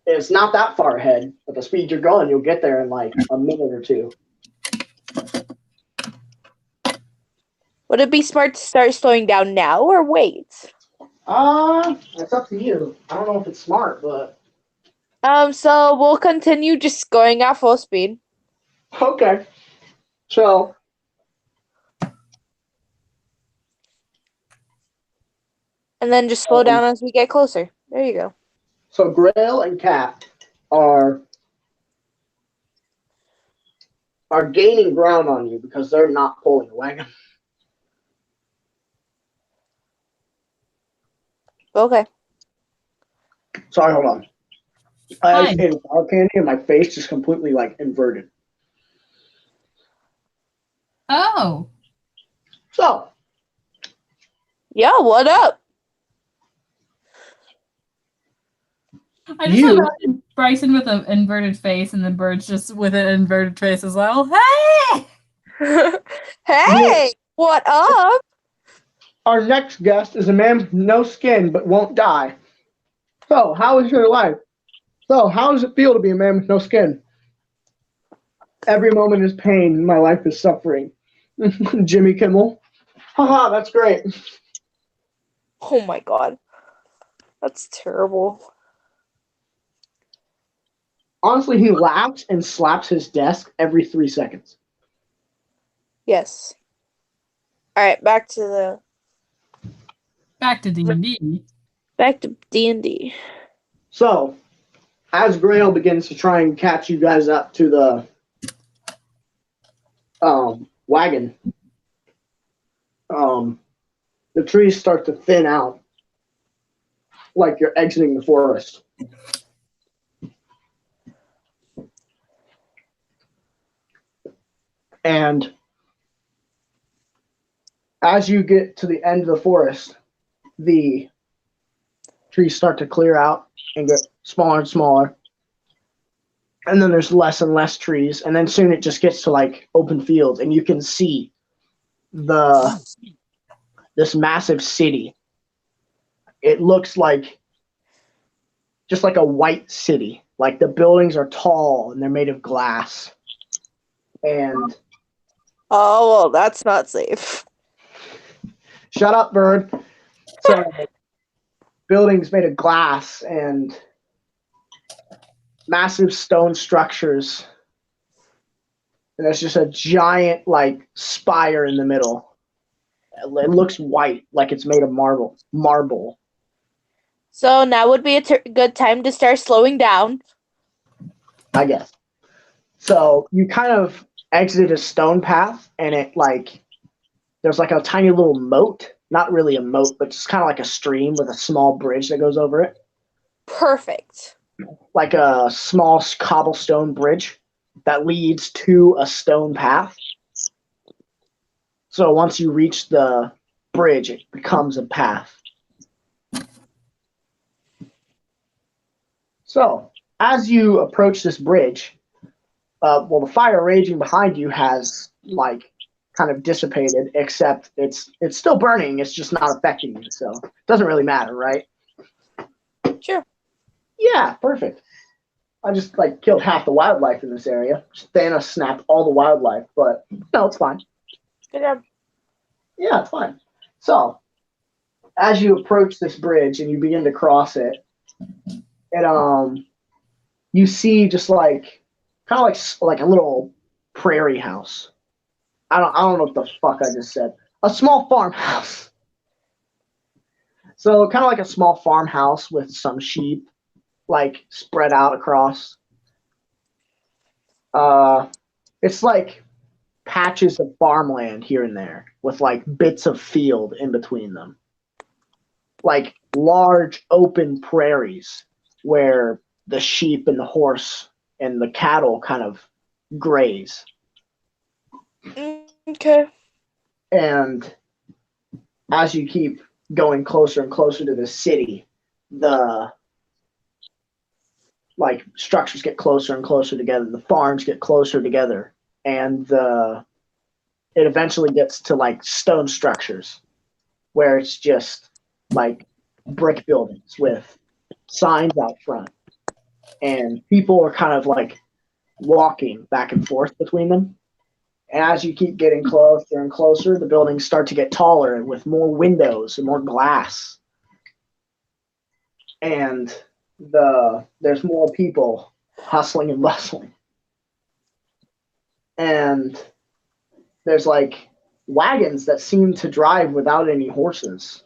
It's not that far ahead. At the speed you're going, you'll get there in, like, a minute or 2. Would it be smart to start slowing down now or wait? It's up to you. I don't know if it's smart, but So we'll continue just going at full speed. okay. So And then just slow down as we get closer. There you go. So Grail and Cat are gaining ground on you because they're not pulling the wagon. Okay. Sorry, hold on. I Hi. ate sour candy and my face just completely like inverted. Oh. So, Yeah, what up? I just You- imagine Bryson with an inverted face and the birds just with an inverted face as well. Hey! Hey, what up? our next guest is a man with no skin but won't die. So, how is your life? So, how does it feel to be a man with no skin? Every moment is pain. My life is suffering. Jimmy Kimmel. Haha, that's great. Oh my god. That's terrible. Honestly, he laughs and slaps his desk every 3 seconds. Yes. Alright, back to D&D. D&D. So, as Grail begins to try and catch you guys up to the wagon, the trees start to thin out like you're exiting the forest. And as you get to the end of the forest, the trees start to clear out and get smaller and smaller. And then there's less and less trees. And then soon it just gets to like open fields and you can see this massive city. It looks like just like a white city. Like the buildings are tall and they're made of glass. And Oh, well, that's not safe. shut up, bird. So buildings made of glass and massive stone structures. And there's just a giant like spire in the middle. It looks white, like it's made of marble. So now would be a good time to start slowing down. I guess. So you kind of exit a stone path, and it like there's like a tiny little moat. Not really a moat, but just kind of like a stream with a small bridge that goes over it. Perfect. Like a small cobblestone bridge that leads to a stone path. So once you reach the bridge, it becomes a path. So as you approach this bridge, the fire raging behind you has like kind of dissipated, except it's still burning. It's just not affecting you, so it doesn't really matter, right? Sure. Yeah, perfect. I just like killed half the wildlife in this area. Thanos snapped all the wildlife, but no, it's fine. Good job. Yeah, it's fine. So as you approach this bridge and you begin to cross it, and you see just like kind of like a little prairie house. I don't know what the fuck I just said. A small farmhouse. So kind of like a small farmhouse with some sheep like spread out across. It's like patches of farmland here and there with like bits of field in between them. Like large open prairies where the sheep and the horse and the cattle kind of graze. Okay. And as you keep going closer and closer to the city, the like structures get closer and closer together, the farms get closer together, and it eventually gets to like stone structures where it's just like brick buildings with signs out front, and people are kind of like walking back and forth between them. And as you keep getting closer and closer, the buildings start to get taller and with more windows and more glass. And there's more people hustling and bustling. And there's like wagons that seem to drive without any horses.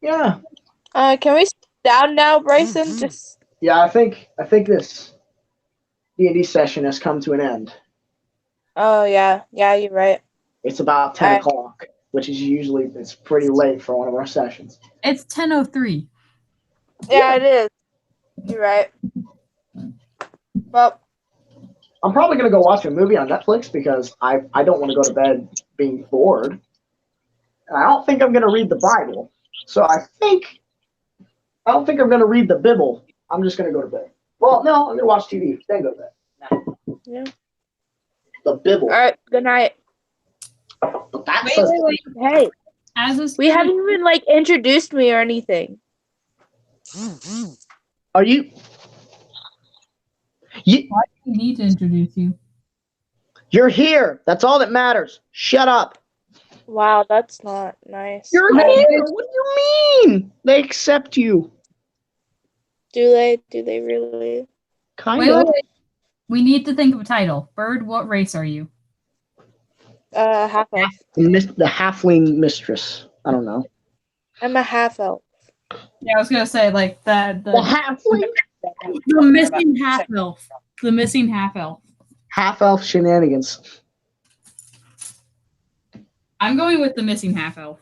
Yeah. Can we sit down now, Bryson? Just Yeah, I think this D&D session has come to an end. Oh yeah, you're right. It's about 10 o'clock, which is usually it's pretty late for one of our sessions. It's 10:03. Yeah, it is. You're right. Well, I'm probably gonna go watch a movie on Netflix because I don't want to go to bed being bored. I don't think I'm gonna read the Bible. So I don't think I'm gonna read the Bible. I'm just gonna go to bed. Well, no, I'm gonna watch TV, then go to bed. yeah. The Bible. All right. Good night. But that Wait, says wait, wait. Hey, As a we haven't even like introduced me or anything. Are you? Why do we need to introduce you? You're here. That's all that matters. Shut up. Wow, that's not nice. You're Wait, here. What do you mean? They accept you. Do they? Do they really? Kind Wait, of. wait, wait. We need to think of a title. Bird, what race are you? Half elf. The halfling mistress. I don't know. I'm a half elf. Yeah, I was gonna say like The the halfling? missing half elf. The missing half elf. Half elf shenanigans. I'm going with the missing half elf.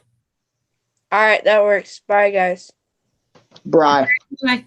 All right, that works. Bye, guys. Bri. Bye.